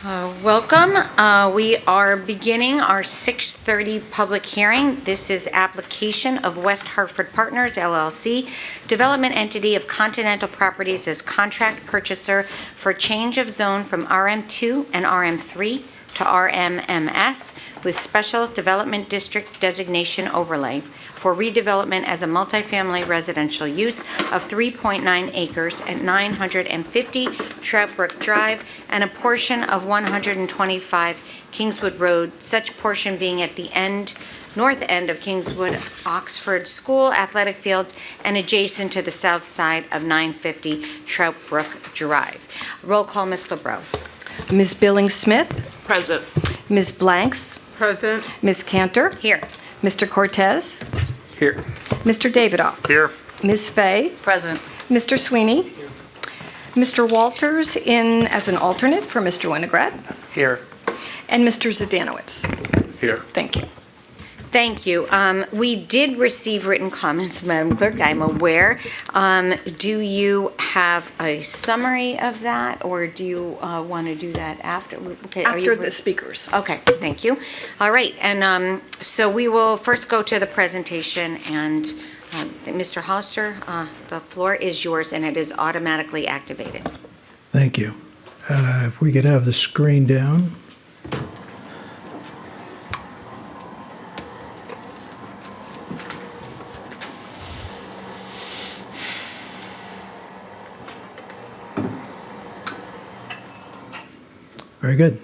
Welcome. We are beginning our 6:30 public hearing. This is application of West Hartford Partners, LLC, development entity of Continental Properties as contract purchaser for change of zone from RM2 and RM3 to RMMS with Special Development District Designation overlay for redevelopment as a multifamily residential use of 3.9 acres at 950 Trout Brook Drive and a portion of 125 Kingswood Road, such portion being at the north end of Kingswood Oxford School athletic fields and adjacent to the south side of 950 Trout Brook Drive. Roll call, Ms. LeBreau. Ms. Billings-Smith. Present. Ms. Blanks. Present. Ms. Cantor. Here. Mr. Cortez. Here. Mr. Davidoff. Here. Ms. Fay. Present. Mr. Sweeney. Here. Mr. Walters in as an alternate for Mr. Winograd. Here. And Mr. Zdanowitz. Here. Thank you. Thank you. We did receive written comments, Madam Clerk, I'm aware. Do you have a summary of that, or do you want to do that after? Okay, After the speakers. Okay, thank you. All right, and so we will first go to the presentation, and Mr. Hollister, the floor is yours, and it is automatically activated. Thank you. If we could have the screen down. Very good.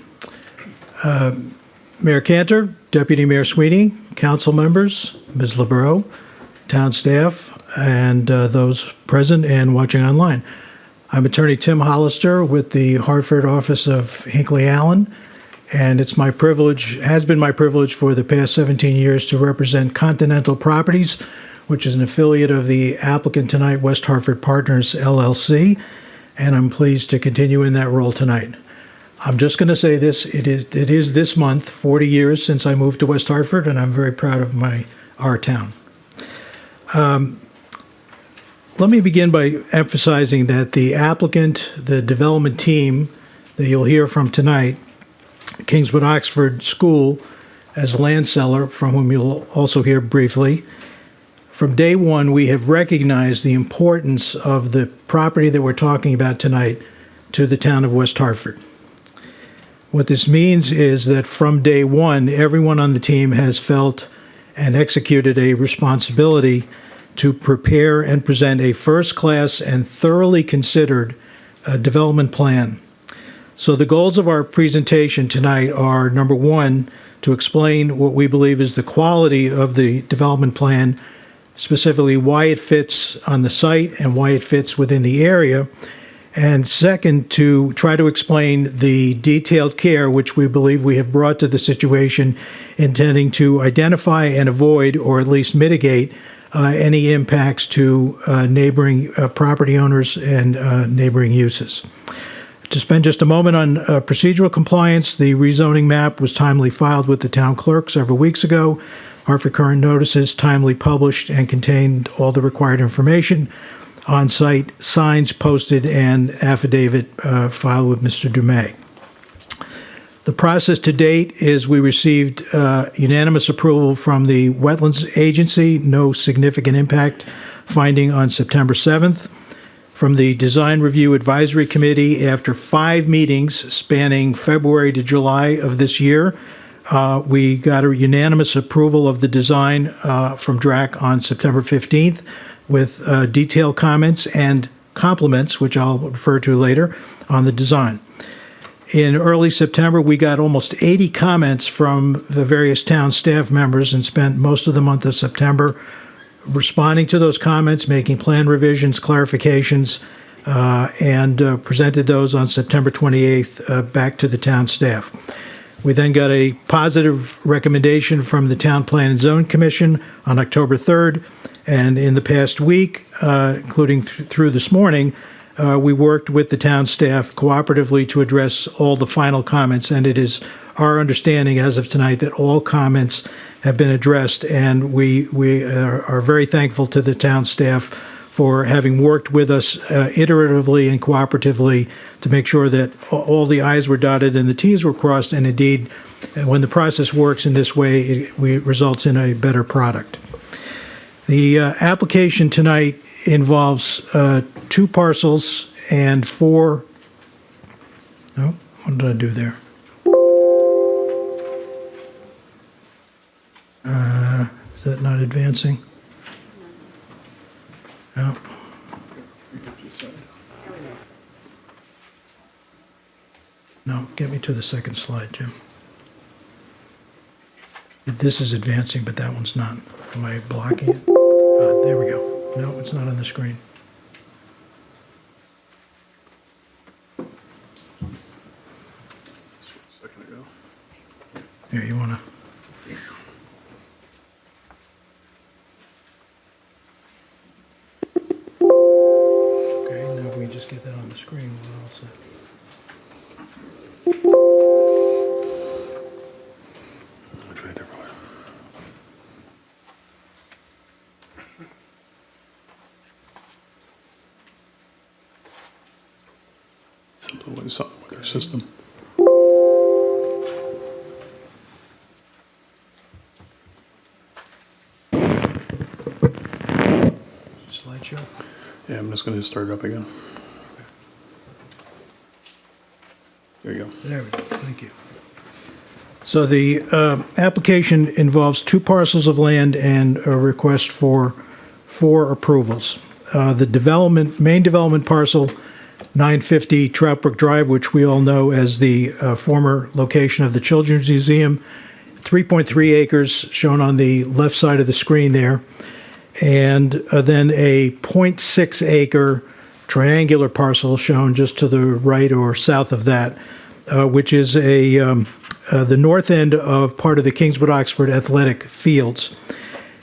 Mayor Cantor, Deputy Mayor Sweeney, council members, Ms. LeBreau, town staff, and those present and watching online. I'm Attorney Tim Hollister with the Hartford office of Hinckley Allen, and it's my privilege, has been my privilege for the past 17 years to represent Continental Properties, which is an affiliate of the applicant tonight, West Hartford Partners, LLC, and I'm pleased to continue in that role tonight. I'm just going to say this, it is this month 40 years since I moved to West Hartford, and I'm very proud of our town. Let me begin by emphasizing that the applicant, the development team that you'll hear from tonight, Kingswood Oxford School as land seller, from whom you'll also hear briefly, from day one we have recognized the importance of the property that we're talking about tonight to the town of West Hartford. What this means is that from day one, everyone on the team has felt and executed a responsibility to prepare and present a first-class and thoroughly considered development plan. So the goals of our presentation tonight are, number one, to explain what we believe is the quality of the development plan, specifically why it fits on the site and why it fits within the area. And second, to try to explain the detailed care which we believe we have brought to the situation, intending to identify and avoid, or at least mitigate, any impacts to neighboring property owners and neighboring uses. To spend just a moment on procedural compliance, the rezoning map was timely filed with the town clerk several weeks ago. Hartford Current notices timely published and contained all the required information. On-site signs posted and affidavit filed with Mr. Dumais. The process to date is we received unanimous approval from the Wetlands Agency, no significant impact finding on September 7th. From the Design Review Advisory Committee, after 5 meetings spanning February to July of this year, we got a unanimous approval of the design from DRAC on September 15th. With detailed comments and compliments, which I'll refer to later, on the design. In early September, we got almost 80 comments from the various town staff members and spent most of the month of September responding to those comments, making plan revisions, clarifications, and presented those on September 28th back to the town staff. We then got a positive recommendation from the Town Plan and Zone Commission on October 3rd. And in the past week, including through this morning, we worked with the town staff cooperatively to address all the final comments. And it is our understanding as of tonight that all comments have been addressed. And we are very thankful to the town staff for having worked with us iteratively and cooperatively to make sure that all the I's were dotted and the T's were crossed, and indeed, when the process works in this way, it results in a better product. The application tonight involves 2 parcels and 4, oh, what did I do there? Is that not advancing? No. No, get me to the second slide, Jim. This is advancing, but that one's not. Am I blocking it? There we go. No, it's not on the screen. Here, you want to... Okay, now if we just get that on the screen, we're all set. Something with our system. Slideshow? Yeah, I'm just going to start it up again. There you go. There we go. Thank you. So the application involves 2 parcels of land and a request for 4 approvals. The main development parcel, 950 Trout Brook Drive, which we all know as the former location of the Children's Museum, 3.3 acres shown on the left side of the screen there, and then a 0.6 acre triangular parcel shown just to the right or south of that, which is the north end of part of the Kingswood Oxford athletic fields.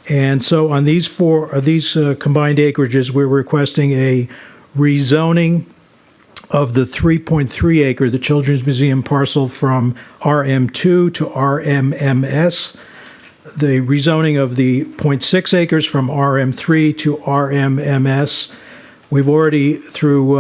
And so on these combined acreages, we're requesting a rezoning of the 3.3 acre, the Children's Museum parcel, from RM2 to RMMS, the rezoning of the 0.6 acres from RM3 to RMMS. We've already, through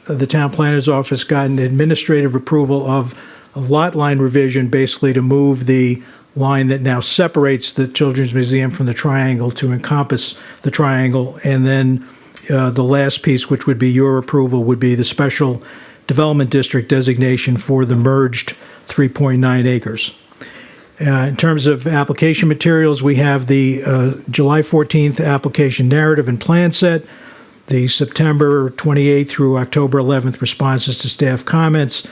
the town planner's office, gotten administrative approval of a lot line revision, basically to move the line that now separates the Children's Museum from the triangle to encompass the triangle. And then the last piece, which would be your approval, would be the Special Development District Designation for the merged 3.9 acres. In terms of application materials, we have the July 14th application narrative and plan set, the September 28th through October 11th responses to staff comments,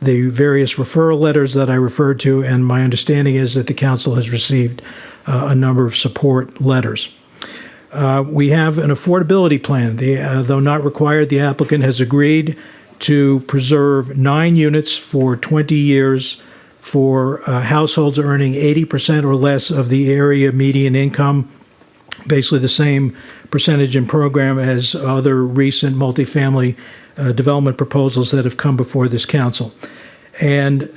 the various referral letters that I referred to, and my understanding is that the council has received a number of support letters. We have an affordability plan. Though not required, the applicant has agreed to preserve 9 units for 20 years for households earning 80% or less of the area median income, basically the same percentage in program as other recent multifamily development proposals that have come before this council. And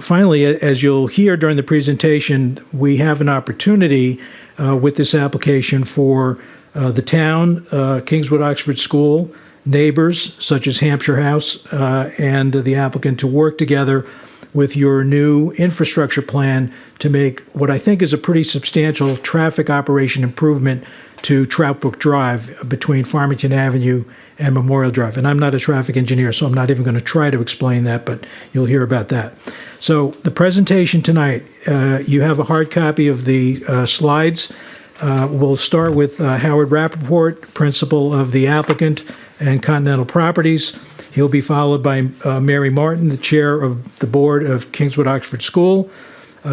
finally, as you'll hear during the presentation, we have an opportunity with this application for the town, Kingswood Oxford School, neighbors such as Hampshire House, and the applicant to work together with your new infrastructure plan to make what I think is a pretty substantial traffic operation improvement to Trout Brook Drive between Farmington Avenue and Memorial Drive. And I'm not a traffic engineer, so I'm not even going to try to explain that, but you'll hear about that. So the presentation tonight, you have a hard copy of the slides. We'll start with Howard Rappaport, principal of the applicant and Continental Properties. He'll be followed by Mary Martin, the chair of the board of Kingswood Oxford School.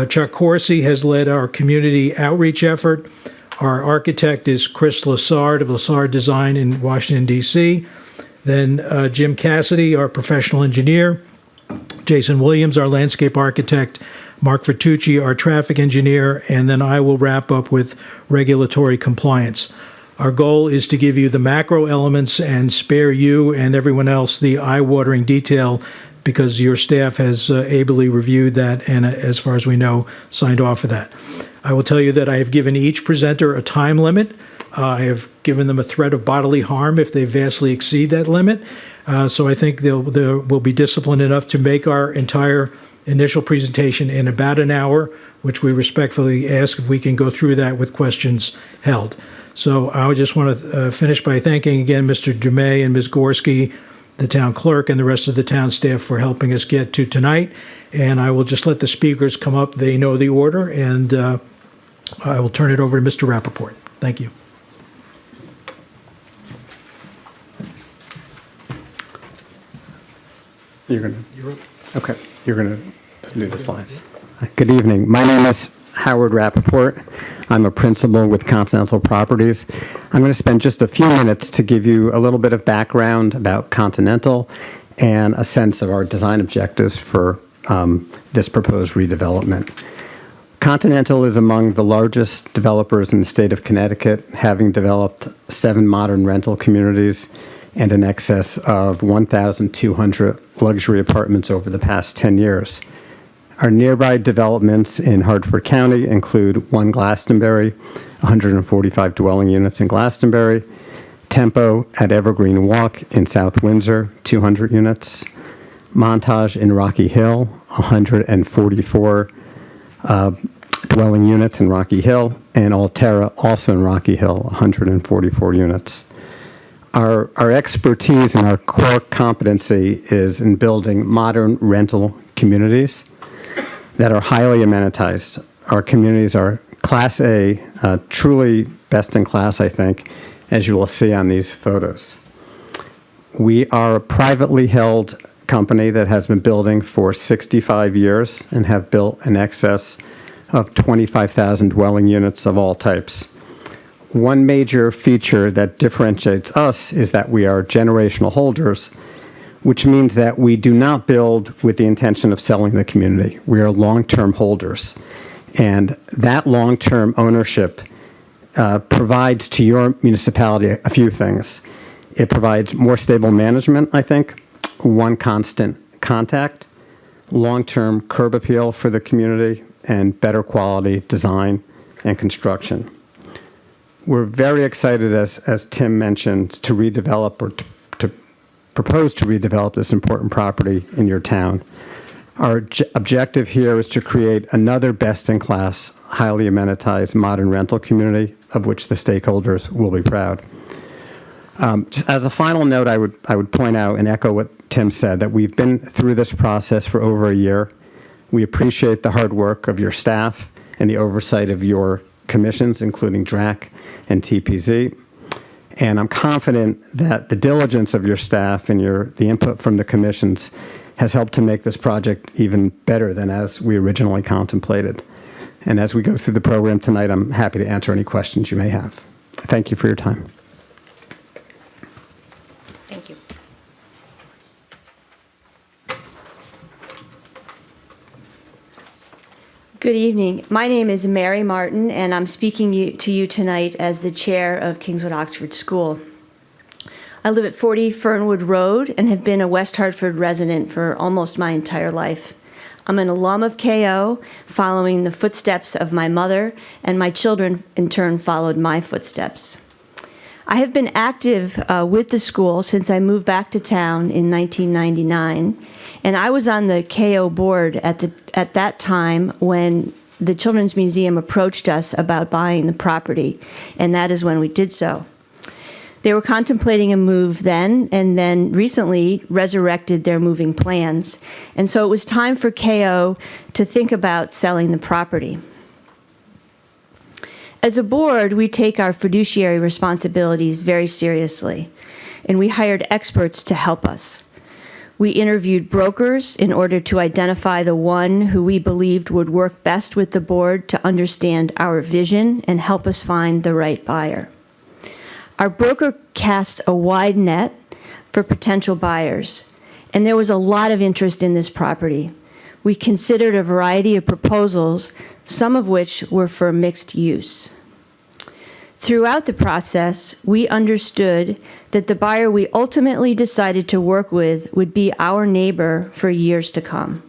Chuck Corsi has led our community outreach effort. Our architect is Chris Lassard of Lassard Design in Washington, D.C. Then Jim Cassidy, our professional engineer. Jason Williams, our landscape architect. Mark Vertucci, our traffic engineer. And then I will wrap up with regulatory compliance. Our goal is to give you the macro elements and spare you and everyone else the eye-watering detail because your staff has ably reviewed that and, as far as we know, signed off for that. I will tell you that I have given each presenter a time limit. I have given them a threat of bodily harm if they vastly exceed that limit. So I think they will be disciplined enough to make our entire initial presentation in about an hour, which we respectfully ask if we can go through that with questions held. So I just want to finish by thanking again Mr. Dumais and Ms. Gorski, the town clerk, and the rest of the town staff for helping us get to tonight. And I will just let the speakers come up. They know the order, and I will turn it over to Mr. Rappaport. Thank you. You're going to do the slides. Good evening. My name is Howard Rappaport. I'm a principal with Continental Properties. I'm going to spend just a few minutes to give you a little bit of background about Continental and a sense of our design objectives for this proposed redevelopment. Continental is among the largest developers in the state of Connecticut, having developed 7 modern rental communities and in excess of 1,200 luxury apartments over the past 10 years. Our nearby developments in Hartford County include 1 Glastonbury, 145 dwelling units in Glastonbury, Tempo at Evergreen Walk in South Windsor, 200 units, Montage in Rocky Hill, 144 dwelling units in Rocky Hill, and Altera, also in Rocky Hill, 144 units. Our expertise and our core competency is in building modern rental communities that are highly amenitized. Our communities are Class A, truly best in class, I think, as you will see on these photos. We are a privately held company that has been building for 65 years and have built in excess of 25,000 dwelling units of all types. One major feature that differentiates us is that we are generational holders, which means that we do not build with the intention of selling the community. We are long-term holders. And that long-term ownership provides to your municipality a few things. It provides more stable management, I think, one constant contact, long-term curb appeal for the community, and better quality design and construction. We're very excited, as Tim mentioned, to redevelop or to propose to redevelop this important property in your town. Our objective here is to create another best-in-class, highly amenitized modern rental community of which the stakeholders will be proud. As a final note, I would point out and echo what Tim said, that we've been through this process for over a year. We appreciate the hard work of your staff and the oversight of your commissions, including DRAC and TPZ. And I'm confident that the diligence of your staff and the input from the commissions has helped to make this project even better than as we originally contemplated. And as we go through the program tonight, I'm happy to answer any questions you may have. Thank you for your time. Thank you. Good evening. My name is Mary Martin, and I'm speaking to you tonight as the chair of Kingswood Oxford School. I live at 40 Fernwood Road and have been a West Hartford resident for almost my entire life. I'm an alum of KO, following the footsteps of my mother, and my children in turn followed my footsteps. I have been active with the school since I moved back to town in 1999, and I was on the KO board at that time when the Children's Museum approached us about buying the property, and that is when we did so. They were contemplating a move then, and then recently resurrected their moving plans, and so it was time for KO to think about selling the property. As a board, we take our fiduciary responsibilities very seriously, and we hired experts to help us. We interviewed brokers in order to identify the one who we believed would work best with the board to understand our vision and help us find the right buyer. Our broker cast a wide net for potential buyers, and there was a lot of interest in this property. We considered a variety of proposals, some of which were for mixed use. Throughout the process, we understood that the buyer we ultimately decided to work with would be our neighbor for years to come.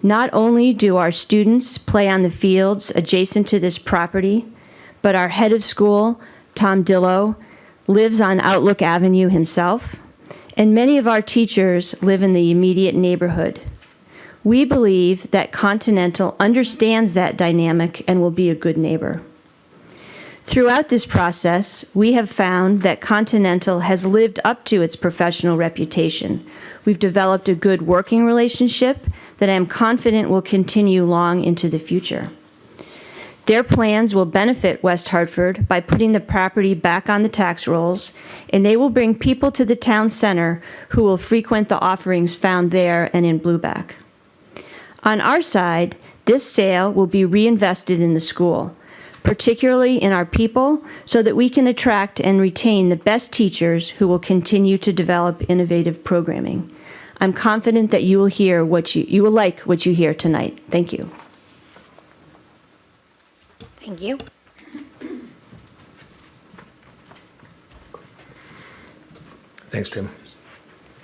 Not only do our students play on the fields adjacent to this property, but our head of school, Tom Dillow, lives on Outlook Avenue himself, and many of our teachers live in the immediate neighborhood. We believe that Continental understands that dynamic and will be a good neighbor. Throughout this process, we have found that Continental has lived up to its professional reputation. We've developed a good working relationship that I am confident will continue long into the future. Their plans will benefit West Hartford by putting the property back on the tax rolls, and they will bring people to the town center who will frequent the offerings found there and in Blueback. On our side, this sale will be reinvested in the school, particularly in our people, so that we can attract and retain the best teachers who will continue to develop innovative programming. I'm confident that you will hear you will like what you hear tonight. Thank you. Thank you. Thanks, Tim.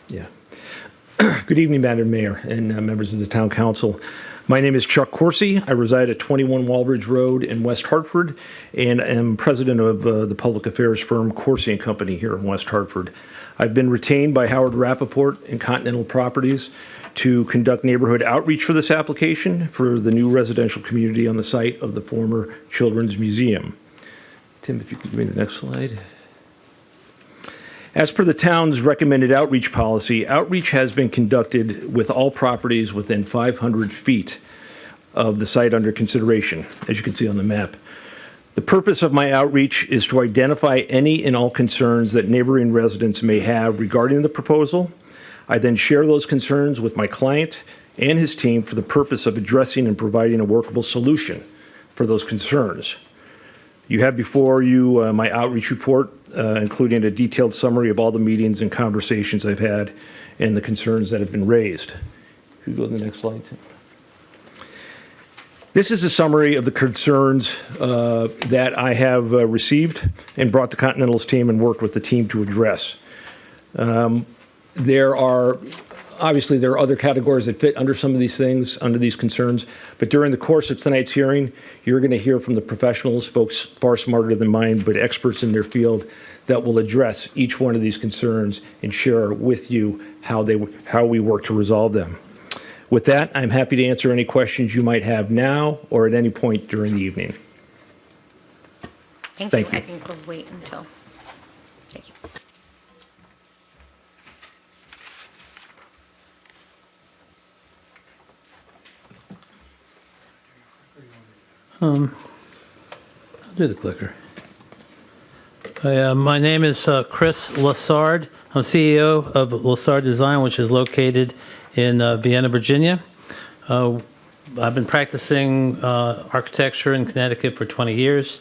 Yeah. Good evening, Madam Mayor and members of the Town Council. My name is Chuck Coursey. I reside at 21 Walbridge Road in West Hartford and am president of the public affairs firm Coursey & Company here in West Hartford. I've been retained by Howard Rappaport and Continental Properties to conduct neighborhood outreach for this application for the new residential community on the site of the former Children's Museum. Tim, if you could give me the next slide. As per the town's recommended outreach policy, outreach has been conducted with all properties within 500 feet of the site under consideration, as you can see on the map. The purpose of my outreach is to identify any and all concerns that neighboring residents may have regarding the proposal. I then share those concerns with my client and his team for the purpose of addressing and providing a workable solution for those concerns. You have before you my outreach report, including a detailed summary of all the meetings and conversations I've had and the concerns that have been raised. Could you go to the next slide, Tim? This is a summary of the concerns that I have received and brought to Continental's team and worked with the team to address. There are other categories that fit under some of these things, under these concerns, but during the course of tonight's hearing, you're going to hear from the professionals, folks far smarter than mine, but experts in their field that will address each one of these concerns and share with you how we work to resolve them. With that, I'm happy to answer any questions you might have now or at any point during the evening. Thank Thank you. you. I think we'll wait until. Thank you. I'll do the clicker. My name is Chris Lassard. I'm CEO of Lassard Design, which is located in Vienna, Virginia. I've been practicing architecture in Connecticut for 20 years.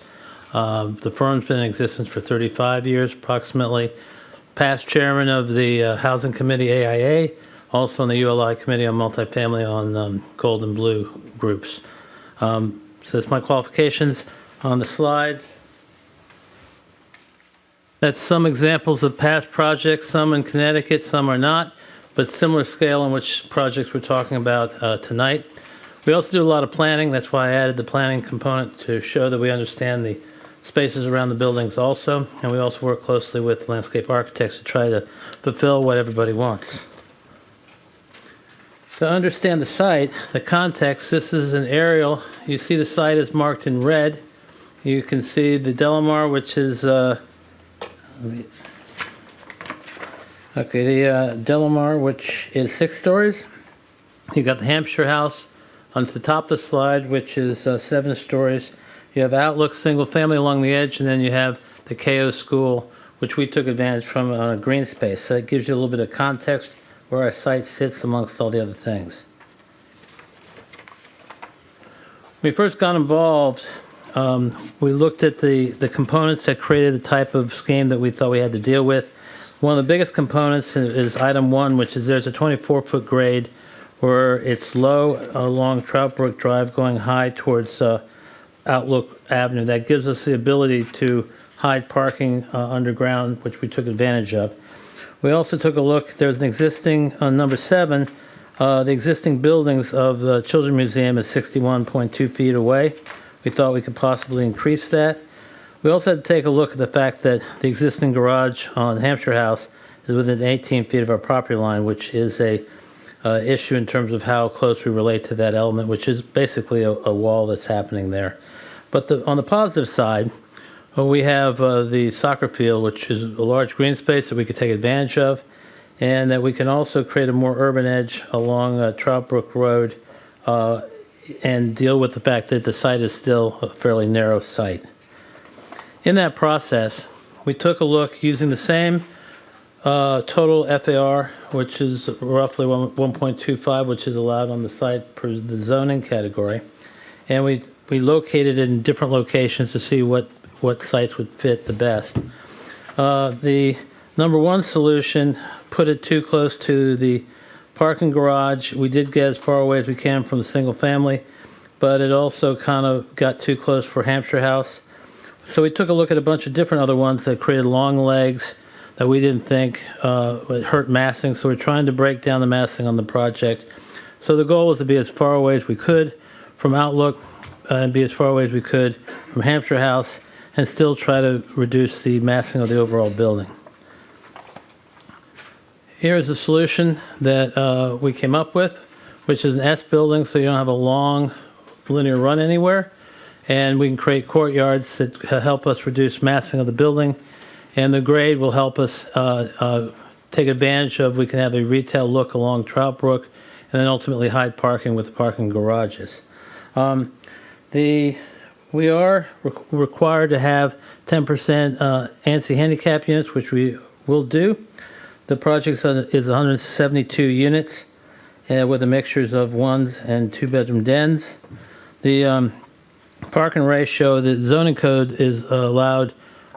The firm's been in existence for 35 years, approximately. Past chairman of the Housing Committee, AIA, also on the ULI Committee on Multifamily on Gold and Blue groups. So that's my qualifications on the slides. That's some examples of past projects, some in Connecticut, some are not, but similar scale in which projects we're talking about tonight. We also do a lot of planning. That's why I added the planning component to show that we understand the spaces around the buildings also. And we also work closely with landscape architects to try to fulfill what everybody wants. To understand the site, the context, this is an aerial. You see the site is marked in red. You can see the Delamar, which is, the Delamar, which is 6 stories. You got the Hampshire House on the top of the slide, which is 7 stories. You have Outlook single family along the edge, and then you have the KO School, which we took advantage from on a green space. So it gives you a little bit of context where our site sits amongst all the other things. When we first got involved, we looked at the components that created the type of scheme that we thought we had to deal with. One of the biggest components is item 1, which is there's a 24-foot grade where it's low along Trout Brook Drive going high towards Outlook Avenue. That gives us the ability to hide parking underground, which we took advantage of. We also took a look, there's an existing, on number 7, the existing buildings of the Children's Museum is 61.2 feet away. We thought we could possibly increase that. We also had to take a look at the fact that the existing garage on Hampshire House is within 18 feet of our property line, which is a issue in terms of how close we relate to that element, which is basically a wall that's happening there. But on the positive side, we have the soccer field, which is a large green space that we could take advantage of, and that we can also create a more urban edge along Trout Brook Road and deal with the fact that the site is still a fairly narrow site. In that process, we took a look using the same total FAR, which is roughly 1.25, which is allowed on the site per the zoning category, and we located it in different locations to see what sites would fit the best. The number 1 solution put it too close to the parking garage. We did get as far away as we can from the single family, but it also kind of got too close for Hampshire House. So we took a look at a bunch of different other ones that created long legs that we didn't think would hurt massing. So we're trying to break down the massing on the project. So the goal was to be as far away as we could from Outlook and be as far away as we could from Hampshire House and still try to reduce the massing of the overall building. Here is the solution that we came up with, which is an S building, so you don't have a long linear run anywhere. And we can create courtyards that help us reduce massing of the building. And the grade will help us take advantage of, we can have a retail look along Trout Brook and then ultimately hide parking with the parking garages. We are required to have 10% ANSI handicap units, which we will do. The project is 172 units with a mixtures of 1s and 2-bedroom dens. The parking ratio, the zoning code is allowed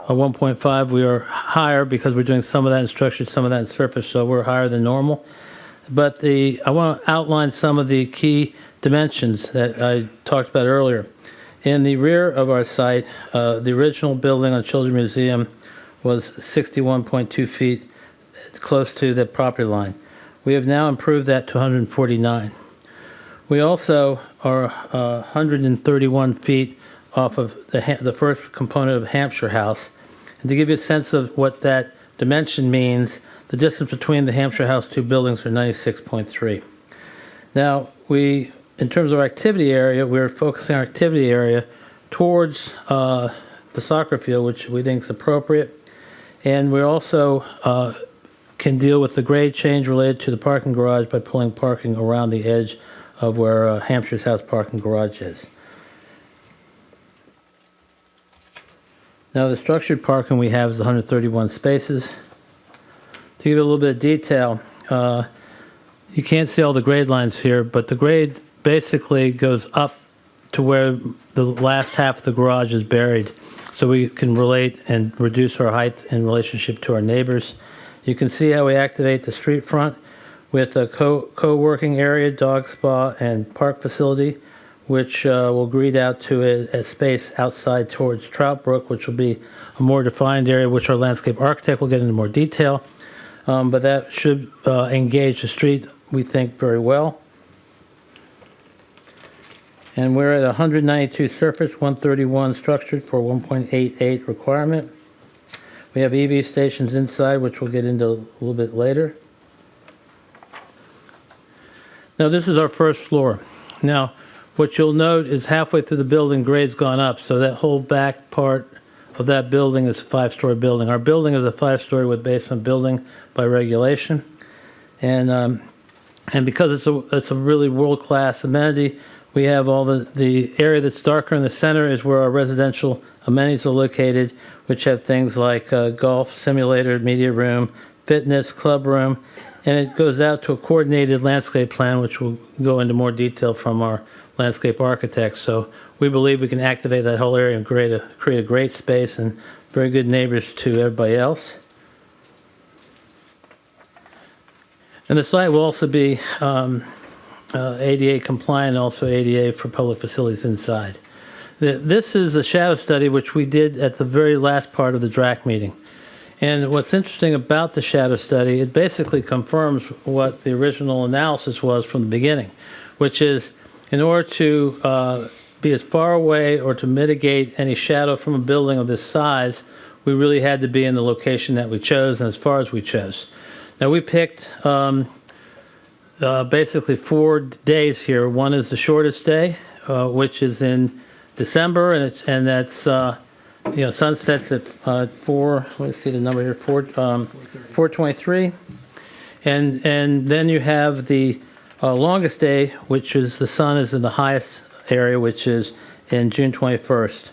a 1.5. We are higher because we're doing some of that in structure, some of that in surface, so we're higher than normal. But I want to outline some of the key dimensions that I talked about earlier. In the rear of our site, the original building on Children's Museum was 61.2 feet, close to the property line. We have now improved that to 149. We also are 131 feet off of the first component of Hampshire House. And to give you a sense of what that dimension means, the distance between the Hampshire House 2 buildings are 96.3. Now, in terms of our activity area, we're focusing our activity area towards the soccer field, which we think is appropriate. And we also can deal with the grade change related to the parking garage by pulling parking around the edge of where Hampshire's House parking garage is. Now, the structured parking we have is 131 spaces. To give you a little bit of detail, you can't see all the grade lines here, but the grade basically goes up to where the last half of the garage is buried, so we can relate and reduce our height in relationship to our neighbors. You can see how we activate the street front with a co-working area, dog spa, and park facility, which will grade out to a space outside towards Trout Brook, which will be a more defined area, which our landscape architect will get into more detail. But that should engage the street, we think, very well. And we're at 192 surface, 131 structured for 1.88 requirement. We have EV stations inside, which we'll get into a little bit later. Now, this is our first floor. Now, what you'll note is halfway through the building, grade's gone up, so that whole back part of that building is a 5-story building. Our building is a 5-story with basement building by regulation. And because it's a really world-class amenity, we have all the area that's darker in the center is where our residential amenities are located, which have things like golf simulator, media room, fitness, club room, and it goes out to a coordinated landscape plan, which will go into more detail from our landscape architect. So we believe we can activate that whole area and create a great space and very good neighbors to everybody else. And the site will also be ADA compliant, and also ADA for public facilities inside. This is a shadow study which we did at the very last part of the DRAC meeting. And what's interesting about the shadow study, it basically confirms what the original analysis was from the beginning, which is in order to be as far away or to mitigate any shadow from a building of this size, we really had to be in the location that we chose and as far as we chose. Now we picked basically 4 days here. One is the shortest day, which is in December, and that's sunsets at 4:23, and then you have the longest day, which is the sun is in the highest area, which is in June 21st,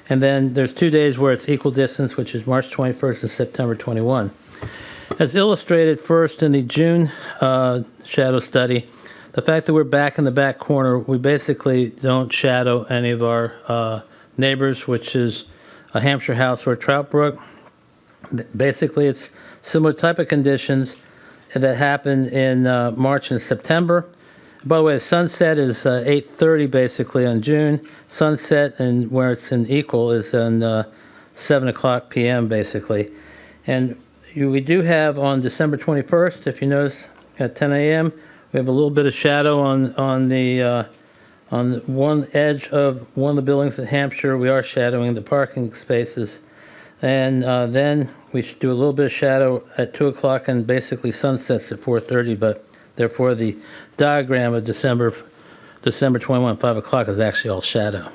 and then there's 2 days where it's equal distance, which is March 21st and September 21. As illustrated first in the June shadow study, the fact that we're back in the back corner, we basically don't shadow any of our neighbors, which is a Hampshire House or Trout Brook. Basically, it's similar type of conditions that happen in March and September. By the way, the sunset is 8:30 basically on June. Sunset, and where it's in equal, is on 7 o'clock p.m. basically. And we do have on December 21st, if you notice, at 10 a.m., we have a little bit of shadow on one edge of one of the buildings in Hampshire. We are shadowing the parking spaces. And then we should do a little bit of shadow at 2 o'clock and basically sunsets at 4:30, but therefore the diagram of December 21, 5 o'clock is actually all shadow.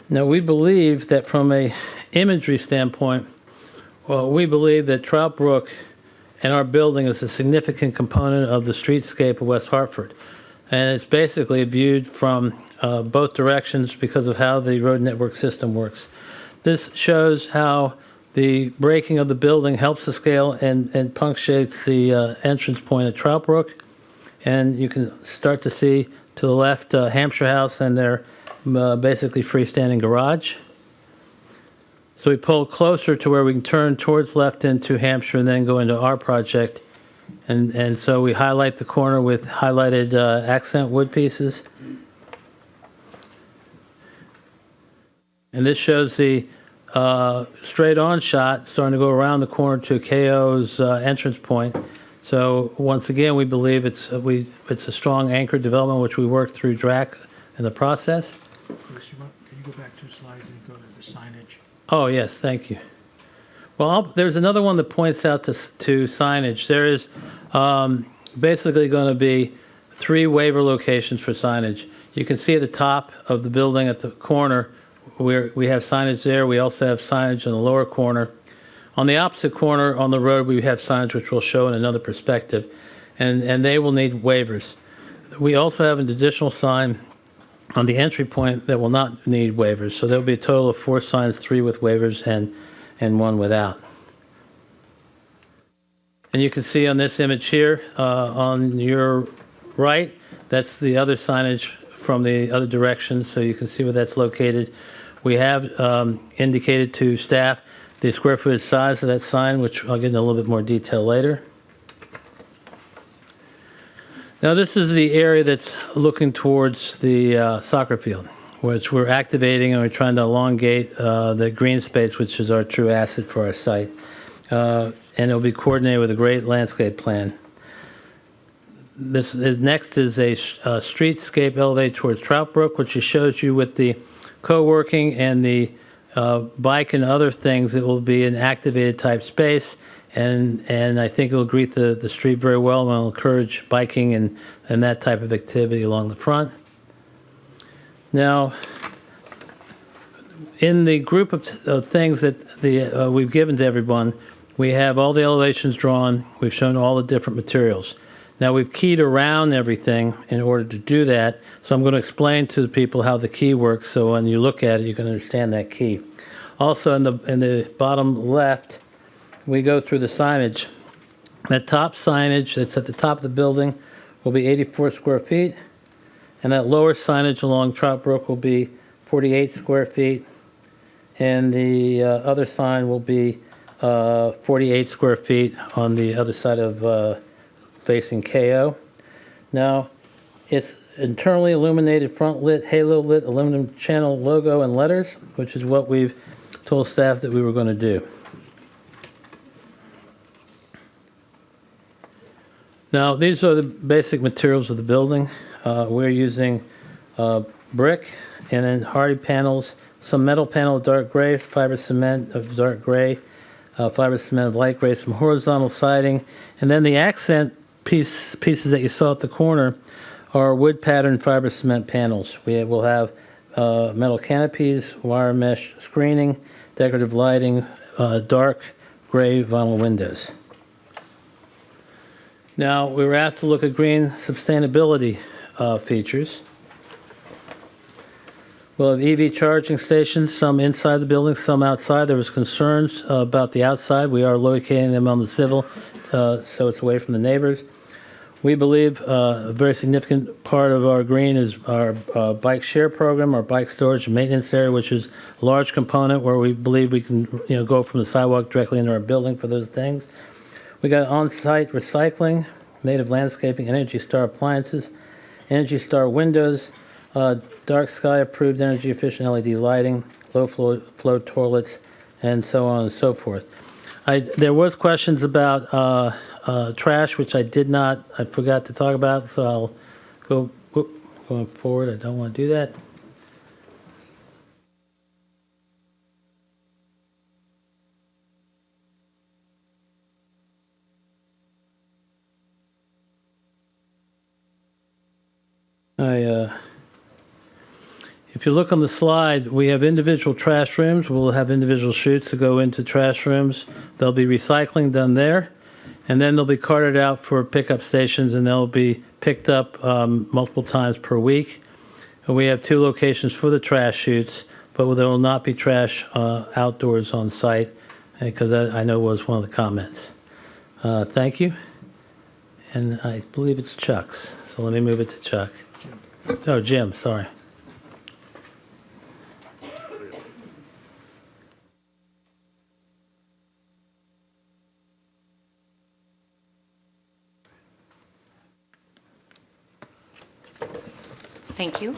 Now we believe that from a imagery standpoint, we believe that Trout Brook and our building is a significant component of the streetscape of West Hartford. And it's basically viewed from both directions because of how the road network system works. This shows how the breaking of the building helps the scale and punctuates the entrance point at Trout Brook. And you can start to see to the left Hampshire House and their basically freestanding garage. So we pull closer to where we can turn towards left into Hampshire and then go into our project. And so we highlight the corner with highlighted accent wood pieces. And this shows the straight-on shot starting to go around the corner to KO's entrance point. So once again, we believe it's a strong anchor development, which we worked through DRAC in the process. Chris, can you go back 2 slides and go to the signage? Oh, yes, thank you. Well, there's another one that points out to signage. There is basically going to be 3 waiver locations for signage. You can see at the top of the building at the corner where we have signage there. We also have signage in the lower corner. On the opposite corner on the road, we have signage which we'll show in another perspective, and they will need waivers. We also have an additional sign on the entry point that will not need waivers. So there'll be a total of 4 signs, 3 with waivers and 1 without. And you can see on this image here, on your right, that's the other signage from the other direction, so you can see where that's located. We have indicated to staff the square footage size of that sign, which I'll get into a little bit more detail later. Now this is the area that's looking towards the soccer field, which we're activating, and we're trying to elongate the green space, which is our true asset for our site. And it'll be coordinated with a great landscape plan. Next is a streetscape elevated towards Trout Brook, which just shows you with the co-working and the bike and other things, it will be an activated type space. And I think it will greet the street very well, and will encourage biking and that type of activity along the front. Now, in the group of things that we've given to everyone, we have all the elevations drawn. We've shown all the different materials. Now, we've keyed around everything in order to do that, so I'm going to explain to the people how the key works, so when you look at it, you can understand that key. Also, in the bottom left, we go through the signage. That top signage that's at the top of the building will be 84 square feet, and that lower signage along Trout Brook will be 48 square feet, and the other sign will be 48 square feet on the other side of facing KO. Now, it's internally illuminated front lit, halo lit aluminum channel logo and letters, which is what we've told staff that we were going to do. Now, these are the basic materials of the building. We're using brick and then hardy panels, some metal panel of dark gray, fiber cement of dark gray, fiber cement of light gray, some horizontal siding, and then the accent pieces that you saw at the corner are wood pattern fiber cement panels. We'll have metal canopies, wire mesh screening, decorative lighting, dark gray vinyl windows. Now, we were asked to look at green sustainability features. We'll have EV charging stations, some inside the building, some outside. There was concerns about the outside. We are locating them on the civil, so it's away from the neighbors. We believe a very significant part of our green is our bike share program, our bike storage and maintenance area, which is a large component where we believe we can go from the sidewalk directly into our building for those things. We got on-site recycling, native landscaping, Energy Star appliances, Energy Star windows, dark sky approved energy efficient LED lighting, low flow toilets, and so on and so forth. There was questions about trash, which I forgot to talk about, so I'll going forward. I don't want to do that. If you look on the slide, we have individual trash rooms. We'll have individual chutes to go into trash rooms. There'll be recycling done there, and then they'll be carted out for pickup stations, and they'll be picked up multiple times per week. And we have 2 locations for the trash chutes, but there will not be trash outdoors on site, because that I know was one of the comments. Thank you. And I believe it's Chuck's, so let me move it to Chuck. Oh, Jim, sorry. Thank you.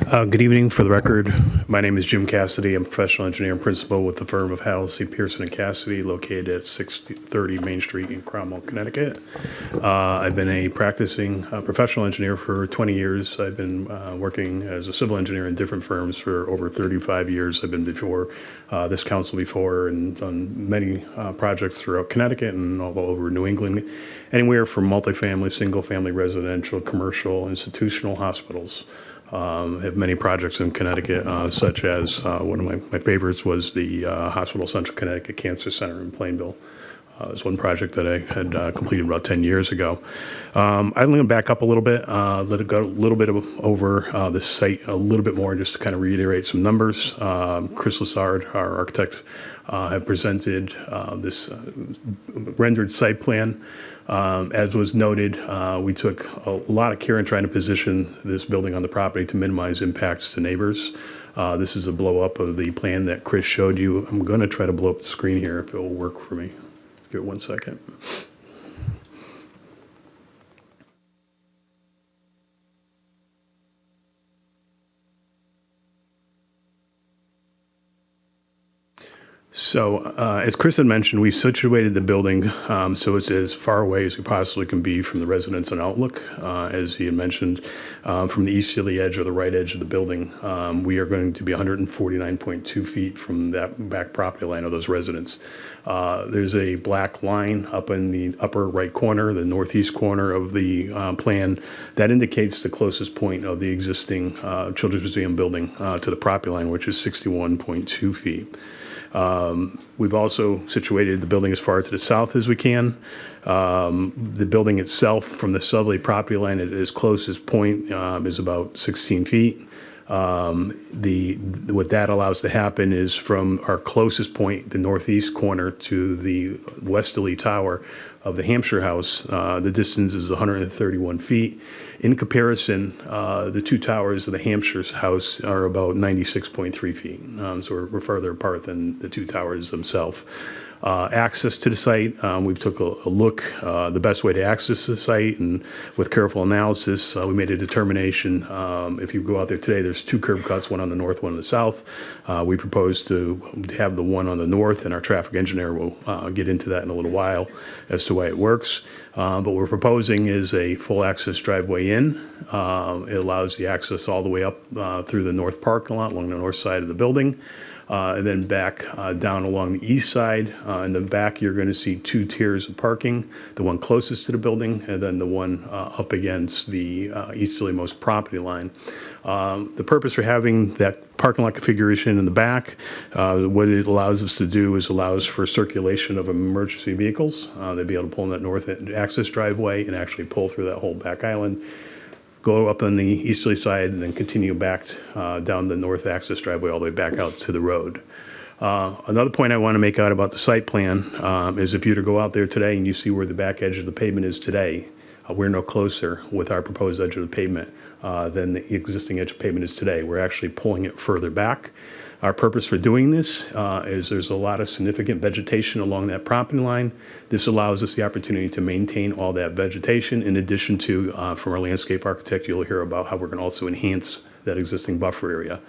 Good evening. For the record, my name is Jim Cassidy. I'm a professional engineer and principal with the firm of Halsey, Pearson & Cassidy, located at 630 Main Street in Cromwell, Connecticut. I've been a practicing professional engineer for 20 years. I've been working as a civil engineer in different firms for over 35 years. I've been before this council before and done many projects throughout Connecticut and all over New England, anywhere from multifamily, single-family, residential, commercial, institutional, hospitals. Have many projects in Connecticut, such as one of my favorites was the Hospital Central Connecticut Cancer Center in Plainville. It was one project that I had completed about 10 years ago. I'm going to back up a little bit, let it go a little bit over the site a little bit more, just to kind of reiterate some numbers. Chris Lessard, our architect, have presented this rendered site plan. As was noted, we took a lot of care in trying to position this building on the property to minimize impacts to neighbors. This is a blow up of the plan that Chris showed you. I'm going to try to blow up the screen here if it will work for me. Give it 1 second. So, as Chris had mentioned, we situated the building so it's as far away as we possibly can be from the residents and outlook. As he had mentioned, from the easterly edge or the right edge of the building, we are going to be 149.2 feet from that back property line of those residents. There's a black line up in the upper right corner, the northeast corner of the plan, that indicates the closest point of the existing Children's Museum building to the property line, which is 61.2 feet. We've also situated the building as far to the south as we can. The building itself, from the southerly property line at its closest point, is about 16 feet. What that allows to happen is from our closest point, the northeast corner, to the westerly tower, of the Hampshire house. The distance is 131 feet. In comparison, the two towers of the Hampshire house are about 96.3 feet. So we're further apart than the two towers themselves. Access to the site, we've took a look, the best way to access the site, and with careful analysis, we made a determination. If you go out there today, there's two curb cuts, one on the north, one on the south. We propose to have the one on the north, and our traffic engineer will get into that in a little while as to why it works. But what we're proposing is a full access driveway in. It allows the access all the way up through the north parking lot along the north side of the building. And then back down along the east side. In the back, you're going to see two tiers of parking, the one closest to the building and then the one up against the easterlymost property line. The purpose for having that parking lot configuration in the back, what it allows us to do is allows for circulation of emergency vehicles. They'd be able to pull in that north access driveway and actually pull through that whole back island, go up on the easterly side, and then continue back down the north access driveway all the way back out to the road. Another point I want to make out about the site plan is if you were to go out there today and you see where the back edge of the pavement is today, we're no closer with our proposed edge of the pavement than the existing edge of pavement is today. We're actually pulling it further back. Our purpose for doing this is there's a lot of significant vegetation along that property line. This allows us the opportunity to maintain all that vegetation. In addition to, from our landscape architect, you'll hear about how we're going to also enhance that existing buffer area.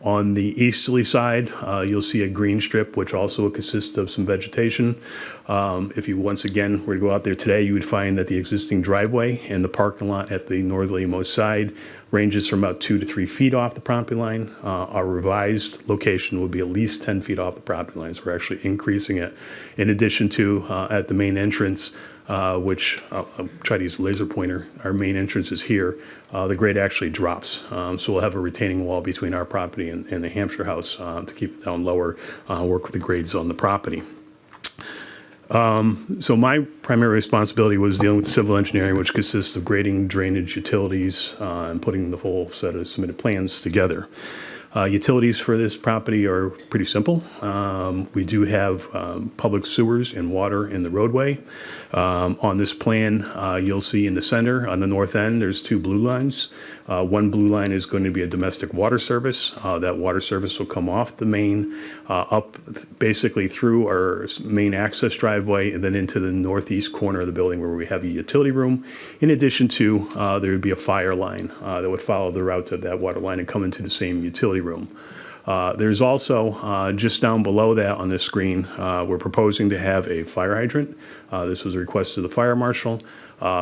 On the easterly side, you'll see a green strip, which also consists of some vegetation. If you once again were to go out there today, you would find that the existing driveway and the parking lot at the northerlymost side ranges from about 2 to 3 feet off the property line. Our revised location will be at least 10 feet off the property line, so we're actually increasing it. In addition to at the main entrance, which I'll try to use a laser pointer, our main entrance is here. The grade actually drops, so we'll have a retaining wall between our property and the Hampshire house to keep it down lower, work with the grades on the property. So my primary responsibility was dealing with civil engineering, which consists of grading, drainage, utilities, and putting the full set of submitted plans together. Utilities for this property are pretty simple. We do have public sewers and water in the roadway. On this plan, you'll see in the center, on the north end, there's two blue lines. One blue line is going to be a domestic water service. That water service will come off the main, up basically through our main access driveway and then into the northeast corner of the building where we have a utility room. In addition to, there would be a fire line that would follow the route of that water line and come into the same utility room. There's also, just down below that on this screen, we're proposing to have a fire hydrant. This was a request of the fire marshal.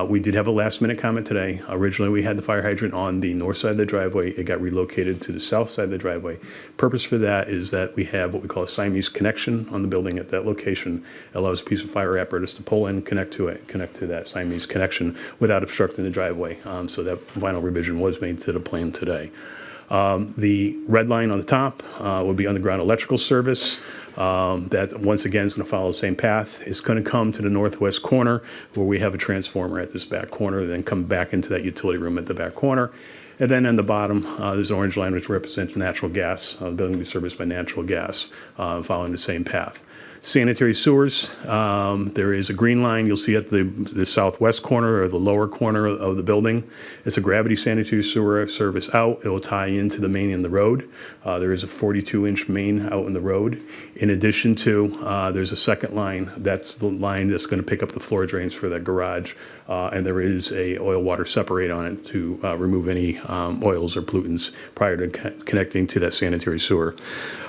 We did have a last-minute comment today. Originally, we had the fire hydrant on the north side of the driveway. It got relocated to the south side of the driveway. Purpose for that is that we have what we call a Siamese connection on the building at that location. It allows a piece of fire apparatus to pull in, connect to that Siamese connection without obstructing the driveway. So that final revision was made to the plan today. The red line on the top will be underground electrical service. That, once again, is going to follow the same path. It's going to come to the northwest corner where we have a transformer at this back corner, then come back into that utility room at the back corner. And then on the bottom, there's an orange line which represents natural gas. The building will be serviced by natural gas, following the same path. Sanitary sewers, there is a green line you'll see at the southwest corner or the lower corner of the building. It's a gravity sanitary sewer service out. It will tie into the main in the road. There is a 42-inch main out in the road. In addition to, there's a second line. That's the line that's going to pick up the floor drains for that garage. And there is a oil water separate on it to remove any oils or pollutants prior to connecting to that sanitary sewer.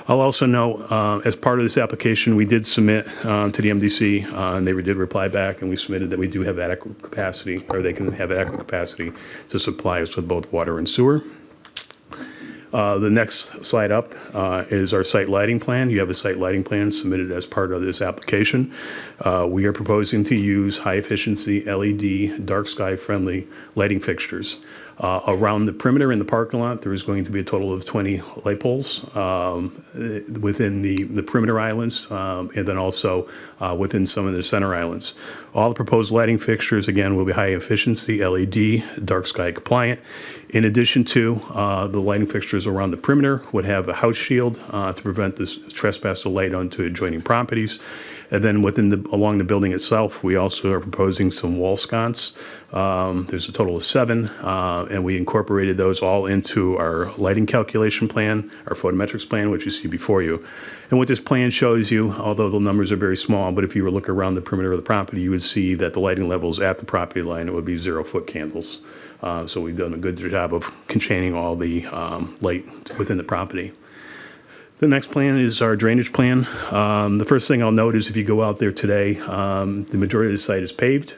I'll also note, as part of this application, we did submit to the MDC, and they did reply back, and we submitted that we do have adequate capacity, or they can have adequate capacity to supply us with both water and sewer. The next slide up is our site lighting plan. You have a site lighting plan submitted as part of this application. We are proposing to use high-efficiency LED, dark sky-friendly lighting fixtures. Around the perimeter in the parking lot, there is going to be a total of 20 light poles within the perimeter islands, and then also within some of the center islands. All the proposed lighting fixtures, again, will be high efficiency, LED, dark sky compliant. In addition to the lighting fixtures around the perimeter would have a house shield to prevent this trespass of light onto adjoining properties. And then along the building itself, we also are proposing some wall sconce. There's a total of 7, and we incorporated those all into our lighting calculation plan, our photometrics plan, which you see before you. And what this plan shows you, although the numbers are very small, but if you were to look around the perimeter of the property, you would see that the lighting levels at the property line, it would be 0-foot candles. So we've done a good job of containing all the light within the property. The next plan is our drainage plan. The first thing I'll note is if you go out there today, the majority of the site is paved.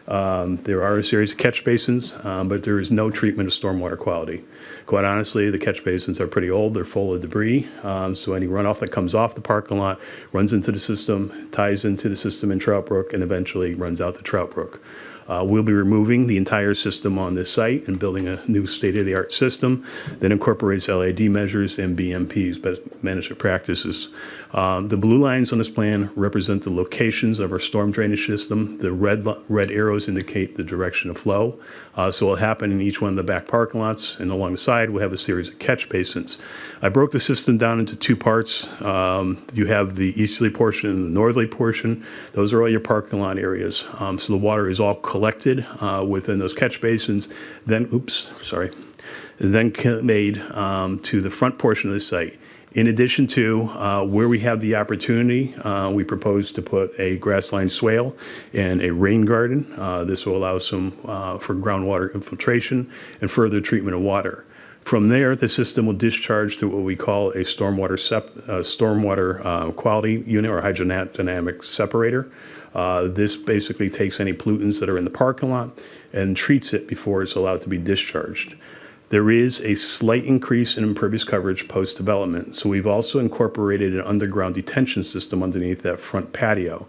There are a series of catch basins, but there is no treatment of stormwater quality. Quite honestly, the catch basins are pretty old. They're full of debris. So any runoff that comes off the parking lot runs into the system, ties into the system in Trout Brook, and eventually runs out to Trout Brook. We'll be removing the entire system on this site and building a new state-of-the-art system that incorporates LAD measures and BMPs, best management practices. The blue lines on this plan represent the locations of our storm drainage system. The red arrows indicate the direction of flow. So it'll happen in each one of the back parking lots, and along the side we'll have a series of catch basins. I broke the system down into 2 parts. You have the easterly portion and the northerly portion. Those are all your parking lot areas. So the water is all collected within those catch basins, then conveyed to the front portion of the site. In addition to where we have the opportunity, we propose to put a grass-lined swale and a rain garden. This will allow some for groundwater infiltration and further treatment of water. From there, the system will discharge to what we call a stormwater quality unit or hydrodynamic separator. This basically takes any pollutants that are in the parking lot and treats it before it's allowed to be discharged. There is a slight increase in impervious coverage post-development, so we've also incorporated an underground detention system underneath that front patio.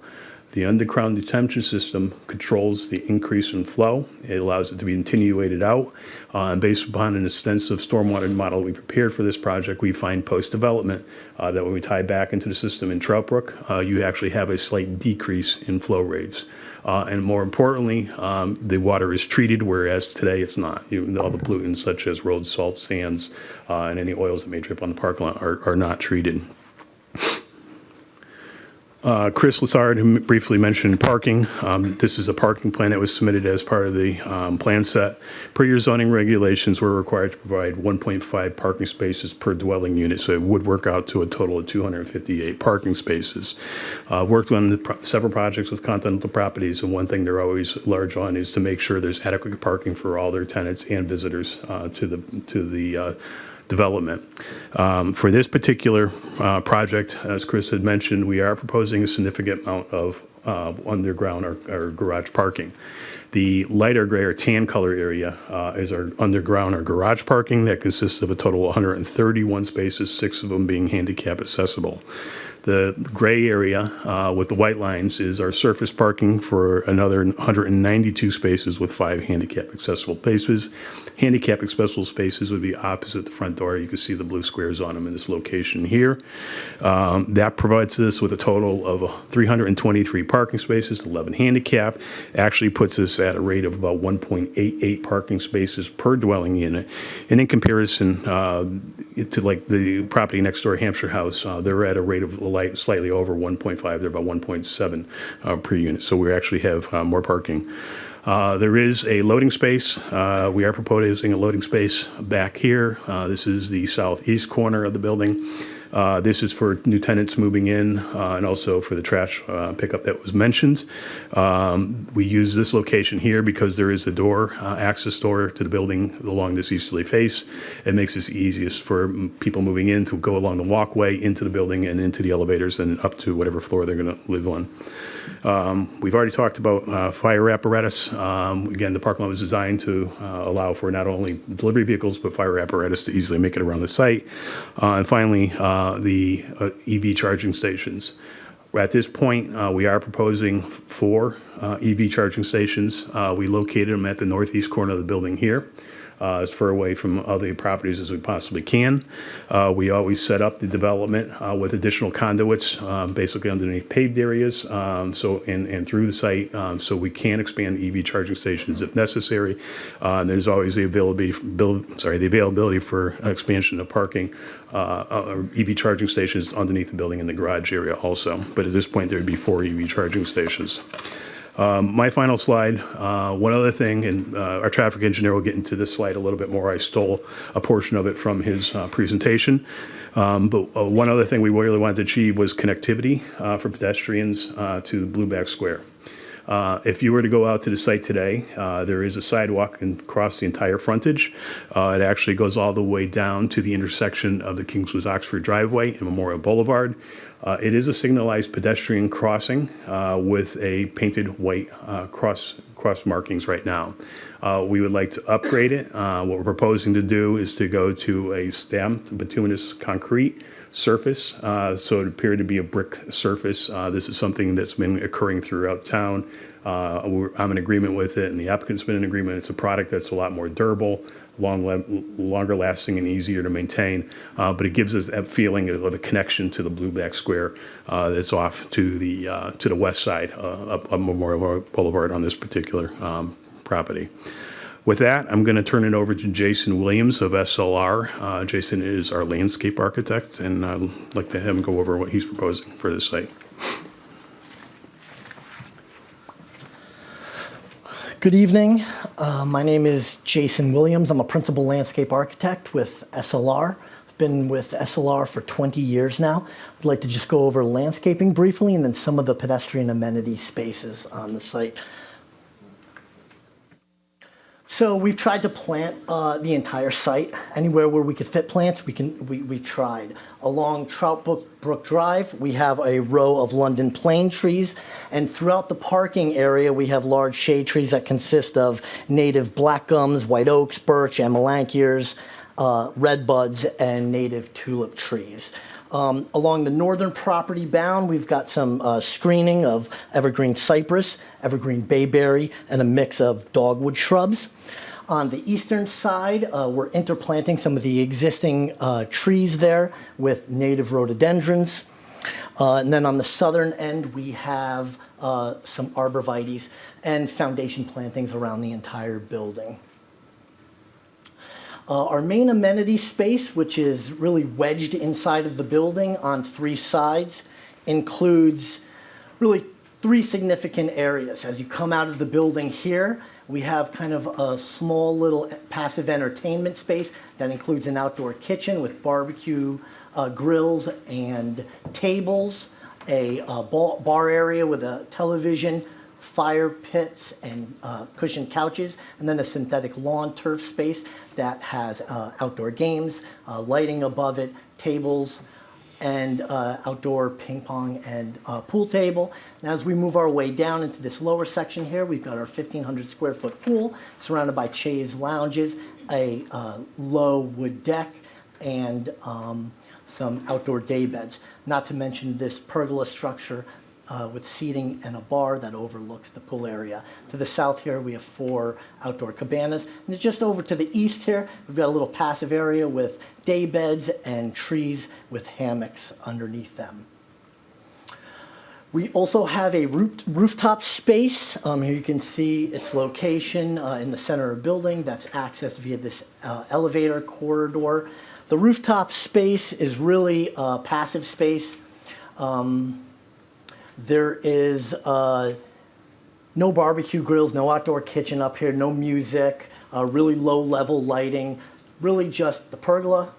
The underground detention system controls the increase in flow. It allows it to be attenuated out. And based upon an extensive stormwater model we prepared for this project, we find post-development that when we tie back into the system in Trout Brook, you actually have a slight decrease in flow rates. And more importantly, the water is treated, whereas today it's not. All the pollutants such as road salt, sands, and any oils that may drip on the parking lot are not treated. Chris Lassard briefly mentioned parking. This is a parking plan that was submitted as part of the plan set. Per your zoning regulations, we're required to provide 1.5 parking spaces per dwelling unit, so it would work out to a total of 258 parking spaces. Worked on several projects with Continental Properties, and one thing they're always large on is to make sure there's adequate parking for all their tenants and visitors to the development. For this particular project, as Chris had mentioned, we are proposing a significant amount of underground or garage parking. The lighter gray or tan color area is our underground or garage parking that consists of a total of 131 spaces, 6 of them being handicap accessible. The gray area with the white lines is our surface parking for another 192 spaces with 5 handicap accessible spaces. Handicap accessible spaces would be opposite the front door. You can see the blue squares on them in this location here. That provides us with a total of 323 parking spaces, 11 handicap. Actually puts us at a rate of about 1.88 parking spaces per dwelling unit. And in comparison to like the property next door, Hampshire House, they're at a rate of slightly over 1.5. They're about 1.7 per unit. So we actually have more parking. There is a loading space. We are proposing a loading space back here. This is the southeast corner of the building. This is for new tenants moving in and also for the trash pickup that was mentioned. We use this location here because there is a door, access door to the building along this easterly face. It makes it easiest for people moving in to go along the walkway into the building and into the elevators and up to whatever floor they're going to live on. We've already talked about fire apparatus. Again, the parking lot was designed to allow for not only delivery vehicles, but fire apparatus to easily make it around the site. And finally, the EV charging stations. At this point, we are proposing 4 EV charging stations. We located them at the northeast corner of the building here. as far away from other properties as we possibly can. We always set up the development with additional conduits, basically underneath paved areas, and through the site, so we can expand EV charging stations if necessary. And there's always the availability for expansion of parking, EV charging stations underneath the building in the garage area also. But at this point, there would be 4 EV charging stations. My final slide, one other thing, and our traffic engineer will get into this slide a little bit more. I stole a portion of it from his presentation. But one other thing we really wanted to achieve was connectivity for pedestrians to Blueback Square. If you were to go out to the site today, there is a sidewalk across the entire frontage. It actually goes all the way down to the intersection of the Kingswood Oxford driveway and Memorial Boulevard. It is a signalized pedestrian crossing with a painted white cross markings right now. We would like to upgrade it. What we're proposing to do is to go to a stamped bituminous concrete surface, so it appeared to be a brick surface. This is something that's been occurring throughout town. I'm in agreement with it, and the applicant's been in agreement. It's a product that's a lot more durable, longer lasting, and easier to maintain. But it gives us that feeling of a connection to the Blueback Square that's off to the west side of Memorial Boulevard on this particular property. With that, I'm going to turn it over to Jason Williams of SLR. Jason is our landscape architect, and I'd like to have him go over what he's proposing for this site. Good evening. My name is Jason Williams. I'm a principal landscape architect with SLR. I've been with SLR for 20 years now. I'd like to just go over landscaping briefly and then some of the pedestrian amenity spaces on the site. So we've tried to plant the entire site. Anywhere where we could fit plants, we tried. Along Trout Brook Drive, we have a row of London plane trees, and throughout the parking area, we have large shade trees that consist of native black gums, white oaks, birch, amelanchiers, red buds, and native tulip trees. Along the northern property bound, we've got some screening of evergreen cypress, evergreen bayberry, and a mix of dogwood shrubs. On the eastern side, we're interplanting some of the existing trees there with native rhododendrons. And then on the southern end, we have some arborvitaes and foundation plantings around the entire building. Our main amenity space, which is really wedged inside of the building on 3 sides, includes really 3 significant areas. As you come out of the building here, we have kind of a small little passive entertainment space that includes an outdoor kitchen with barbecue grills and tables, a bar area with a television, fire pits and cushioned couches, and then a synthetic lawn turf space that has outdoor games, lighting above it, tables, and outdoor ping pong and pool table. And as we move our way down into this lower section here, we've got our 1,500 square foot pool surrounded by chaise lounges, a low wood deck, and some outdoor day beds. Not to mention this pergola structure with seating and a bar that overlooks the pool area. To the south here, we have 4 outdoor cabanas. And just over to the east here, we've got a little passive area with day beds and trees with hammocks underneath them. We also have a rooftop space. Here you can see its location in the center of the building that's accessed via this elevator corridor. The rooftop space is really a passive space. There is no barbecue grills, no outdoor kitchen up here, no music, really low-level lighting, really just the pergola,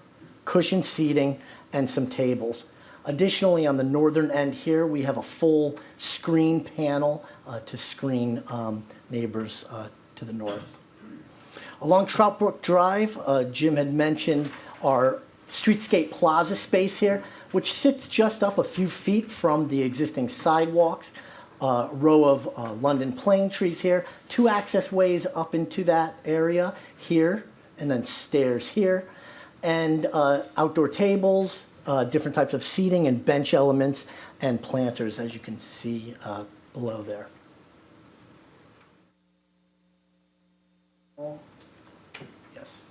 cushioned seating, and some tables. Additionally, on the northern end here, we have a full screen panel to screen neighbors to the north. Along Trout Brook Drive, Jim had mentioned our streetscape plaza space here, which sits just up a few feet from the existing sidewalks. Row of London plane trees here, 2 access ways up into that area here, and then stairs here, and outdoor tables, different types of seating and bench elements, and planters, as you can see below there. Yes.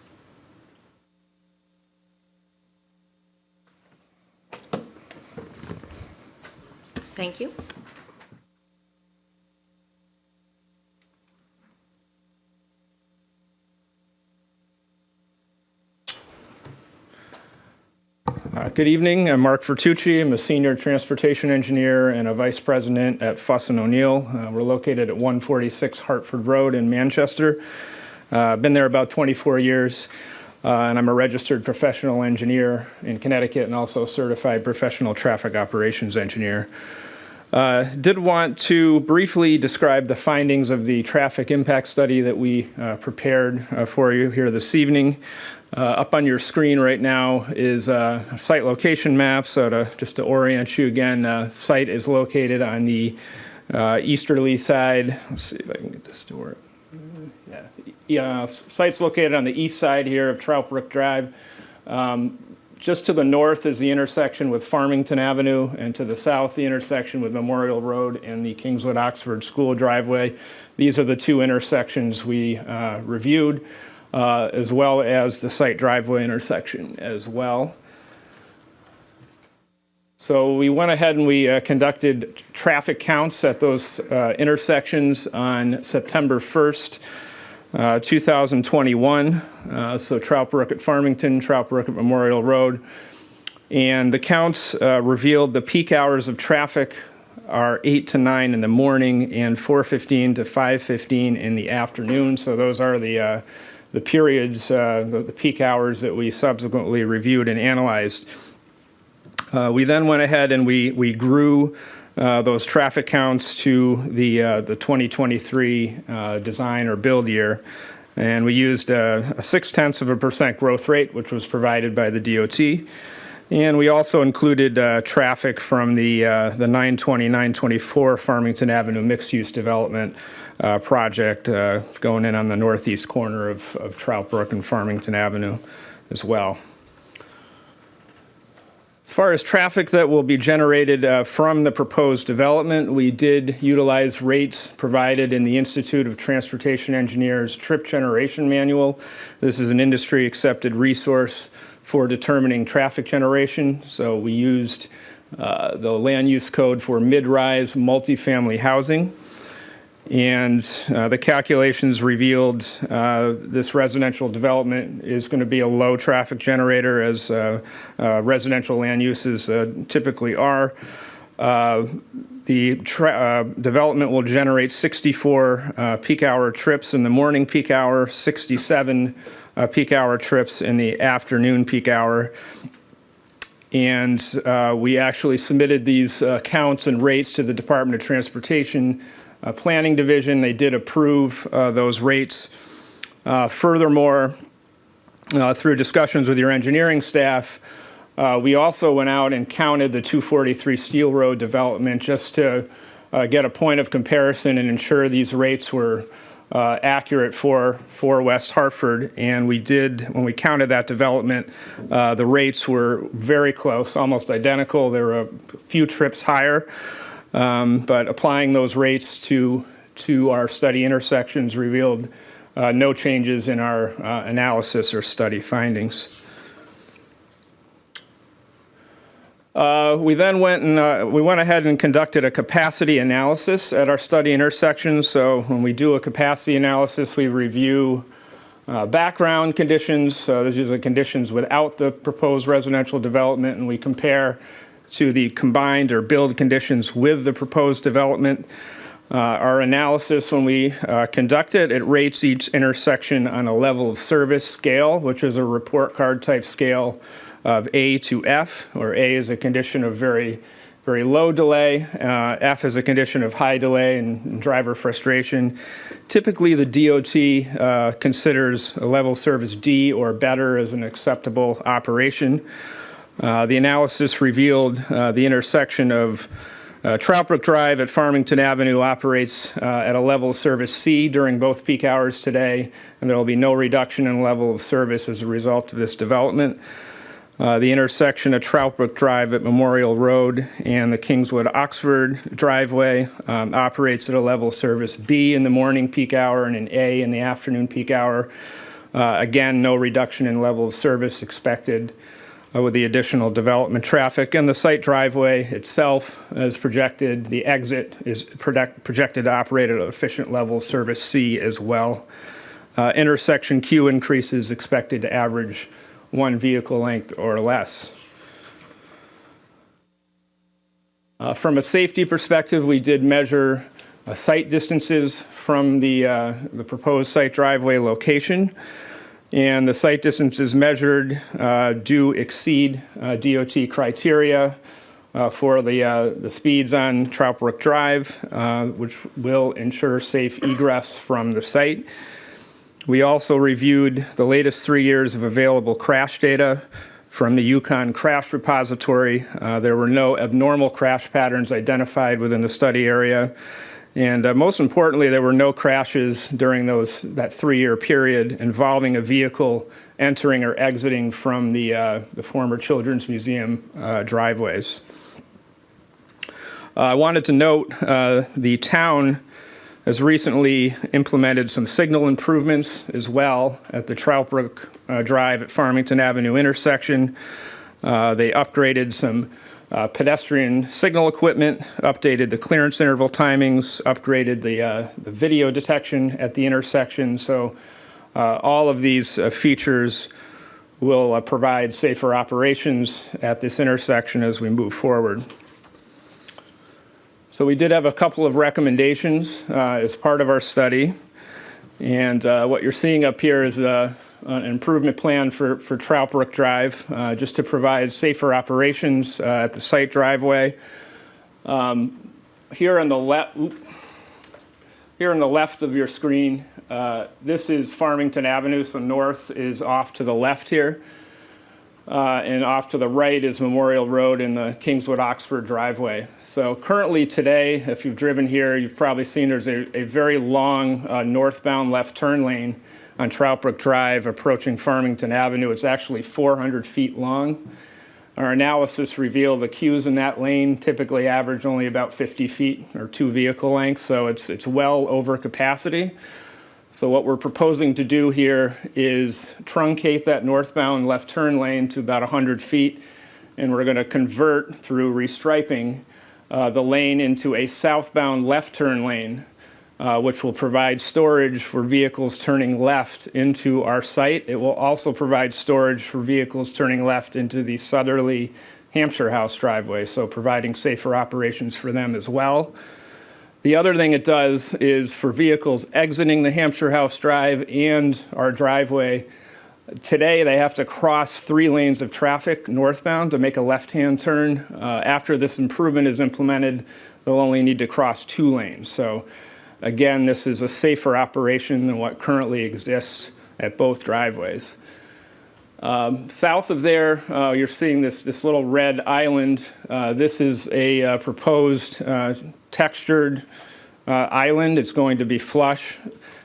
Thank you. Good evening. I'm Mark Vertucci. I'm a senior transportation engineer and a vice president at Fuss & O'Neill. We're located at 146 Hartford Road in Manchester. I've been there about 24 years, and I'm a registered professional engineer in Connecticut and also a certified professional traffic operations engineer. Did want to briefly describe the findings of the traffic impact study that we prepared for you here this evening. Up on your screen right now is a site location map. So just to orient you again, the site is located on the easterly side. Let's see if I can get this to work. Yeah, site's located on the east side here of Trout Brook Drive. Just to the north is the intersection with Farmington Avenue, and to the south, the intersection with Memorial Road and the Kingswood Oxford School driveway. These are the two intersections we reviewed, as well as the site driveway intersection as well. So we went ahead and we conducted traffic counts at those intersections on September 1st, 2021. So Trout Brook at Farmington, Trout Brook at Memorial Road. And the counts revealed the peak hours of traffic are 8 to 9 in the morning and 4:15 to 5:15 in the afternoon. So those are the periods, the peak hours that we subsequently reviewed and analyzed. We then went ahead and we grew those traffic counts to the 2023 design or build year. And we used a 0.6% growth rate, which was provided by the DOT. And we also included traffic from the 920-924 Farmington Avenue mixed-use development project going in on the northeast corner of Trout Brook and Farmington Avenue as well. As far as traffic that will be generated from the proposed development, we did utilize rates provided in the Institute of Transportation Engineers Trip Generation Manual. This is an industry-accepted resource for determining traffic generation. So we used the land use code for mid-rise multifamily housing. And the calculations revealed this residential development is going to be a low traffic generator, as residential land uses typically are. The development will generate 64 peak hour trips in the morning peak hour, 67 peak hour trips in the afternoon peak hour. And we actually submitted these counts and rates to the Department of Transportation Planning Division. They did approve those rates. Furthermore, through discussions with your engineering staff, we also went out and counted the 243 Steel Road development just to get a point of comparison and ensure these rates were accurate for West Hartford. And we did, when we counted that development, the rates were very close, almost identical. There were a few trips higher. But applying those rates to our study intersections revealed no changes in our analysis or study findings. We then went ahead and conducted a capacity analysis at our study intersections. So when we do a capacity analysis, we review background conditions. So these are the conditions without the proposed residential development, and we compare to the combined or build conditions with the proposed development. Our analysis, when we conduct it, it rates each intersection on a level of service scale, which is a report card type scale of A to F, where A is a condition of very, very low delay, F is a condition of high delay and driver frustration. Typically, the DOT considers a level of service D or better as an acceptable operation. The analysis revealed the intersection of Trout Brook Drive at Farmington Avenue operates at a level of service C during both peak hours today, and there will be no reduction in level of service as a result of this development. The intersection of Trout Brook Drive at Memorial Road and the Kingswood Oxford driveway operates at a level of service B in the morning peak hour and an A in the afternoon peak hour. Again, no reduction in level of service expected. with the additional development traffic. And the site driveway itself is projected, the exit is projected to operate at an efficient level, service C as well. Intersection Q increases expected to average 1 vehicle length or less. From a safety perspective, we did measure site distances from the proposed site driveway location. And the site distances measured do exceed DOT criteria for the speeds on Trout Brook Drive, which will ensure safe egress from the site. We also reviewed the latest 3 years of available crash data from the Yukon Crash Repository. There were no abnormal crash patterns identified within the study area. And most importantly, there were no crashes during that 3-year period involving a vehicle entering or exiting from the former Children's Museum driveways. I wanted to note the town has recently implemented some signal improvements as well at the Trout Brook Drive at Farmington Avenue intersection. They upgraded some pedestrian signal equipment, updated the clearance interval timings, upgraded the video detection at the intersection. So all of these features will provide safer operations at this intersection as we move forward. So we did have a couple of recommendations as part of our study. And what you're seeing up here is an improvement plan for Trout Brook Drive, just to provide safer operations at the site driveway. Here on the left of your screen, this is Farmington Avenue, so north is off to the left here. And off to the right is Memorial Road and the Kingswood Oxford driveway. So currently today, if you've driven here, you've probably seen there's a very long northbound left turn lane on Trout Brook Drive approaching Farmington Avenue. It's actually 400 feet long. Our analysis revealed the queues in that lane typically average only about 50 feet or 2 vehicle lengths, so it's well over capacity. So what we're proposing to do here is truncate that northbound left turn lane to about 100 feet, and we're going to convert through restriping the lane into a southbound left turn lane, which will provide storage for vehicles turning left into our site. It will also provide storage for vehicles turning left into the southerly Hampshire House driveway, so providing safer operations for them as well. The other thing it does is for vehicles exiting the Hampshire House Drive and our driveway, today they have to cross 3 lanes of traffic northbound to make a left-hand turn. After this improvement is implemented, they'll only need to cross 2 lanes. So again, this is a safer operation than what currently exists at both driveways. South of there, you're seeing this little red island. This is a proposed textured island. It's going to be flush,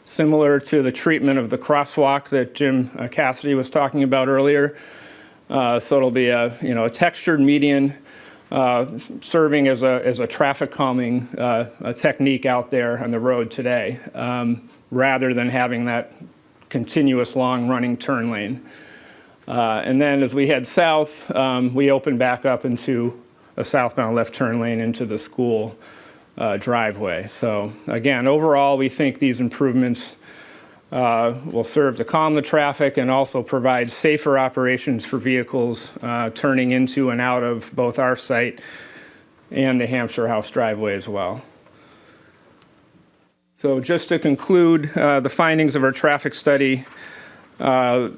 similar to the treatment of the crosswalk that Jim Cassidy was talking about earlier. So it'll be a textured median serving as a traffic calming technique out there on the road today, rather than having that continuous long running turn lane. And then as we head south, we open back up into a southbound left turn lane into the school driveway. So again, overall, we think these improvements will serve to calm the traffic and also provide safer operations for vehicles turning into and out of both our site and the Hampshire House driveway as well. So just to conclude the findings of our traffic study, with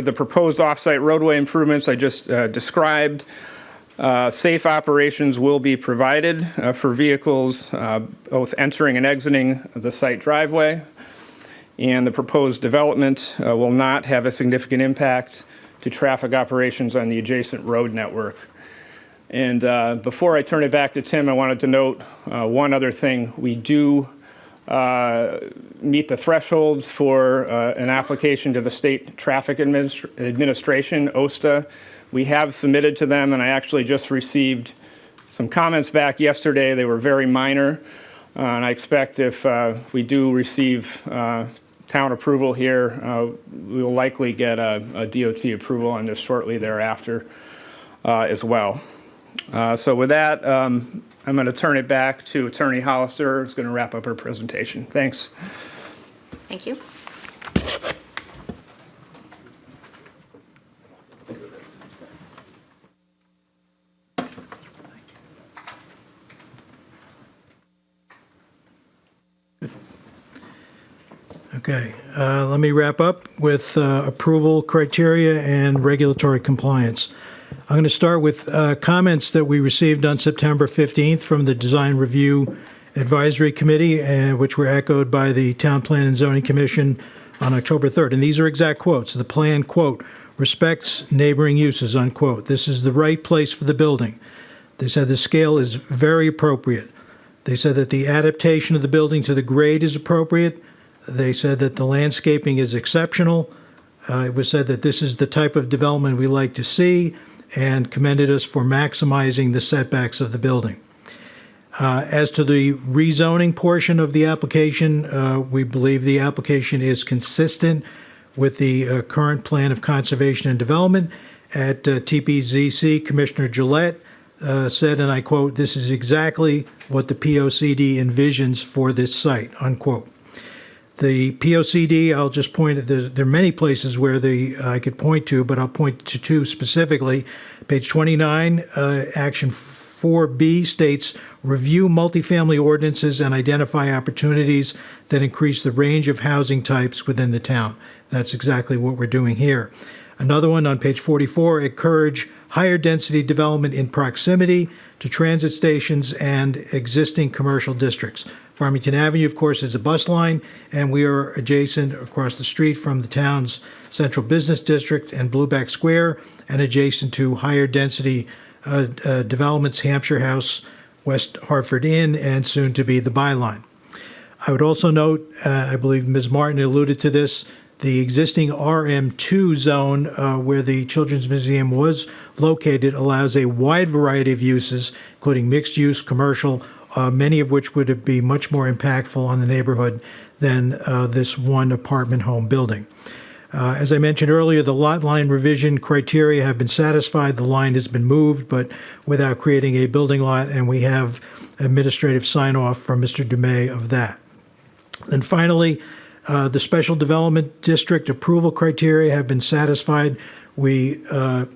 the proposed off-site roadway improvements I just described, safe operations will be provided for vehicles both entering and exiting the site driveway, and the proposed development will not have a significant impact to traffic operations on the adjacent road network. And before I turn it back to Tim, I wanted to note one other thing. We do meet the thresholds for an application to the State Traffic Administration, OSTA. We have submitted to them, and I actually just received some comments back yesterday. They were very minor, and I expect if we do receive town approval here. We will likely get a DOT approval on this shortly thereafter as well. So with that, I'm going to turn it back to Attorney Hollister, who's going to wrap up her presentation. Thanks. Thank you. Okay, let me wrap up with approval criteria and regulatory compliance. I'm going to start with comments that we received on September 15th from the Design Review Advisory Committee, which were echoed by the Town Plan and Zoning Commission on October 3rd. And these are exact quotes. The plan, quote, respects neighboring uses, unquote. This is the right place for the building. They said the scale is very appropriate. They said that the adaptation of the building to the grade is appropriate. They said that the landscaping is exceptional. It was said that this is the type of development we like to see, and commended us for maximizing the setbacks of the building. As to the rezoning portion of the application, we believe the application is consistent with the current plan of conservation and development. At TPZC, Commissioner Gillette said, and I quote, "This is exactly what the POCD envisions for this site," unquote. The POCD, I'll just point at, there are many places where I could point to, but I'll point to two specifically. Page 29, Action 4B states, review multifamily ordinances and identify opportunities that increase the range of housing types within the town. That's exactly what we're doing here. Another one on page 44, encourage higher density development in proximity to transit stations and existing commercial districts. Farmington Avenue, of course, is a bus line, and we are adjacent across the street from the town's central business district and Blueback Square, and adjacent to higher density developments, Hampshire House, West Hartford Inn, and soon to be the Byline. I would also note, I believe Ms. Martin alluded to this, the existing RM2 zone where the Children's Museum was located allows a wide variety of uses, including mixed use, commercial, many of which would be much more impactful on the neighborhood than this one apartment home building. As I mentioned earlier, the lot line revision criteria have been satisfied. The line has been moved, but without creating a building lot, and we have administrative sign-off from Mr. Dumais of that. And finally, the Special Development District approval criteria have been satisfied. We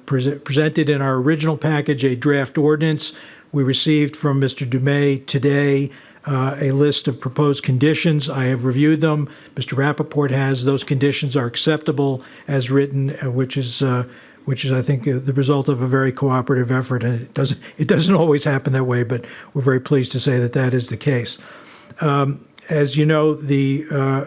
presented in our original package a draft ordinance. We received from Mr. Dumais today a list of proposed conditions. I have reviewed them. Mr. Rappaport has. Those conditions are acceptable as written, which is I think the result of a very cooperative effort. And it doesn't always happen that way, but we're very pleased to say that that is the case. As you know, the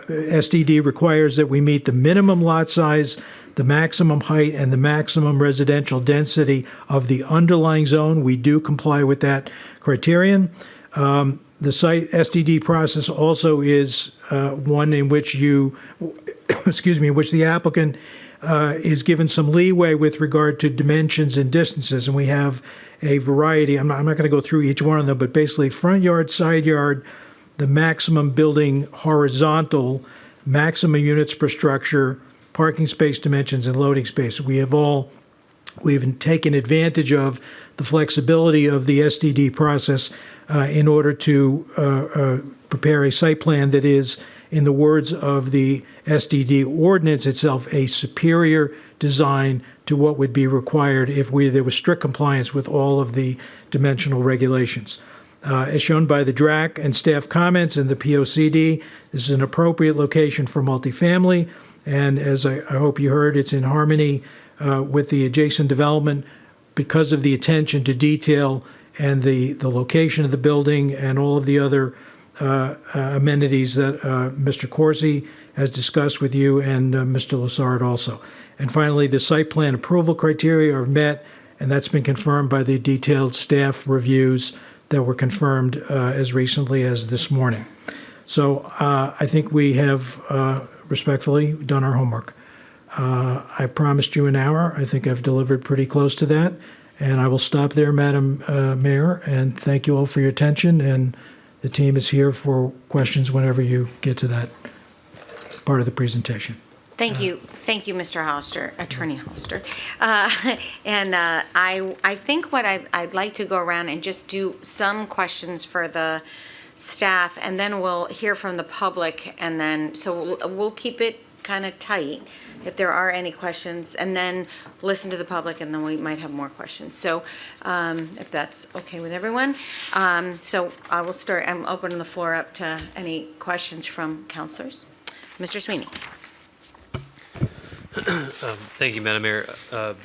SDD requires that we meet the minimum lot size, the maximum height, and the maximum residential density of the underlying zone. We do comply with that criterion. The site SDD process also is one in which in which the applicant is given some leeway with regard to dimensions and distances, and we have a variety. I'm not going to go through each one of them, but basically front yard, side yard, the maximum building horizontal, maximum units per structure, parking space dimensions, and loading space. We've taken advantage of the flexibility of the SDD process in order to prepare a site plan that is, in the words of the SDD ordinance itself, a superior design to what would be required if there was strict compliance with all of the dimensional regulations. As shown by the DRAC and staff comments and the POCD, this is an appropriate location for multifamily, and as I hope you heard, it's in harmony with the adjacent development because of the attention to detail and the location of the building and all of the other amenities that Mr. Corsi has discussed with you and Mr. Lessard also. And finally, the site plan approval criteria are met, and that's been confirmed by the detailed staff reviews that were confirmed as recently as this morning. So I think we have respectfully done our homework. I promised you an hour. I think I've delivered pretty close to that. And I will stop there, Madam Mayor, and thank you all for your attention. And the team is here for questions whenever you get to that part of the presentation. Thank you, Mr. Hollister, Attorney Hollister. I think what I'd like to go around and just do some questions for the staff, and then we'll hear from the public, and then, so we'll keep it kind of tight if there are any questions, and then listen to the public, and then we might have more questions. So if that's okay with everyone. So I will start, I'm opening the floor up to any questions from counselors. Mr. Sweeney. Thank you, Madam Mayor. I'm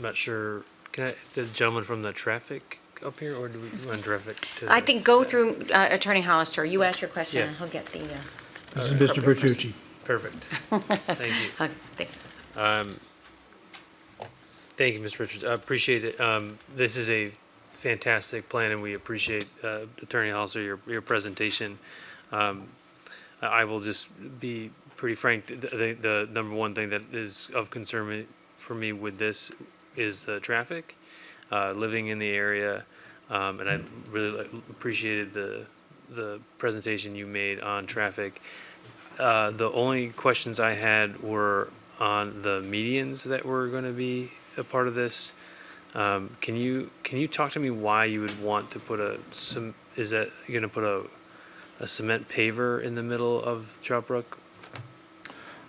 not sure, the gentleman from the traffic up here, or do we run traffic to? I think go through Attorney Hollister. You ask your question, Yeah. and he'll get the. This is Mr. Bertucci. Perfect. Thank you. Thank you, Ms. Richards. I appreciate it. This is a fantastic plan, and we appreciate Attorney Hollister, your presentation. I will just be pretty frank. The number one thing that is of concern for me with this is the traffic. Living in the area, and I really appreciated the presentation you made on traffic. The only questions I had were on the medians that were going to be a part of this. Can you talk to me why you would want to put is that you're going to put a cement paver in the middle of Trout Brook?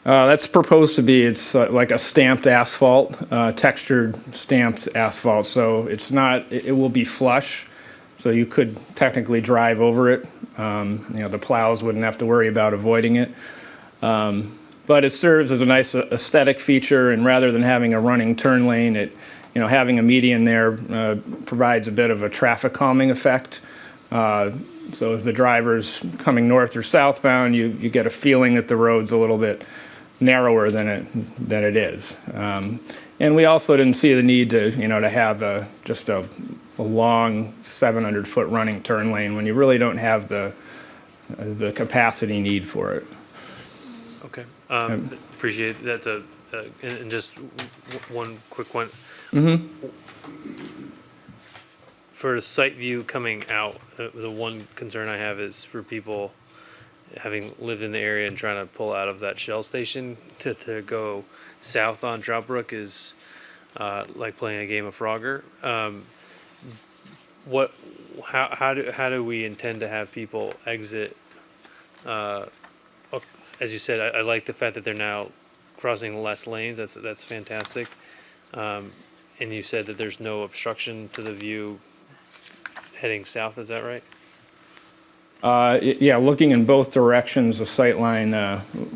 That's proposed to be, it's like a stamped asphalt, textured stamped asphalt. So it's not, it will be flush. So you could technically drive over it. The plows wouldn't have to worry about avoiding it. But it serves as a nice aesthetic feature. And rather than having a running turn lane, having a median there provides a bit of a traffic calming effect. So as the driver's coming north or southbound, you get a feeling that the road's a little bit narrower than it is. And we also didn't see the need to have just a long 700-foot running turn lane when you really don't have the capacity need for it. Okay. Appreciate it. That's and just one quick one. For the site view coming out, the one concern I have is for people having lived in the area and trying to pull out of that Shell station to go south on Trout Brook is like playing a game of Frogger. How do we intend to have people exit? As you said, I like the fact that they're now crossing less lanes. That's fantastic. And you said that there's no obstruction to the view heading south. Is that right? Yeah, looking in both directions, the sight line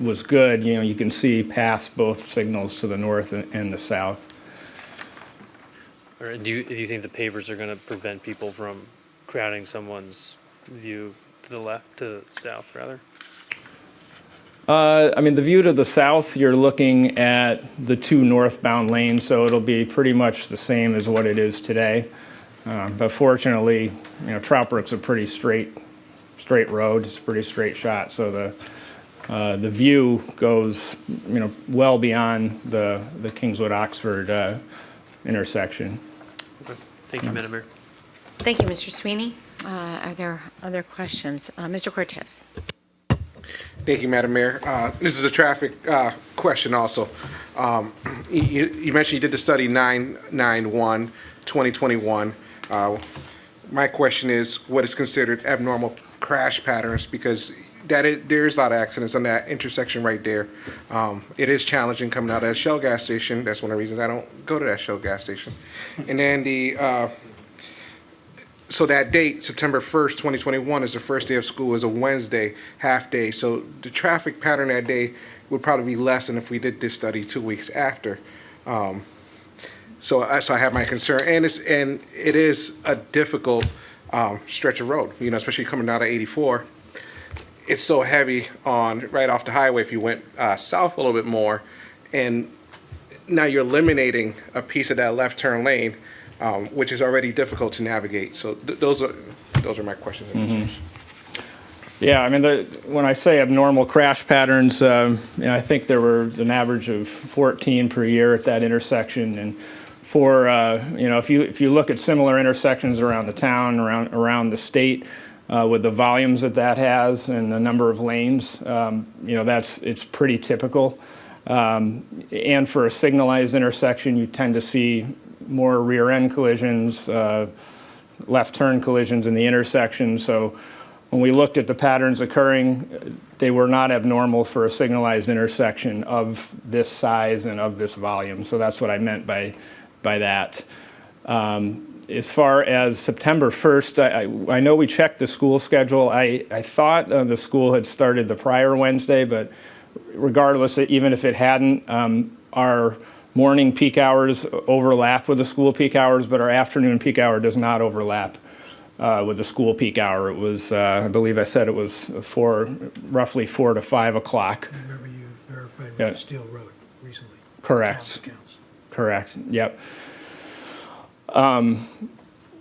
was good. You can see past both signals to the north and the south. All right, do you think the pavers are going to prevent people from crowding someone's view to the left, to the south, rather? The view to the south, you're looking at the two northbound lanes, so it'll be pretty much the same as what it is today. But fortunately, Trout Brook's a pretty straight road. It's a pretty straight shot, so the view goes well beyond the Kingswood Oxford intersection. Okay. Thank you, Madam Mayor. Thank you, Mr. Sweeney. Are there other questions? Mr. Cortez. Thank you, Madam Mayor. This is a traffic question also. You mentioned you did the study 9/9/1/2021. My question is, what is considered abnormal crash patterns? Because there's a lot of accidents on that intersection right there. It is challenging coming out of that Shell gas station. That's one of the reasons I don't go to that Shell gas station. And then so that date, September 1st, 2021, is the first day of school, is a Wednesday, half day. So the traffic pattern that day would probably be less than if we did this study 2 weeks after. So I have my concern, and it is a difficult stretch of road, especially coming out of 84. It's so heavy right off the highway if you went south a little bit more, and now you're eliminating a piece of that left turn lane, which is already difficult to navigate. So those are my questions and concerns. Yeah, when I say abnormal crash patterns, I think there was an average of 14 per year at that intersection, and for if you look at similar intersections around the town, around the state, with the volumes that has and the number of lanes, it's pretty typical. And for a signalized intersection, you tend to see more rear end collisions, left turn collisions in the intersection. So when we looked at the patterns occurring, they were not abnormal for a signalized intersection of this size and of this volume. So that's what I meant by that. As far as September 1st, I know we checked the school schedule. I thought the school had started the prior Wednesday, but regardless, even if it hadn't, our morning peak hours overlap with the school peak hours, but our afternoon peak hour does not overlap with the school peak hour. It was, I believe I said it was roughly 4 to 5 o'clock. I remember you verified Yeah. with Steel Road recently. Correct. Counts. Correct, yep.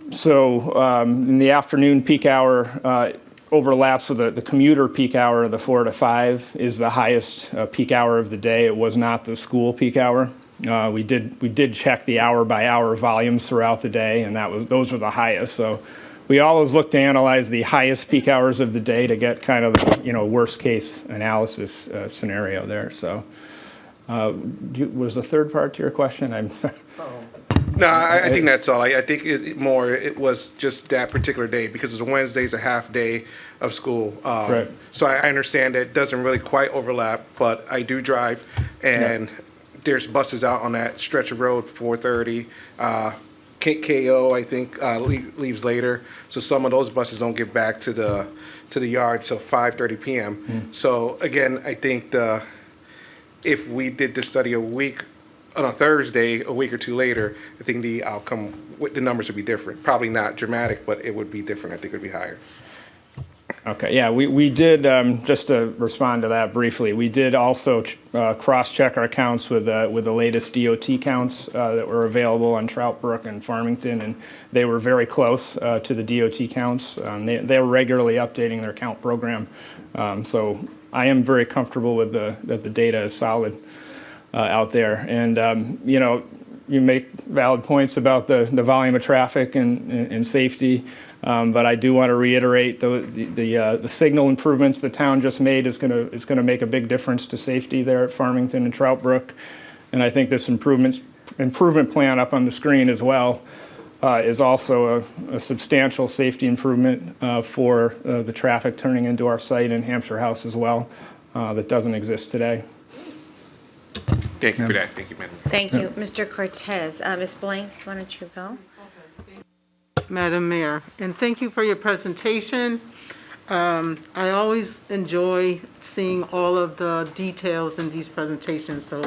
So in the afternoon peak hour overlaps with the commuter peak hour, the 4 to 5 is the highest peak hour of the day. It was not the school peak hour. We did check the hour by hour volumes throughout the day, and those were the highest. So we always look to analyze the highest peak hours of the day to get kind of the worst case analysis scenario there. So was the third part to your question? I'm sorry. No, I think that's all. I think it was just that particular day because Wednesday's a half day of school. Right. So I understand that it doesn't really quite overlap, but I do drive, and there's buses out on that stretch of road, 4:30. KO, I think, leaves later. So some of those buses don't get back to the yard till 5:30 p.m. So again, I think if we did this study a week on a Thursday, a week or two later, I think the outcome, the numbers would be different. Probably not dramatic, but it would be different. I think it would be higher. Okay, yeah, we did, just to respond to that briefly, we did also cross-check our counts with the latest DOT counts that were available on Trout Brook and Farmington, and they were very close to the DOT counts. They're regularly updating their count program. So I am very comfortable with that the data is solid out there. And, you make valid points about the volume of traffic and safety. But I do want to reiterate the signal improvements the town just made is going to make a big difference to safety there at Farmington and Trout Brook. And I think this improvement plan up on the screen as well is also a substantial safety improvement for the traffic turning into our site in Hampshire House as well that doesn't exist today. Thank you for that. Thank you, Madam. Thank you. Mr. Cortez. Ms. Blanks, why don't you go? Madam Mayor, and thank you for your presentation. I always enjoy seeing all of the details in these presentations, so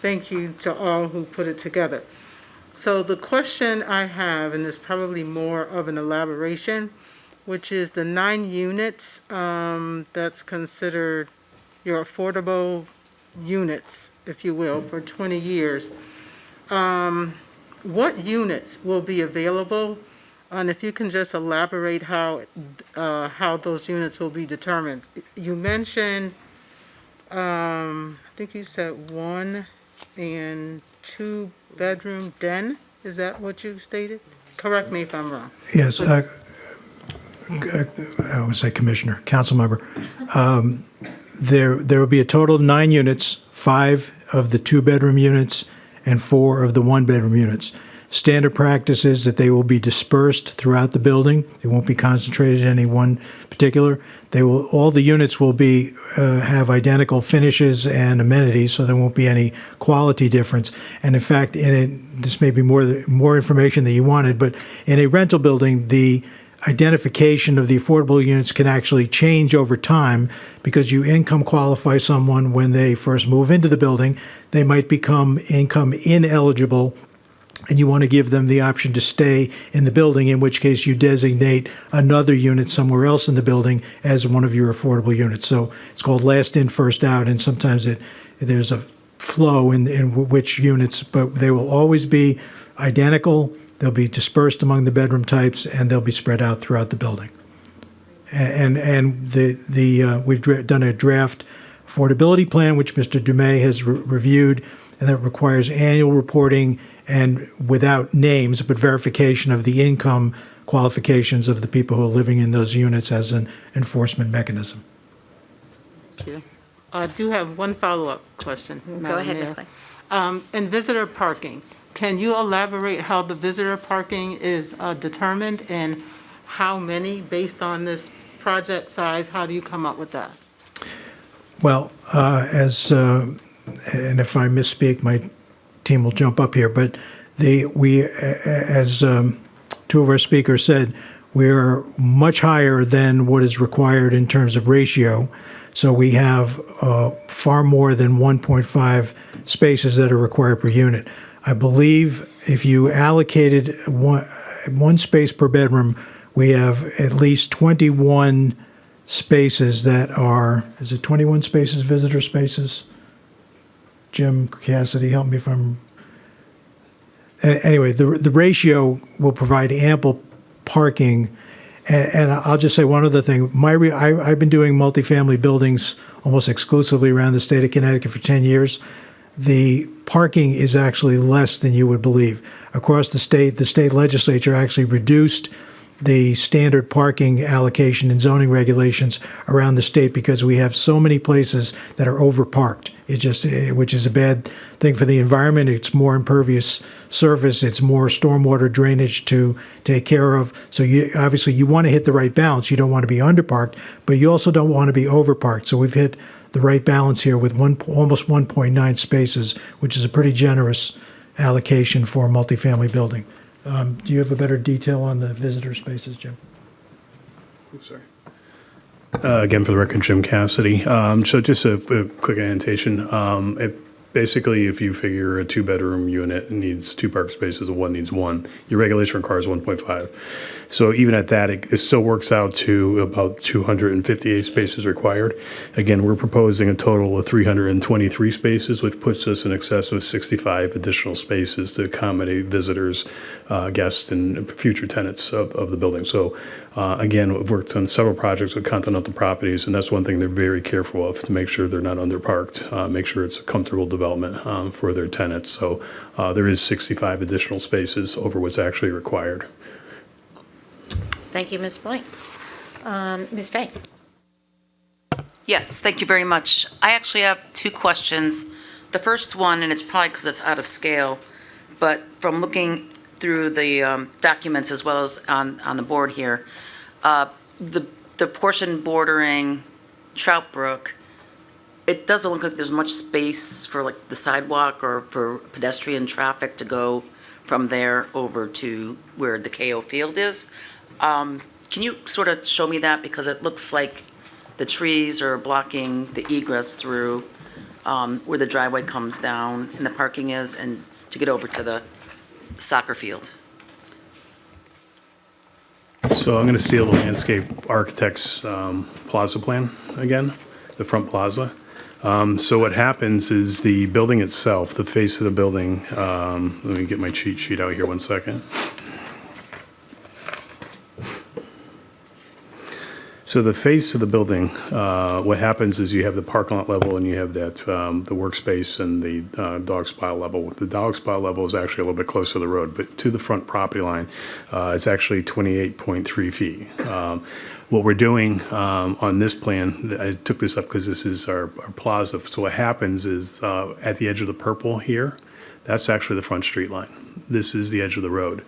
thank you to all who put it together. So the question I have, and it's probably more of an elaboration, which is the 9 units that's considered your affordable units, if you will, for 20 years. What units will be available? And if you can just elaborate how those units will be determined. You mentioned, I think you said 1 and 2 bedroom den. Is that what you stated? Correct me if I'm wrong. Yes, I would say Commissioner, Council Member. There will be a total of 9 units, 5 of the 2-bedroom units and 4 of the 1-bedroom units. Standard practice is that they will be dispersed throughout the building. They won't be concentrated in any one particular. All the units will be have identical finishes and amenities, so there won't be any quality difference. And in fact, this may be more information that you wanted, but in a rental building, the identification of the affordable units can actually change over time because you income qualify someone when they first move into the building. They might become income ineligible, and you want to give them the option to stay in the building, in which case you designate another unit somewhere else in the building as one of your affordable units. So it's called last in, first out, and sometimes there's a flow in which units, but they will always be identical. They'll be dispersed among the bedroom types, and they'll be spread out throughout the building. And we've done a draft affordability plan, which Mr. Dumais has reviewed, and that requires annual reporting and without names, but verification of the income qualifications of the people who are living in those units as an enforcement mechanism. Thank you. I do have one follow-up question. Go Madam ahead, Mayor. Ms. White. And visitor parking, can you elaborate how the visitor parking is determined and how many based on this project size? How do you come up with that? Well, and if I misspeak, my team will jump up here, but as two of our speakers said, we're much higher than what is required in terms of ratio. So we have far more than 1.5 spaces that are required per unit. I believe if you allocated one space per bedroom, we have at least 21 spaces that are, is it 21 spaces, visitor spaces? Jim, Cassidy, help me if I'm, anyway, the ratio will provide ample parking. And I'll just say one other thing. I've been doing multifamily buildings almost exclusively around the state of Connecticut for 10 years. The parking is actually less than you would believe. Across the state legislature actually reduced the standard parking allocation and zoning regulations around the state because we have so many places that are overparked. Which is a bad thing for the environment. It's more impervious surface. It's more stormwater drainage to take care of. So obviously you want to hit the right balance. You don't want to be underparked, but you also don't want to be overparked. So we've hit the right balance here with almost 1.9 spaces, which is a pretty generous allocation for a multifamily building. Do you have a better detail on the visitor spaces, Jim? I'm sorry. Again, for the record, Jim Cassidy. So just a quick annotation. Basically, if you figure a two-bedroom unit needs 2 parking spaces and one needs 1, your regulation requires 1.5. So even at that, it still works out to about 258 spaces required. Again, we're proposing a total of 323 spaces, which puts us in excess of 65 additional spaces to accommodate visitors, guests, and future tenants of the building. So again, we've worked on several projects with Continental Properties, and that's one thing they're very careful of, to make sure they're not underparked, make sure it's a comfortable development for their tenants. So there is 65 additional spaces over what's actually required. Thank you, Ms. Blank. Ms. Fay. Yes, thank you very much. I actually have 2 questions. The first one, and it's probably because it's out of scale, but from looking through the documents as well as on the board here, the portion bordering Trout Brook, it doesn't look like there's much space for like the sidewalk or for pedestrian traffic to go from there over to where the KO field is. Can you sort of show me that? Because it looks like the trees are blocking the egress through where the driveway comes down and the parking is, and to get over to the soccer field. So I'm going to steal the landscape architect's plaza plan again, the front plaza. So what happens is the building itself, the face of the building, let me get my cheat sheet out here one second. So the face of the building, what happens is you have the parking lot level and you have that the workspace and the dog spa level. The dog spa level is actually a little bit closer to the road, but to the front property line, it's actually 28.3 feet. What we're doing on this plan, I took this up because this is our plaza. So what happens is at the edge of the purple here, that's actually the front street line. This is the edge of the road.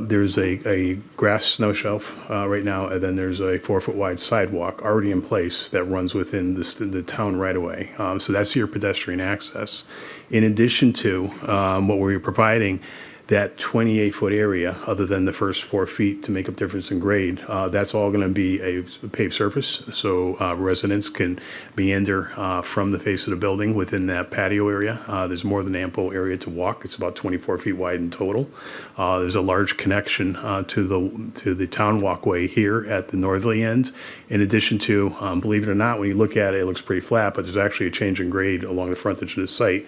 There's a grass snow shelf right now, and then there's a 4-foot wide sidewalk already in place that runs within the town right away. So that's your pedestrian access. In addition to what we're providing, that 28-foot area, other than the first 4 feet to make up difference in grade, that's all going to be a paved surface. So residents can meander from the face of the building within that patio area. There's more than ample area to walk. It's about 24 feet wide in total. There's a large connection to the town walkway here at the northerly end. In addition to, believe it or not, when you look at it, it looks pretty flat, but there's actually a change in grade along the frontage of the site.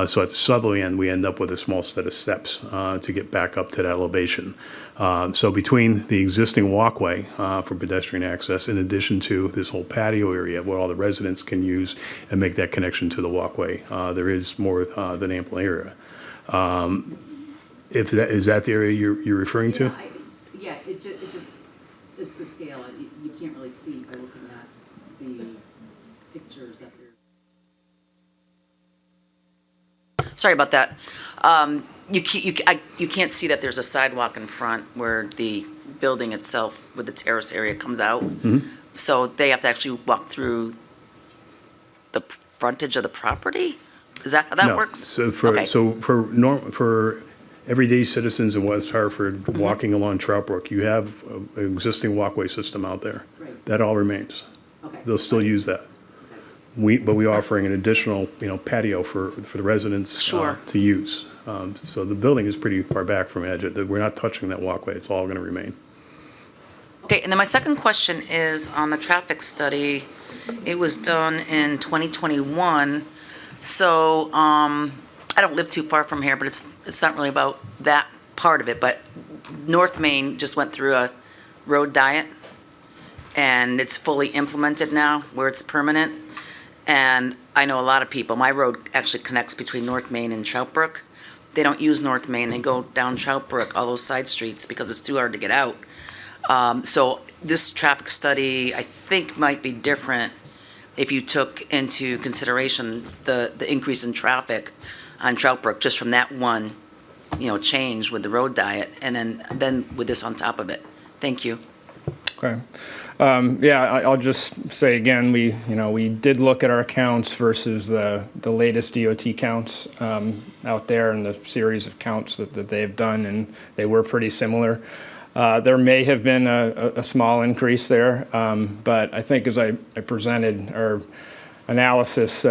So at the southerly end, we end up with a small set of steps to get back up to that elevation. So between the existing walkway for pedestrian access, in addition to this whole patio area where all the residents can use and make that connection to the walkway, there is more than ample area. Is that the area you're referring to? Yeah, it's the scale. You can't really see by looking at the pictures that they're. Sorry about that. You can't see that there's a sidewalk in front where the building itself with the terrace area comes out. So they have to actually walk through the frontage of the property? Is that how that No. works? So for everyday citizens in West Hartford walking along Trout Brook, you have an existing walkway system out there. Right. That all remains. Okay. They'll still use that. But we're offering an additional, patio for the residents Sure. to use. So the building is pretty far back from edge. We're not touching that walkway. It's all going to remain. Okay, and then my second question is on the traffic study. It was done in 2021. So I don't live too far from here, but it's not really about that part of it. But North Main just went through a road diet, and it's fully implemented now where it's permanent. And I know a lot of people, my road actually connects between North Main and Trout Brook. They don't use North Main, they go down Trout Brook, all those side streets, because it's too hard to get out. So this traffic study, I think, might be different if you took into consideration the increase in traffic on Trout Brook just from that one, change with the road diet, and then with this on top of it. Thank you. Okay. I'll just say again, we did look at our counts versus the latest DOT counts out there and the series of counts that they've done, and they were pretty similar. There may have been a small increase there, but I think as I presented, our analysis,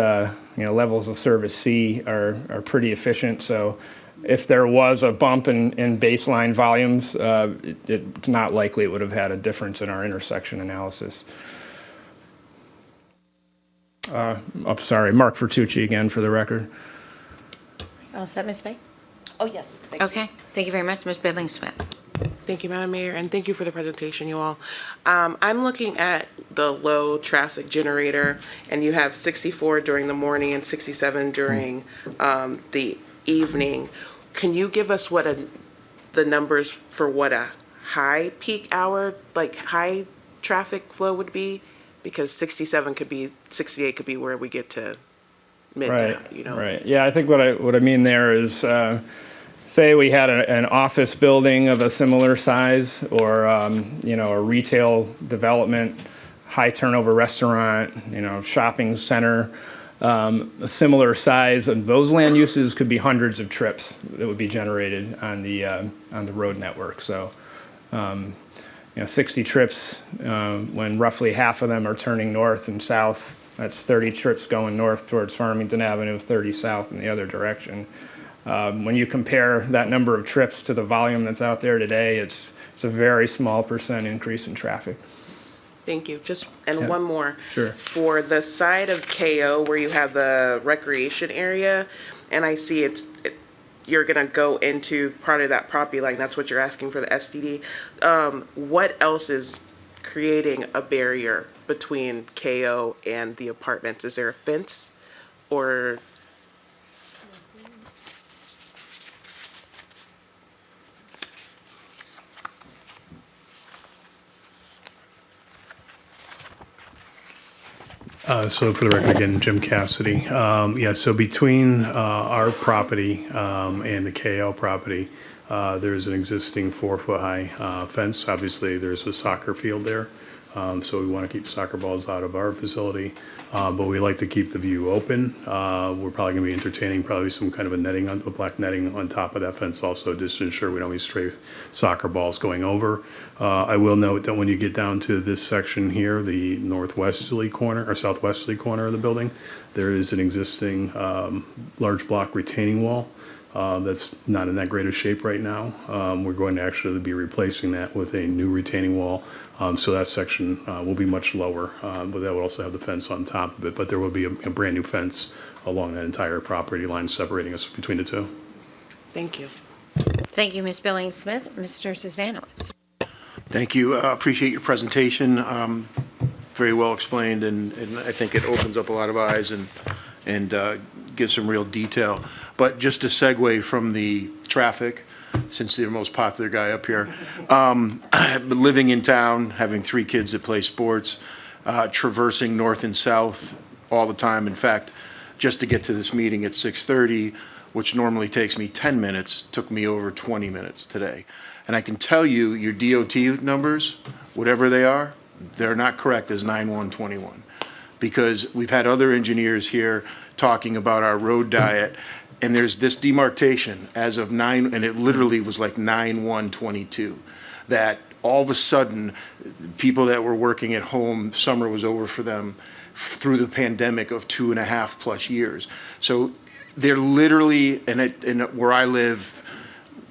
levels of service C are pretty efficient. So if there was a bump in baseline volumes, it's not likely it would have had a difference in our intersection analysis. I'm sorry, Mark Vertucci again for the record. Oh, is that Ms. Bay? Oh, yes. Okay, thank you very much, Ms. Billings-Smith. Thank you, Madam Mayor, and thank you for the presentation, you all. I'm looking at the low traffic generator, and you have 64 during the morning and 67 during the evening. Can you give us the numbers for what a high peak hour, like high traffic flow would be? Because 68 could be where we get to midnight, Right. Yeah, I think what I mean there is, say we had an office building of a similar size, or a retail development, high turnover restaurant, shopping center, a similar size, and those land uses could be hundreds of trips that would be generated on the road network. So, 60 trips when roughly half of them are turning north and south. That's 30 trips going north towards Farmington Avenue, 30 south in the other direction. When you compare that number of trips to the volume that's out there today, it's a very small percent increase in traffic. Thank you. One more. Sure. For the side of KO where you have the recreation area, and I see you're going to go into part of that property line. That's what you're asking for the STD. What else is creating a barrier between KO and the apartments? Is there a fence or? So for the record, again, Jim Cassidy. So between our property and the KL property, there's an existing 4-foot-high fence. Obviously, there's a soccer field there, so we want to keep soccer balls out of our facility. But we like to keep the view open. We're probably going to be entertaining some kind of a black netting on top of that fence also, just to ensure we don't have stray soccer balls going over. I will note that when you get down to this section here, the southwesterly corner of the building, there is an existing large block retaining wall that's not in that great a shape right now. We're going to actually be replacing that with a new retaining wall. So that section will be much lower, but that will also have the fence on top of it. But there will be a brand new fence along that entire property line separating us between the two. Thank you. Thank you, Ms. Billings-Smith. Mr. Zizanowicz. Thank you. Appreciate your presentation. Very well explained, and I think it opens up a lot of eyes and gives some real detail. But just to segue from the traffic since they're the most popular guy up here. Living in town, having 3 kids that play sports, traversing north and south all the time. In fact, just to get to this meeting at 6:30, which normally takes me 10 minutes, took me over 20 minutes today. And I can tell you, your DOT numbers, whatever they are, they're not correct as 9121. Because we've had other engineers here talking about our road diet, and there's this demarcation as of 9, and it literally was like 9/1/22, that all of a sudden, people that were working at home, summer was over for them through the pandemic of 2.5 plus years. So they're literally, and where I live,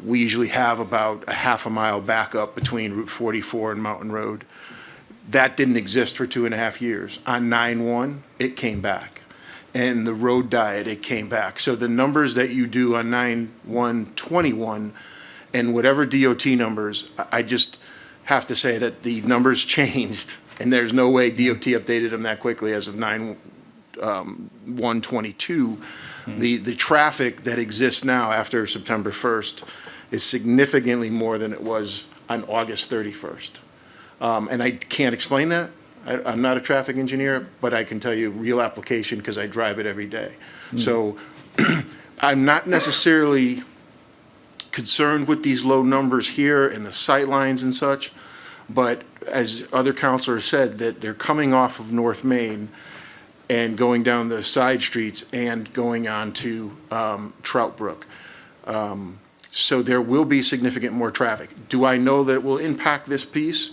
we usually have about a half a mile backup between Route 44 and Mountain Road. That didn't exist for 2.5 years. On 9/1, it came back. And the road diet, it came back. So the numbers that you do on 9/1/21 and whatever DOT numbers, I just have to say that the numbers changed, and there's no way DOT updated them that quickly as of 9/1/22. The traffic that exists now after September 1st is significantly more than it was on August 31st. And I can't explain that. I'm not a traffic engineer, but I can tell you real application because I drive it every day. So I'm not necessarily concerned with these low numbers here and the sight lines and such, but as other counselors said, that they're coming off of North Main and going down the side streets and going on to Trout Brook. So there will be significant more traffic. Do I know that it will impact this piece?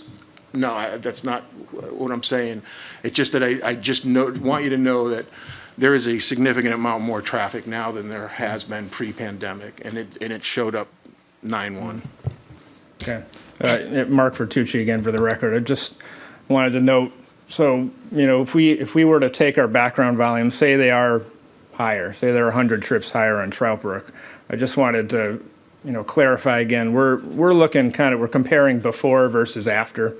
No, that's not what I'm saying. It's just that I just want you to know that there is a significant amount more traffic now than there has been pre-pandemic, and it showed up 9/1. Okay. Mark Vertucci again for the record. I just wanted to note, so, if we were to take our background volume, say they are higher, say they're 100 trips higher on Trout Brook, I just wanted to, clarify again, we're looking we're comparing before versus after.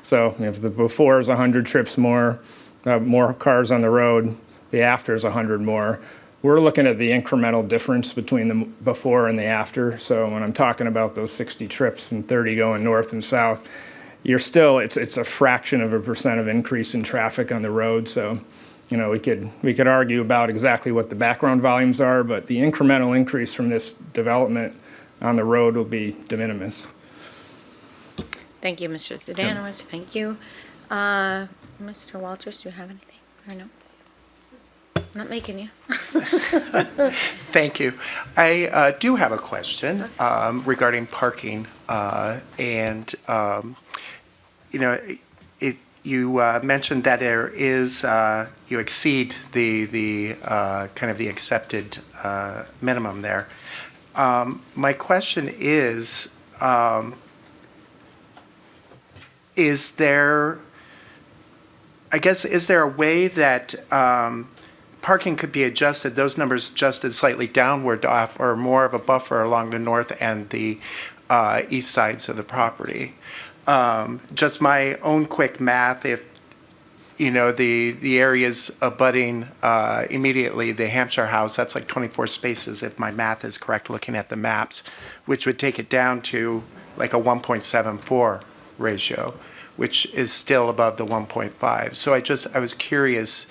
So if the before is 100 trips more, more cars on the road, the after is 100 more. We're looking at the incremental difference between the before and the after. So when I'm talking about those 60 trips and 30 going north and south, you're still, it's a fraction of a percent of increase in traffic on the road. So, we could argue about exactly what the background volumes are, but the incremental increase from this development on the road will be de minimis. Thank you, Mr. Zdanowitz. Thank you. Mr. Walters, do you have anything or no? Not making you. Thank you. I do have a question regarding parking. You mentioned that there is, you exceed the kind of the accepted minimum there. My question is there, I guess, is there a way that parking could be adjusted, those numbers adjusted slightly downward to offer more of a buffer along the north and the east sides of the property? Just my own quick math, if the areas abutting immediately the Hampshire House, that's like 24 spaces if my math is correct looking at the maps, which would take it down to like a 1.74 ratio, which is still above the 1.5. So I was curious,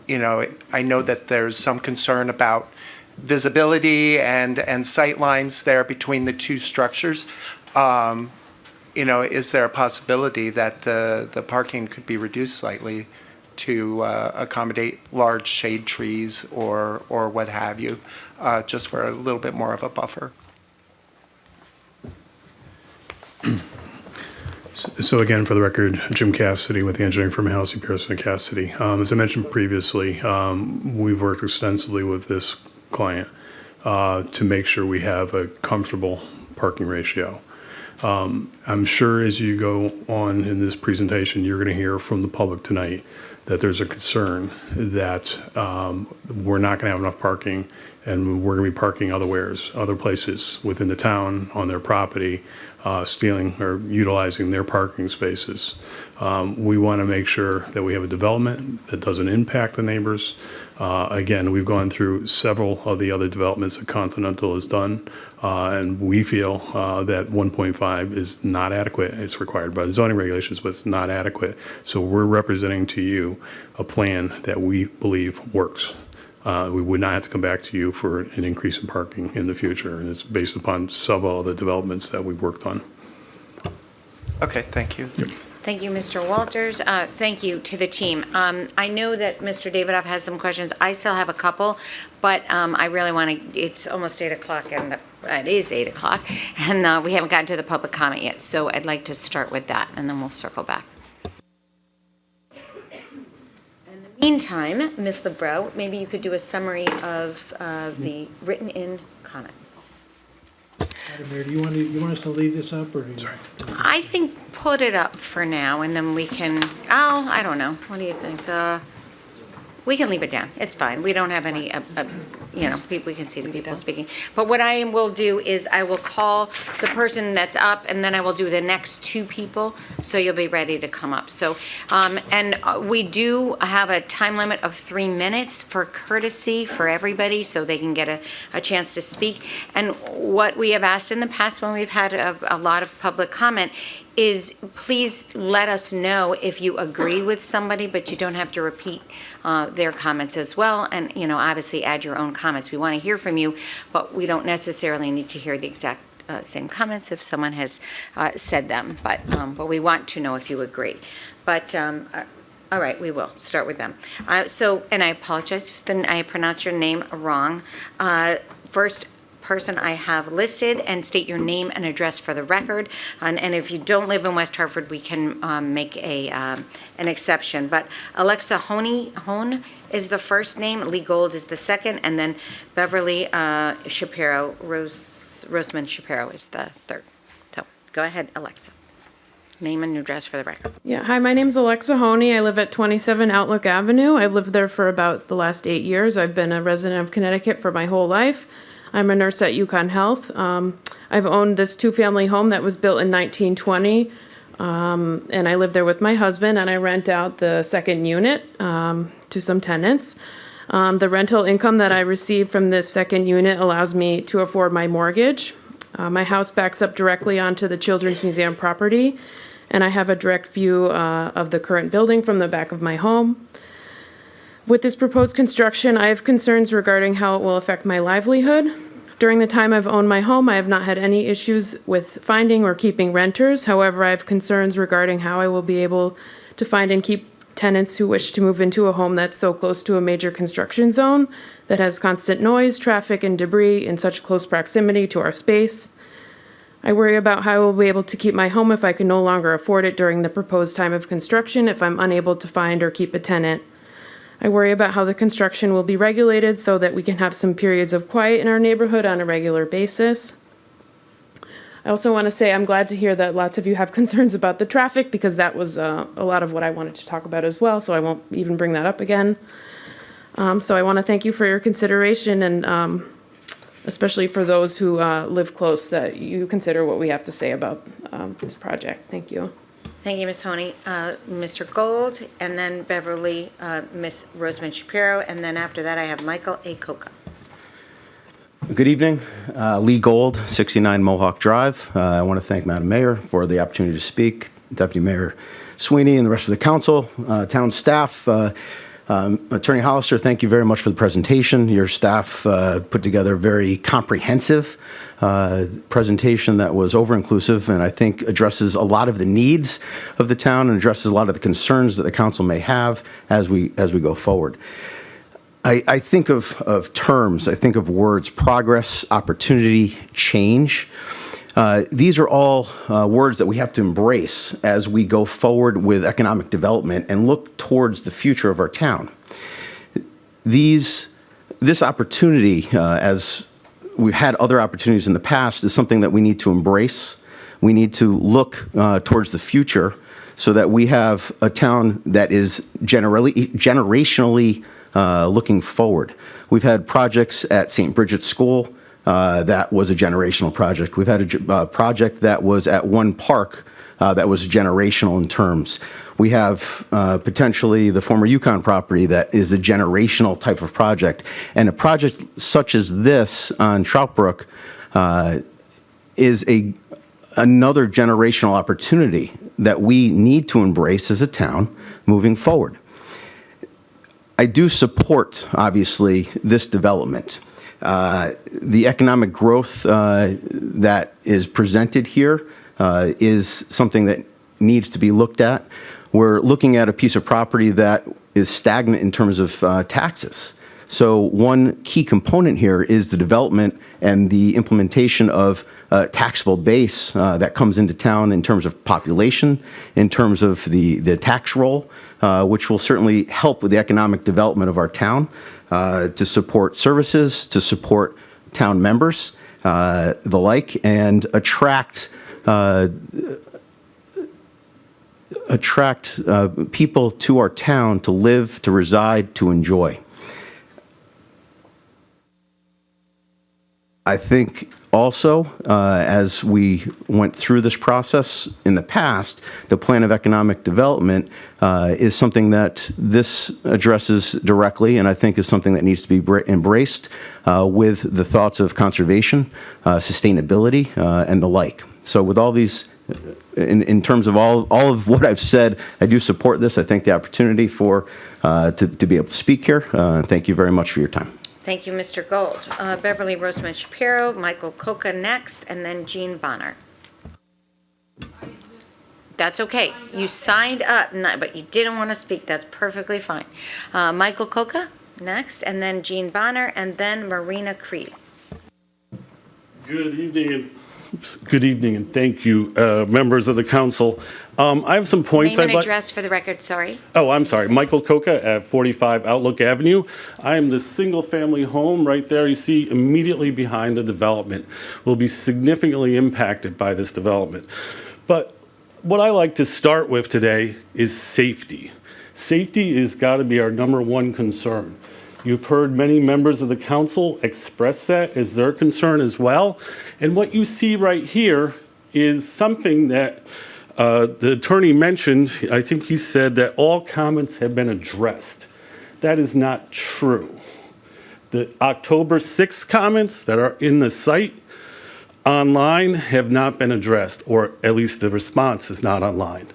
I know that there's some concern about visibility and sight lines there between the two structures. Is there a possibility that the parking could be reduced slightly to accommodate large shade trees or what have you, just for a little bit more of a buffer? So again, for the record, Jim Cassidy with the engineering firm Halsey, Pearson & Cassidy. As I mentioned previously, we've worked extensively with this client to make sure we have a comfortable parking ratio. I'm sure as you go on in this presentation, you're going to hear from the public tonight that there's a concern that we're not going to have enough parking, and we're going to be parking other places within the town on their property, stealing or utilizing their parking spaces. We want to make sure that we have a development that doesn't impact the neighbors. Again, we've gone through several of the other developments that Continental has done, and we feel that 1.5 is not adequate. It's required by the zoning regulations, but it's not adequate. So we're representing to you a plan that we believe works. We would not have to come back to you for an increase in parking in the future, and it's based upon several of the developments that we've worked on. Okay, thank you. Yep. Thank you, Mr. Walters. Thank you to the team. I know that Mr. Davidoff has some questions. I still have a couple, but I really want to, it's almost 8 o'clock, and it is 8 o'clock, and we haven't gotten to the public comment yet, so I'd like to start with that, and then we'll circle back. Meantime, Ms. Lebrow, maybe you could do a summary of the written-in comments. Madam Mayor, do you want us to leave this up, or do you? I think put it up for now, and then we can, I don't know. What do you think? We can leave it down. It's fine. We don't have any, we can see the people speaking. But what I will do is I will call the person that's up, and then I will do the next two people, so you'll be ready to come up. So, and we do have a time limit of 3 minutes for courtesy for everybody, so they can get a chance to speak. And what we have asked in the past when we've had a lot of public comment is please let us know if you agree with somebody, but you don't have to repeat their comments as well. And, obviously add your own comments. We want to hear from you, but we don't necessarily need to hear the exact same comments if someone has said them. But we want to know if you agree. But, all right, we will start with them. And I apologize if I pronounce your name wrong. First person I have listed, and state your name and address for the record. And if you don't live in West Hartford, we can make an exception. But Alexa Hone is the first name, Lee Gold is the second, and then Beverly Shapiro, Rosamond Shapiro is the third. So go ahead, Alexa. Name and address for the record. Yeah, hi, my name's Alexa Honey. I live at 27 Outlook Avenue. I've lived there for about the last 8 years. I've been a resident of Connecticut for my whole life. I'm a nurse at UConn Health. I've owned this two-family home that was built in 1920, and I live there with my husband, and I rent out the second unit to some tenants. The rental income that I receive from this second unit allows me to afford my mortgage. My house backs up directly onto the Children's Museum property, and I have a direct view of the current building from the back of my home. With this proposed construction, I have concerns regarding how it will affect my livelihood. During the time I've owned my home, I have not had any issues with finding or keeping renters. However, I have concerns regarding how I will be able to find and keep tenants who wish to move into a home that's so close to a major construction zone that has constant noise, traffic, and debris in such close proximity to our space. I worry about how I will be able to keep my home if I can no longer afford it during the proposed time of construction if I'm unable to find or keep a tenant. I worry about how the construction will be regulated so that we can have some periods of quiet in our neighborhood on a regular basis. I also want to say I'm glad to hear that lots of you have concerns about the traffic, because that was a lot of what I wanted to talk about as well, so I won't even bring that up again. So I want to thank you for your consideration, and especially for those who live close, that you consider what we have to say about this project. Thank you. Thank you, Ms. Honey. Mr. Gold, and then Beverly, Ms. Rosamond Shapiro, and then after that I have Michael A. Coca. Good evening. Lee Gold, 69 Mohawk Drive. I want to thank Madam Mayor for the opportunity to speak, Deputy Mayor Sweeney and the rest of the council, town staff. Attorney Hollister, thank you very much for the presentation. Your staff put together a very comprehensive presentation that was over-inclusive, and I think addresses a lot of the needs of the town and addresses a lot of the concerns that the council may have as we go forward. I think of terms, I think of words: progress, opportunity, change. These are all words that we have to embrace as we go forward with economic development and look towards the future of our town. This opportunity, as we've had other opportunities in the past, is something that we need to embrace. We need to look towards the future so that we have a town that is generationally looking forward. We've had projects at St. Bridget's School that was a generational project. We've had a project that was at one park that was generational in terms. We have potentially the former Yukon property that is a generational type of project. And a project such as this on Trout Brook is another generational opportunity that we need to embrace as a town moving forward. I do support, obviously, this development. The economic growth that is presented here is something that needs to be looked at. We're looking at a piece of property that is stagnant in terms of taxes. So one key component here is the development and the implementation of a taxable base that comes into town in terms of population, in terms of the tax roll, which will certainly help with the economic development of our town to support services, to support town members, the like, and attract people to our town to live, to reside, to enjoy. I think also, as we went through this process in the past, the plan of economic development is something that this addresses directly, and I think is something that needs to be embraced with the thoughts of conservation, sustainability, and the like. So with all these, in terms of all of what I've said, I do support this. I think the opportunity to be able to speak here. Thank you very much for your time. Thank you, Mr. Gold. Beverly Roseman Shapiro, Michael Coca next, and then Jean Bonner. That's okay. You signed up, but you didn't want to speak. That's perfectly fine. Michael Coca next, and then Jean Bonner, and then Marina Creed. Good evening, and thank you, members of the council. I have some points Name and address for the record, sorry. Oh, I'm sorry. Michael Coca at 45 Outlook Avenue. I am the single-family home right there you see immediately behind the development. Will be significantly impacted by this development. But what I like to start with today is safety. Safety has got to be our number one concern. You've heard many members of the council express that as their concern as well. And what you see right here is something that the attorney mentioned. I think he said that all comments have been addressed. That is not true. The October 6 comments that are in the site online have not been addressed, or at least the response is not online.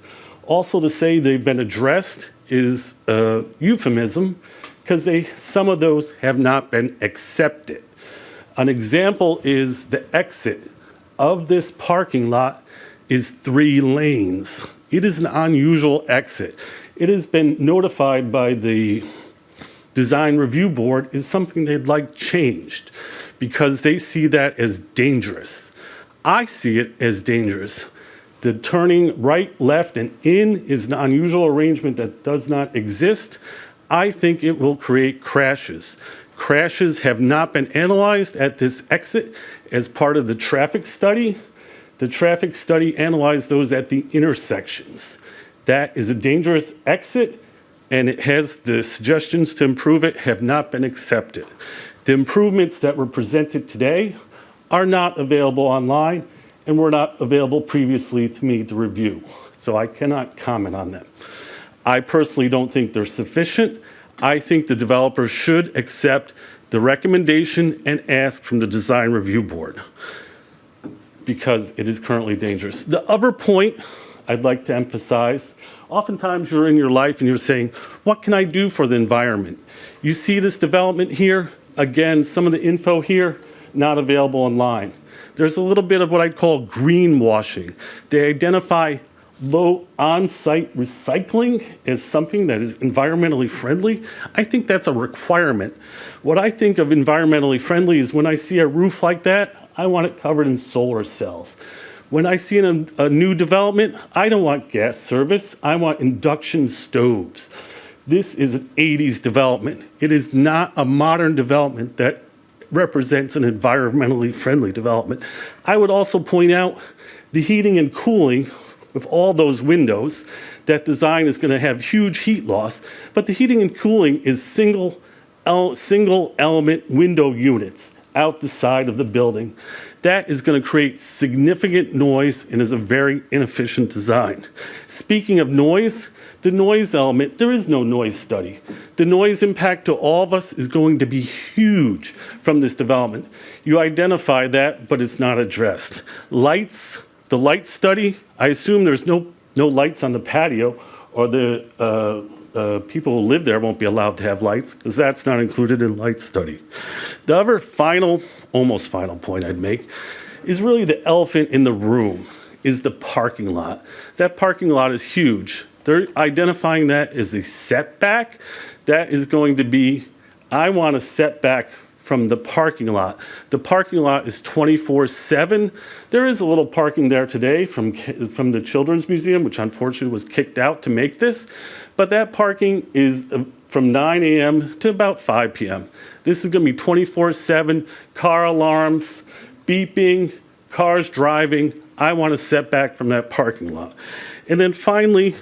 Also, to say they've been addressed is a euphemism, because some of those have not been accepted. An example is the exit of this parking lot is 3 lanes. It is an unusual exit. It has been notified by the Design Review Board is something they'd like changed because they see that as dangerous. I see it as dangerous. The turning right, left, and in is an unusual arrangement that does not exist. I think it will create crashes. Crashes have not been analyzed at this exit as part of the traffic study. The traffic study analyzed those at the intersections. That is a dangerous exit, and it has the suggestions to improve it have not been accepted. The improvements that were presented today are not available online and were not available previously to me to review, so I cannot comment on them. I personally don't think they're sufficient. I think the developer should accept the recommendation and ask from the Design Review Board because it is currently dangerous. The other point I'd like to emphasize, oftentimes you're in your life and you're saying, what can I do for the environment? You see this development here, again, some of the info here, not available online. There's a little bit of what I'd call greenwashing. They identify low on-site recycling as something that is environmentally friendly. I think that's a requirement. What I think of environmentally friendly is when I see a roof like that, I want it covered in solar cells. When I see a new development, I don't want gas service. I want induction stoves. This is an 80s development. It is not a modern development that represents an environmentally friendly development. I would also point out the heating and cooling with all those windows. That design is going to have huge heat loss, but the heating and cooling is single element window units out the side of the building. That is going to create significant noise and is a very inefficient design. Speaking of noise, the noise element, there is no noise study. The noise impact to all of us is going to be huge from this development. You identify that, but it's not addressed. Lights, the light study, I assume there's no lights on the patio, or the people who live there won't be allowed to have lights, because that's not included in light study. The other almost final point I'd make is really the elephant in the room, is the parking lot. That parking lot is huge. They're identifying that as a setback. That is going to be, I want a setback from the parking lot. The parking lot is 24/7. There is a little parking there today from the Children's Museum, which unfortunately was kicked out to make this. But that parking is from 9 a.m. to about 5 p.m. This is going to be 24/7, car alarms, beeping, cars driving. I want a setback from that parking lot. And then finally,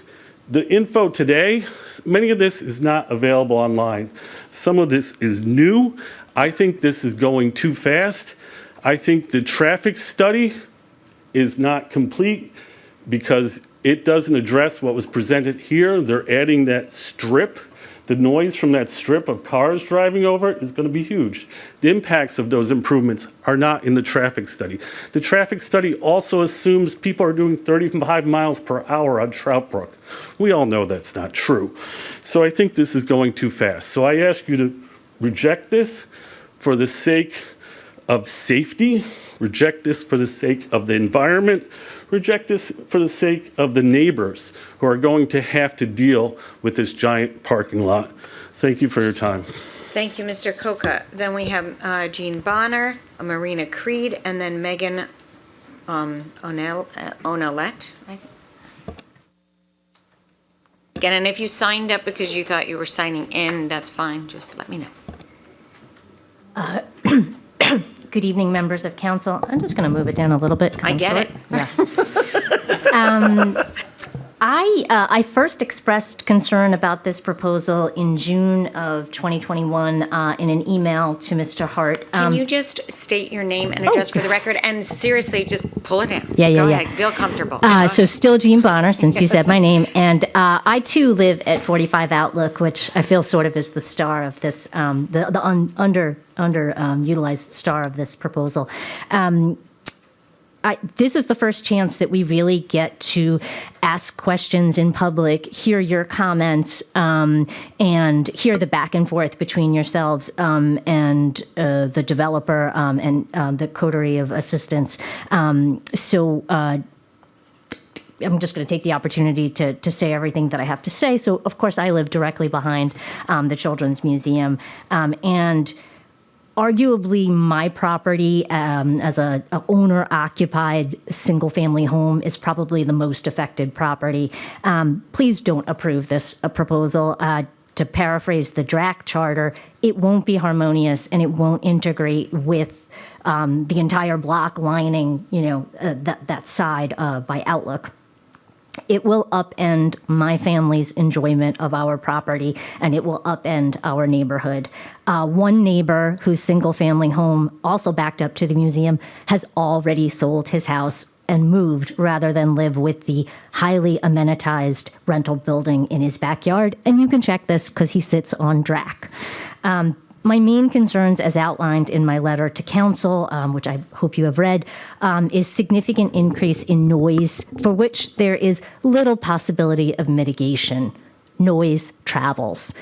the info today, many of this is not available online. Some of this is new. I think this is going too fast. I think the traffic study is not complete because it doesn't address what was presented here. They're adding that strip. The noise from that strip of cars driving over it is going to be huge. The impacts of those improvements are not in the traffic study. The traffic study also assumes people are doing 35 miles per hour on Trout Brook. We all know that's not true. So I think this is going too fast. So I ask you to reject this for the sake of safety, reject this for the sake of the environment, reject this for the sake of the neighbors who are going to have to deal with this giant parking lot. Thank you for your time. Thank you, Mr. Coca. Then we have Jean Bonner, Marina Creed, and then Megan Onelette. Again, and if you signed up because you thought you were signing in, that's fine. Just let me know. Good evening, members of council. I'm just going to move it down a little bit. I get it. Yeah. I first expressed concern about this proposal in June of 2021 in an email to Mr. Hart. Can you just state your name and address for the record? And seriously, just pull it in. Yeah. Go ahead. Feel comfortable. So still Jean Bonner, since you said my name. And I, too, live at 45 Outlook, which I feel sort of is the star of this, underutilized star of this proposal. This is the first chance that we really get to ask questions in public, hear your comments, and hear the back and forth between yourselves and the developer and the coterie of assistants. So I'm just going to take the opportunity to say everything that I have to say. So, of course, I live directly behind the Children's Museum, and arguably, my property as a owner-occupied single-family home is probably the most affected property. Please don't approve this proposal. To paraphrase the DRAC charter, it won't be harmonious and it won't integrate with the entire block lining, that side by Outlook. It will upend my family's enjoyment of our property, and it will upend our neighborhood. One neighbor whose single-family home, also backed up to the museum, has already sold his house and moved rather than live with the highly amenitized rental building in his backyard. And you can check this because he sits on DRAC. My main concerns, as outlined in my letter to council, which I hope you have read, is significant increase in noise, for which there is little possibility of mitigation. Noise travels.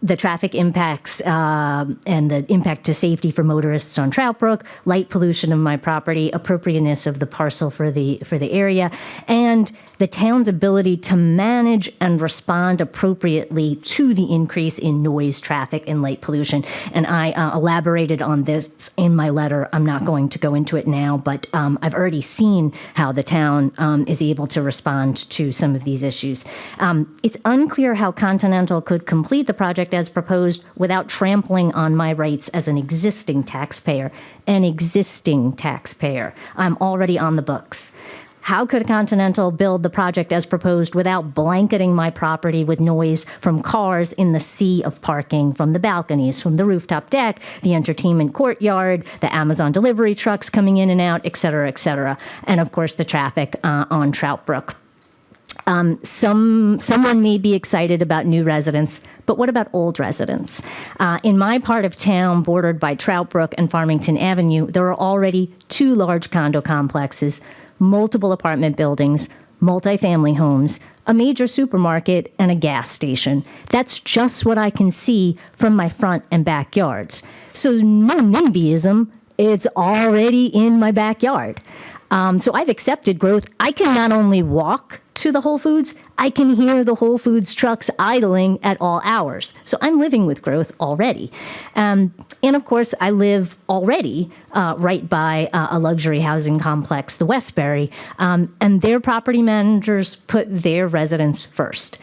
The traffic impacts and the impact to safety for motorists on Trout Brook, light pollution of my property, appropriateness of the parcel for the area, and the town's ability to manage and respond appropriately to the increase in noise, traffic, and light pollution. And I elaborated on this in my letter. I'm not going to go into it now, but I've already seen how the town is able to respond to some of these issues. It's unclear how Continental could complete the project as proposed without trampling on my rights as an existing taxpayer. I'm already on the books. How could Continental build the project as proposed without blanketing my property with noise from cars in the sea of parking, from the balconies, from the rooftop deck, the entertainment courtyard, the Amazon delivery trucks coming in and out, et cetera, and of course the traffic on Trout Brook. Someone may be excited about new residents, but what about old residents? In my part of town, bordered by Trout Brook and Farmington Avenue, there are already 2 large condo complexes, multiple apartment buildings, multifamily homes, a major supermarket, and a gas station. That's just what I can see from my front and backyards. So no NIMBYism, it's already in my backyard. So I've accepted growth. I can not only walk to the Whole Foods, I can hear the Whole Foods trucks idling at all hours. So I'm living with growth already. And of course, I live already right by a luxury housing complex, the Westbury, and their property managers put their residents first.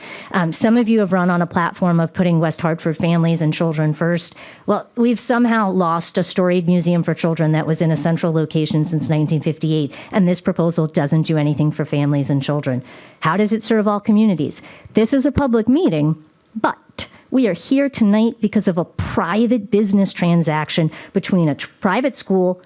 Some of you have run on a platform of putting West Hartford families and children first. Well, we've somehow lost a storied museum for children that was in a central location since 1958, and this proposal doesn't do anything for families and children. How does it serve all communities? This is a public meeting, but we are here tonight because of a private business transaction between a private school,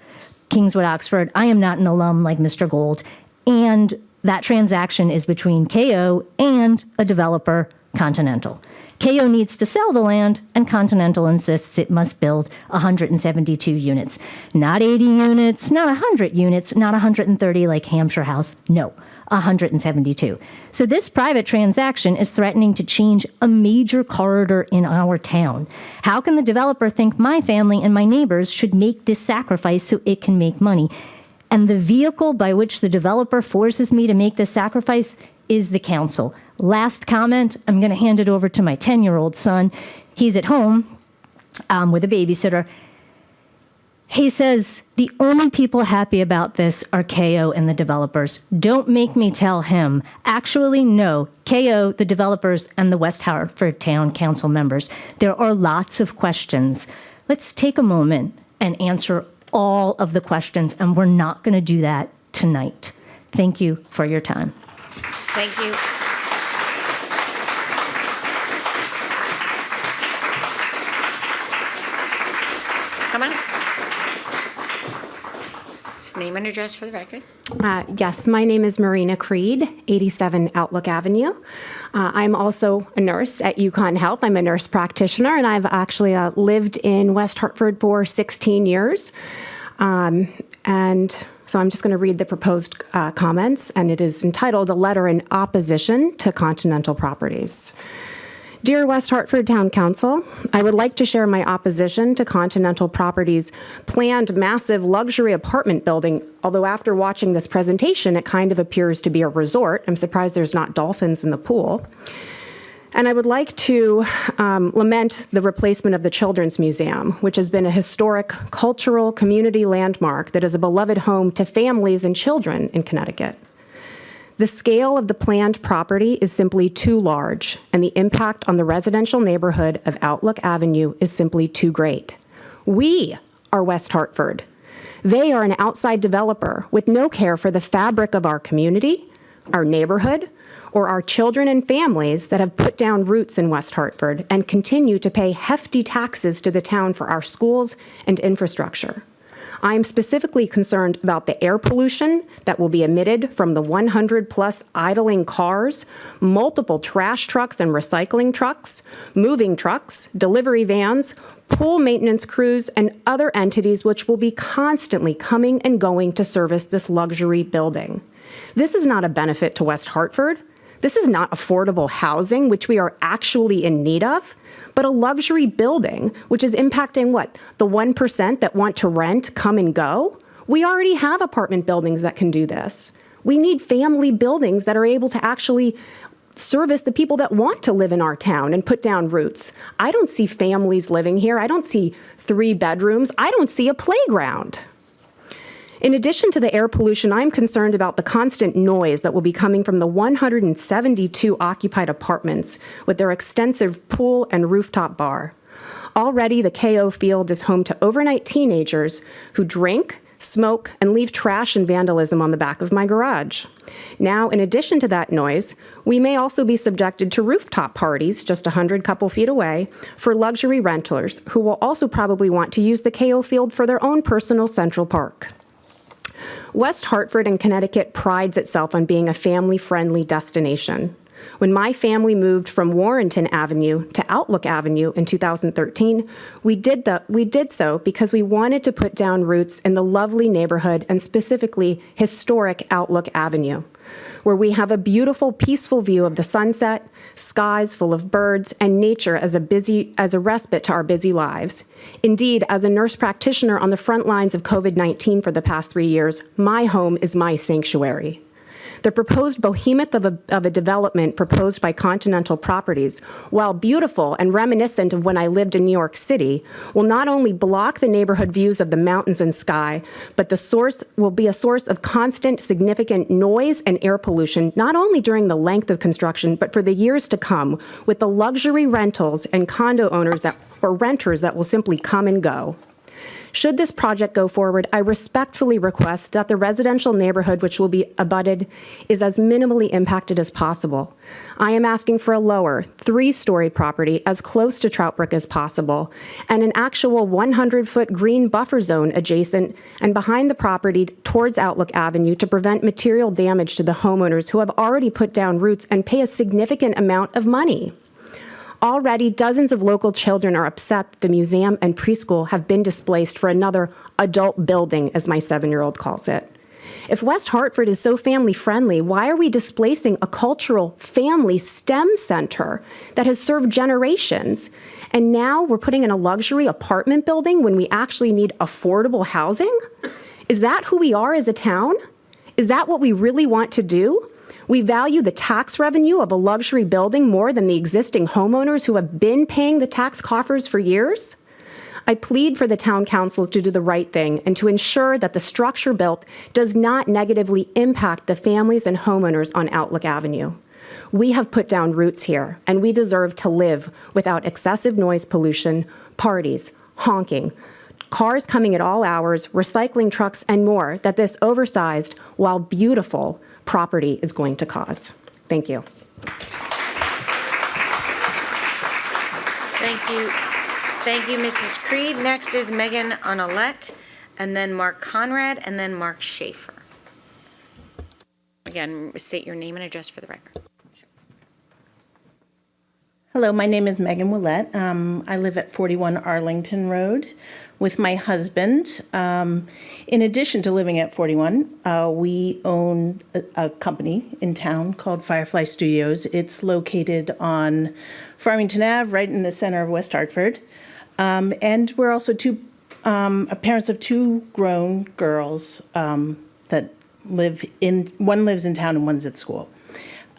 Kingswood Oxford. I am not an alum like Mr. Gold, and that transaction is between KO and a developer, Continental. KO needs to sell the land, and Continental insists it must build 172 units. Not 80 units, not 100 units, not 130 like Hampshire House. No, 172. So this private transaction is threatening to change a major corridor in our town. How can the developer think my family and my neighbors should make this sacrifice so it can make money? And the vehicle by which the developer forces me to make this sacrifice is the council. Last comment, I'm going to hand it over to my 10-year-old son. He's at home with a babysitter. He says, the only people happy about this are KO and the developers. Don't make me tell him. Actually, no. KO, the developers, and the West Hartford Town Council members. There are lots of questions. Let's take a moment and answer all of the questions, and we're not going to do that tonight. Thank you for your time. Thank you. Come on. Name and address for the record. Yes, my name is Marina Creed, 87 Outlook Avenue. I'm also a nurse at UConn Health. I'm a nurse practitioner, and I've actually lived in West Hartford for 16 years. And so I'm just going to read the proposed comments, and it is entitled A Letter in Opposition to Continental Properties. Dear West Hartford Town Council, I would like to share my opposition to Continental Properties' planned massive luxury apartment building, although after watching this presentation, it kind of appears to be a resort. I'm surprised there's not dolphins in the pool. And I would like to lament the replacement of the Children's Museum, which has been a historic cultural community landmark that is a beloved home to families and children in Connecticut. The scale of the planned property is simply too large, and the impact on the residential neighborhood of Outlook Avenue is simply too great. We are West Hartford. They are an outside developer with no care for the fabric of our community, our neighborhood, or our children and families that have put down roots in West Hartford and continue to pay hefty taxes to the town for our schools and infrastructure. I am specifically concerned about the air pollution that will be emitted from the 100-plus idling cars, multiple trash trucks and recycling trucks, moving trucks, delivery vans, pool maintenance crews, and other entities which will be constantly coming and going to service this luxury building. This is not a benefit to West Hartford. This is not affordable housing, which we are actually in need of, but a luxury building, which is impacting what? The 1% that want to rent, come and go? We already have apartment buildings that can do this. We need family buildings that are able to actually service the people that want to live in our town and put down roots. I don't see families living here. I don't see 3 bedrooms. I don't see a playground. In addition to the air pollution, I'm concerned about the constant noise that will be coming from the 172 occupied apartments with their extensive pool and rooftop bar. Already, the KO field is home to overnight teenagers who drink, smoke, and leave trash and vandalism on the back of my garage. Now, in addition to that noise, we may also be subjected to rooftop parties just 100 couple feet away for luxury renters who will also probably want to use the KO field for their own personal Central Park. West Hartford in Connecticut prides itself on being a family-friendly destination. When my family moved from Warrenton Avenue to Outlook Avenue in 2013, we did so because we wanted to put down roots in the lovely neighborhood and specifically historic Outlook Avenue, where we have a beautiful, peaceful view of the sunset, skies full of birds, and nature as a respite to our busy lives. Indeed, as a nurse practitioner on the front lines of COVID-19 for the past 3 years, my home is my sanctuary. The proposed behemoth of a development proposed by Continental Properties, while beautiful and reminiscent of when I lived in New York City, will not only block the neighborhood views of the mountains and sky, but will be a source of constant, significant noise and air pollution, not only during the length of construction, but for the years to come, with the luxury rentals and condo owners or renters that will simply come and go. Should this project go forward, I respectfully request that the residential neighborhood which will be abutted is as minimally impacted as possible. I am asking for a lower, 3-story property as close to Trout Brook as possible, and an actual 100-foot green buffer zone adjacent and behind the property towards Outlook Avenue to prevent material damage to the homeowners who have already put down roots and pay a significant amount of money. Already, dozens of local children are upset that the museum and preschool have been displaced for another adult building, as my 7-year-old calls it. If West Hartford is so family-friendly, why are we displacing a cultural family STEM center that has served generations? And now we're putting in a luxury apartment building when we actually need affordable housing? Is that who we are as a town? Is that what we really want to do? We value the tax revenue of a luxury building more than the existing homeowners who have been paying the tax coffers for years. I plead for the town council to do the right thing and to ensure that the structure built does not negatively impact the families and homeowners on Outlook Avenue. We have put down roots here, and we deserve to live without excessive noise pollution, parties, honking, cars coming at all hours, recycling trucks, and more that this oversized, while beautiful, property is going to cause. Thank you. Thank you. Thank you, Mrs. Creed. Next is Megan Onolette, and then Mark Conrad, and then Mark Schaefer. Again, state your name and address for the record. Hello, my name is Megan Willett. I live at 41 Arlington Road with my husband. In addition to living at 41, we own a company in town called Firefly Studios. It's located on Farmington Ave, right in the center of West Hartford. And we're also parents of 2 grown girls that one lives in town and one's at school.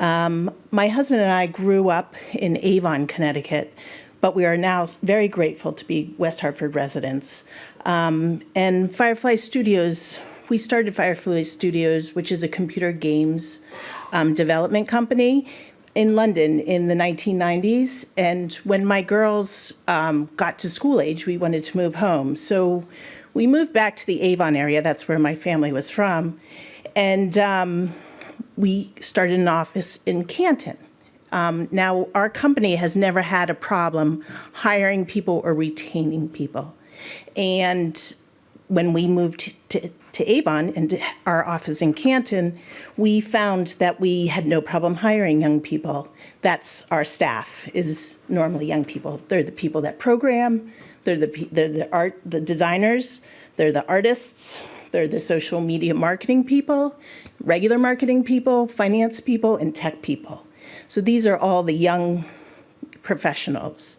My husband and I grew up in Avon, Connecticut, but we are now very grateful to be West Hartford residents. And Firefly Studios, we started Firefly Studios, which is a computer games development company in London in the 1990s. And when my girls got to school age, we wanted to move home. So we moved back to the Avon area. That's where my family was from. And we started an office in Canton. Now, our company has never had a problem hiring people or retaining people. And when we moved to Avon and our office in Canton, we found that we had no problem hiring young people. That's our staff, is normally young people. They're the people that program, they're the designers, they're the artists, they're the social media marketing people, regular marketing people, finance people, and tech people. So these are all the young professionals.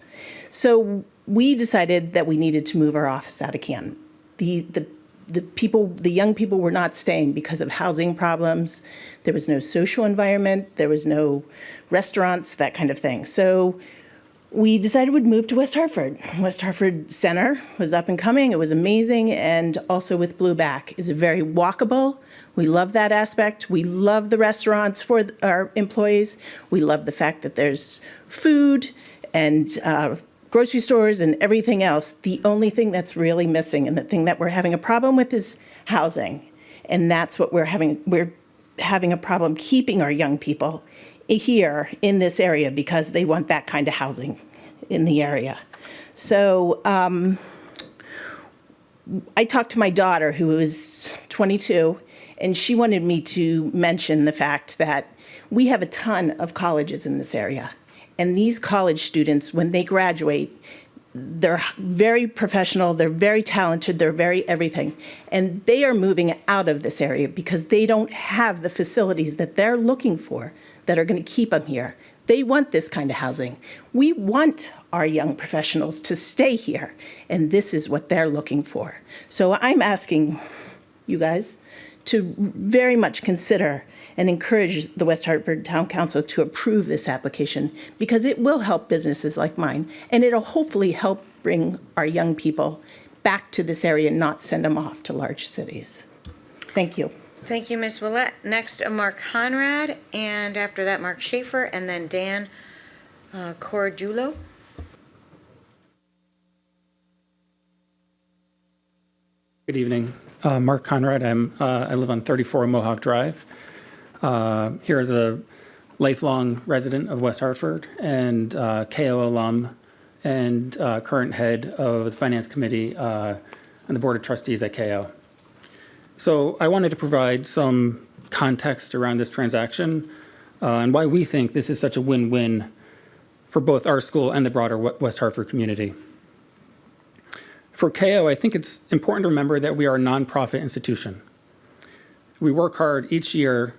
So we decided that we needed to move our office out of Canton. The young people were not staying because of housing problems. There was no social environment. There was no restaurants, that kind of thing. So we decided we'd move to West Hartford. West Hartford Center was up and coming. It was amazing. And also with Blueback, it's very walkable. We love that aspect. We love the restaurants for our employees. We love the fact that there's food and grocery stores and everything else. The only thing that's really missing and the thing that we're having a problem with is housing. And that's what we're having a problem keeping our young people here in this area because they want that kind of housing in the area. So I talked to my daughter, who is 22, and she wanted me to mention the fact that we have a ton of colleges in this area. And these college students, when they graduate, they're very professional, they're very talented, they're very everything. And they are moving out of this area because they don't have the facilities that they're looking for that are going to keep them here. They want this kind of housing. We want our young professionals to stay here, and this is what they're looking for. So I'm asking you guys to very much consider and encourage the West Hartford Town Council to approve this application because it will help businesses like mine, and it'll hopefully help bring our young people back to this area and not send them off to large cities. Thank you. Thank you, Ms. Willett. Next, Mark Conrad, and after that, Mark Schaefer, and then Dan Corjulo. Good evening. Mark Conrad. I live on 34 Mohawk Drive. Here as a lifelong resident of West Hartford and KO alum and current head of the Finance Committee and the Board of Trustees at KO. So I wanted to provide some context around this transaction and why we think this is such a win-win for both our school and the broader West Hartford community. For KO, I think it's important to remember that we are a nonprofit institution. We work hard each year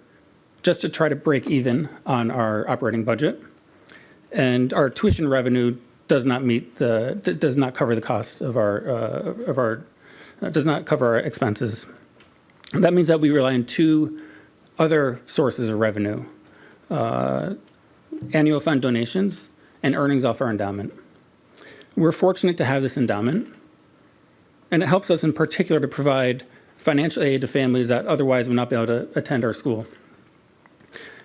just to try to break even on our operating budget, and our tuition revenue does not cover the cost of does not cover our expenses. That means that we rely on two other sources of revenue, annual fund donations and earnings off our endowment. We're fortunate to have this endowment, and it helps us in particular to provide financial aid to families that otherwise would not be able to attend our school.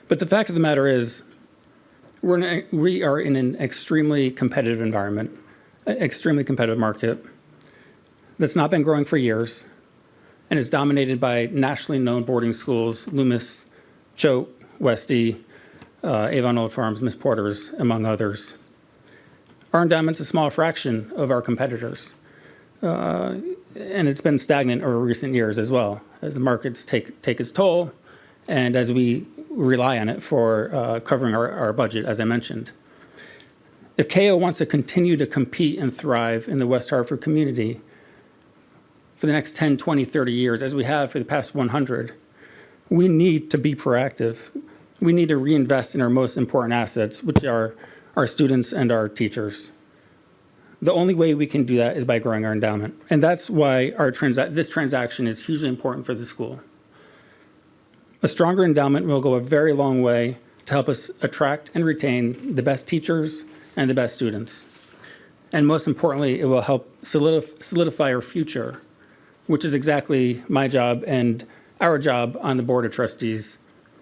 But the fact of the matter is, we are in an extremely competitive environment, an extremely competitive market that's not been growing for years, and is dominated by nationally known boarding schools, Loomis, Choate, Westie, Avon Old Farms, Miss Porter's, among others. Our endowment's a small fraction of our competitors, and it's been stagnant over recent years as well, as the markets take its toll, and as we rely on it for covering our budget, as I mentioned. If KO wants to continue to compete and thrive in the West Hartford community for the next 10, 20, 30 years, as we have for the past 100, we need to be proactive. We need to reinvest in our most important assets, which are our students and our teachers. The only way we can do that is by growing our endowment. And that's why this transaction is hugely important for the school. A stronger endowment will go a very long way to help us attract and retain the best teachers and the best students. And most importantly, it will help solidify our future, which is exactly my job and our job on the Board of Trustees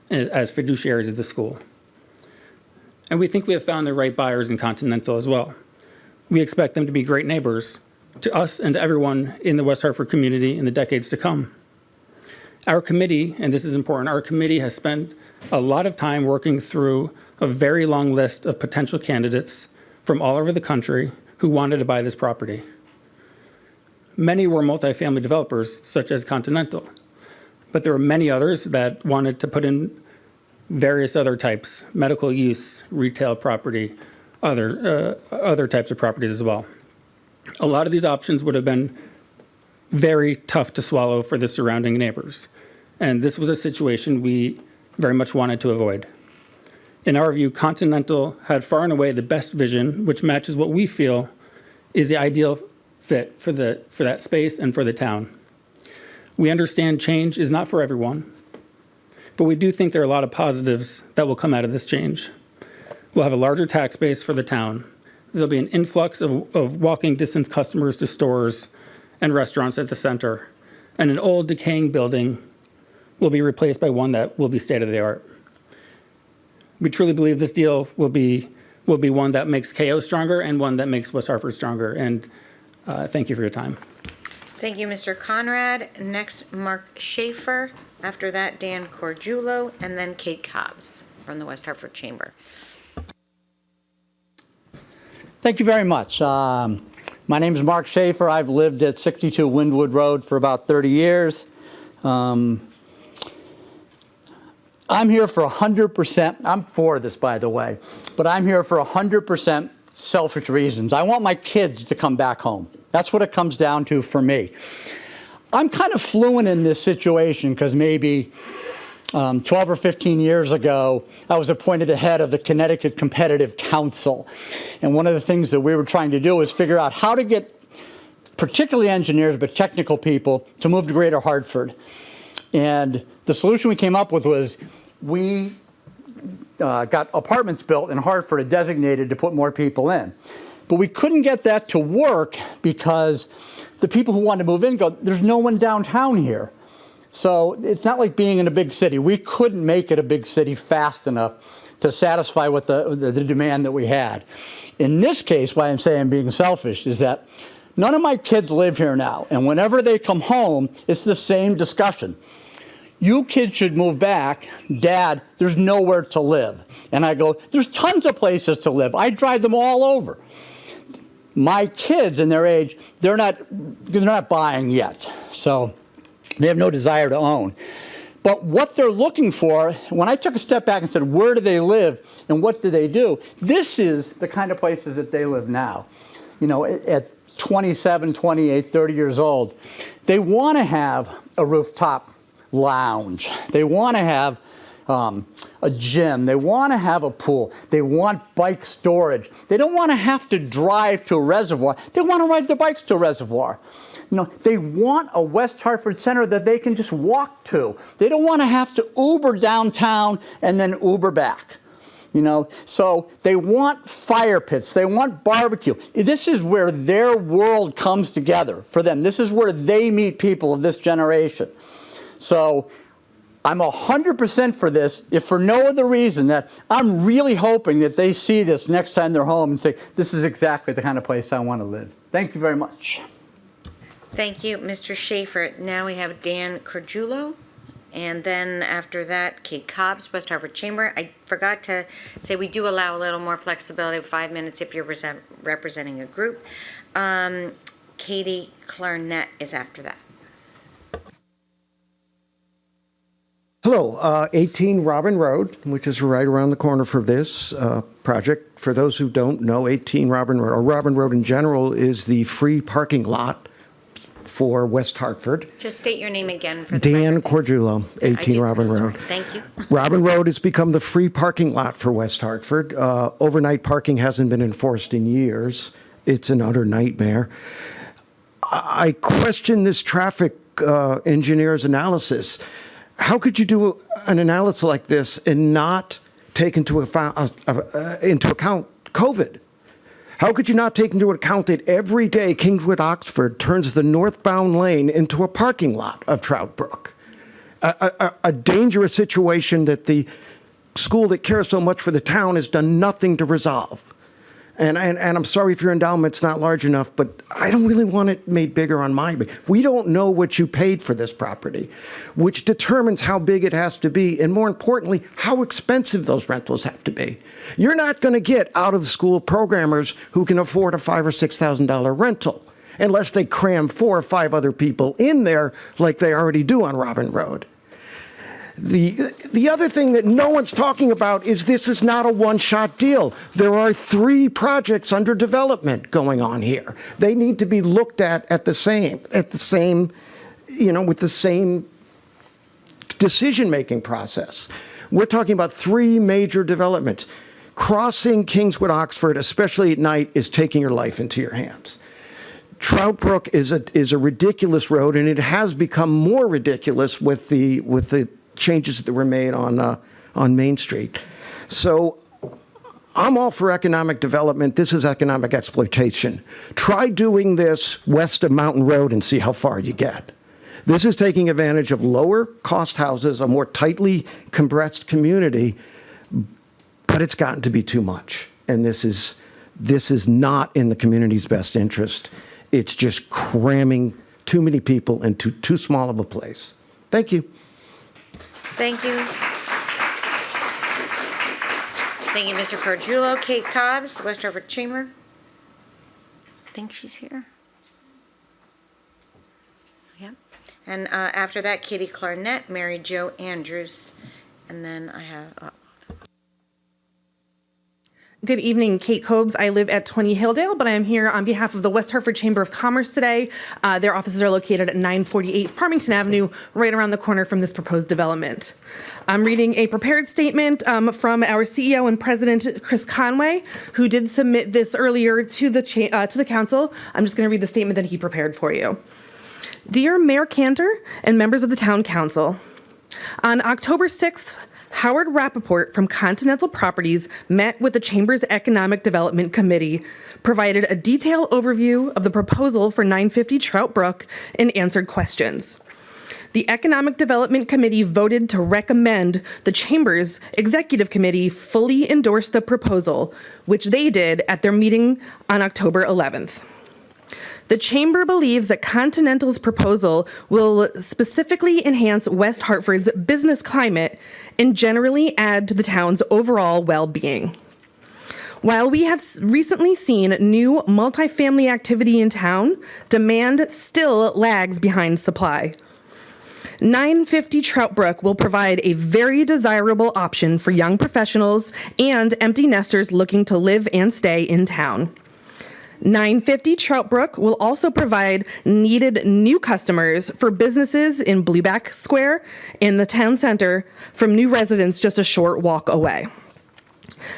as fiduciaries of the school. And we think we have found the right buyers in Continental as well. We expect them to be great neighbors to us and to everyone in the West Hartford community in the decades to come. Our committee, and this is important, our committee has spent a lot of time working through a very long list of potential candidates from all over the country who wanted to buy this property. Many were multifamily developers, such as Continental, but there were many others that wanted to put in various other types, medical use, retail property, other types of properties as well. A lot of these options would have been very tough to swallow for the surrounding neighbors, and this was a situation we very much wanted to avoid. In our view, Continental had far and away the best vision, which matches what we feel is the ideal fit for that space and for the town. We understand change is not for everyone, but we do think there are a lot of positives that will come out of this change. We'll have a larger tax base for the town. There'll be an influx of walking distance customers to stores and restaurants at the center, and an old decaying building will be replaced by one that will be state-of-the-art. We truly believe this deal will be one that makes KO stronger and one that makes West Hartford stronger, and thank you for your time. Thank you, Mr. Conrad. Next, Mark Schaefer. After that, Dan Corgiulo, and then Kate Cobbs from the West Hartford Chamber. Thank you very much. My name is Mark Schaefer. I've lived at 62 Windwood Road for about 30 years. I'm here for 100%. I'm for this, by the way, but I'm here for 100% selfish reasons. I want my kids to come back home. That's what it comes down to for me. I'm kind of fluent in this situation because maybe 12 or 15 years ago, I was appointed the head of the Connecticut Competitive Council. And one of the things that we were trying to do is figure out how to get particularly engineers, but technical people, to move to Greater Hartford. And the solution we came up with was we got apartments built in Hartford and designated to put more people in. But we couldn't get that to work because the people who wanted to move in go, there's no one downtown here. So it's not like being in a big city. We couldn't make it a big city fast enough to satisfy what the demand that we had. In this case, why I'm saying being selfish is that none of my kids live here now. And whenever they come home, it's the same discussion. You kids should move back. Dad, there's nowhere to live. And I go, there's tons of places to live. I drive them all over. My kids in their age, they're not buying yet. So they have no desire to own. But what they're looking for, when I took a step back and said, where do they live and what do they do? This is the kind of places that they live now. You know, at 27, 28, 30 years old, they want to have a rooftop lounge. They want to have a gym. They want to have a pool. They want bike storage. They don't want to have to drive to a reservoir. They want to ride their bikes to a reservoir. You know, they want a West Hartford center that they can just walk to. They don't want to have to Uber downtown and then Uber back. You know, so they want fire pits. They want barbecue. This is where their world comes together for them. This is where they meet people of this generation. So I'm 100% for this, if for no other reason that I'm really hoping that they see this next time they're home and think, this is exactly the kind of place I want to live. Thank you very much. Thank you, Mr. Schaefer. Now we have Dan Corgiulo, and then after that, Kate Cobbs, West Hartford Chamber. I forgot to say we do allow a little more flexibility of 5 minutes if you're representing a group. Katie Clarnett is after that. Hello, 18 Robin Road, which is right around the corner for this project. For those who don't know, 18 Robin Road, or Robin Road in general, is the free parking lot for West Hartford. Just state your name again for the Dan record. Corgiulo, 18 Robin Road. Thank you. Robin Road has become the free parking lot for West Hartford. Overnight parking hasn't been enforced in years. It's an utter nightmare. I question this traffic engineer's analysis. How could you do an analysis like this and not take into account COVID? How could you not take into account that every day Kingswood Oxford turns the northbound lane into a parking lot of Trout Brook? A dangerous situation that the school that cares so much for the town has done nothing to resolve. And I'm sorry if your endowment's not large enough, but I don't really want it made bigger on my. We don't know what you paid for this property, which determines how big it has to be, and more importantly, how expensive those rentals have to be. You're not going to get out of the school programmers who can afford a $5,000 or $6,000 rental unless they cram 4 or 5 other people in there like they already do on Robin Road. The other thing that no one's talking about is this is not a one-shot deal. There are 3 projects under development going on here. They need to be looked at with the same decision-making process. We're talking about 3 major developments. Crossing Kingswood Oxford, especially at night, is taking your life into your hands. Trout Brook is a ridiculous road, and it has become more ridiculous with the changes that were made on Main Street. So I'm all for economic development. This is economic exploitation. Try doing this west of Mountain Road and see how far you get. This is taking advantage of lower cost houses, a more tightly compressed community, but it's gotten to be too much. And this is not in the community's best interest. It's just cramming too many people into too small of a place. Thank you. Thank you. Thank you, Mr. Cargiulo. Kate Cobbs, West Hartford Chamber. I think she's here. Yep. And after that, Katie Clarnett, Mary Jo Andrews. And then I have... Good evening, Kate Cobbs. I live at 20 Hilldale, but I am here on behalf of the West Hartford Chamber of Commerce today. Their offices are located at 948 Farmington Avenue, right around the corner from this proposed development. I'm reading a prepared statement from our CEO and President, Chris Conway, who did submit this earlier to the council. I'm just going to read the statement that he prepared for you. Dear Mayor Cantor and members of the Town Council, on October 6th, Howard Rappaport from Continental Properties met with the Chamber's Economic Development Committee, provided a detailed overview of the proposal for 950 Trout Brook, and answered questions. The Economic Development Committee voted to recommend the Chamber's Executive Committee fully endorse the proposal, which they did at their meeting on October 11th. The Chamber believes that Continental's proposal will specifically enhance West Hartford's business climate and generally add to the town's overall well-being. While we have recently seen new multifamily activity in town, demand still lags behind supply. 950 Trout Brook will provide a very desirable option for young professionals and empty nesters looking to live and stay in town. 950 Trout Brook will also provide needed new customers for businesses in Blueback Square in the town center from new residents just a short walk away.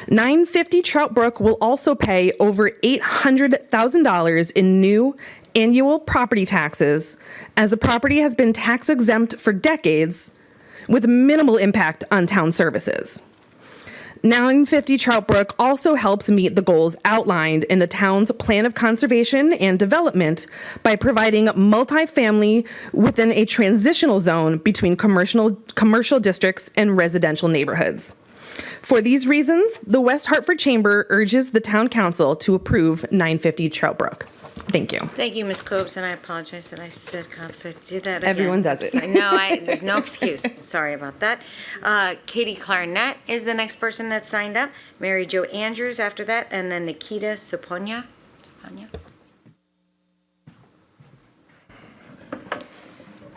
950 Trout Brook will also pay over $800,000 in new annual property taxes, as the property has been tax exempt for decades with minimal impact on town services. 950 Trout Brook also helps meet the goals outlined in the town's plan of conservation and development by providing multifamily within a transitional zone between commercial districts and residential neighborhoods. For these reasons, the West Hartford Chamber urges the Town Council to approve 950 Trout Brook. Thank you. Thank you, Ms. Copes, and I apologize that I said Copes. I do that again. Everyone does it. No, there's no excuse. Sorry about that. Katie Clarnett is the next person that signed up. Mary Jo Andrews after that, and then Nikita Soponia.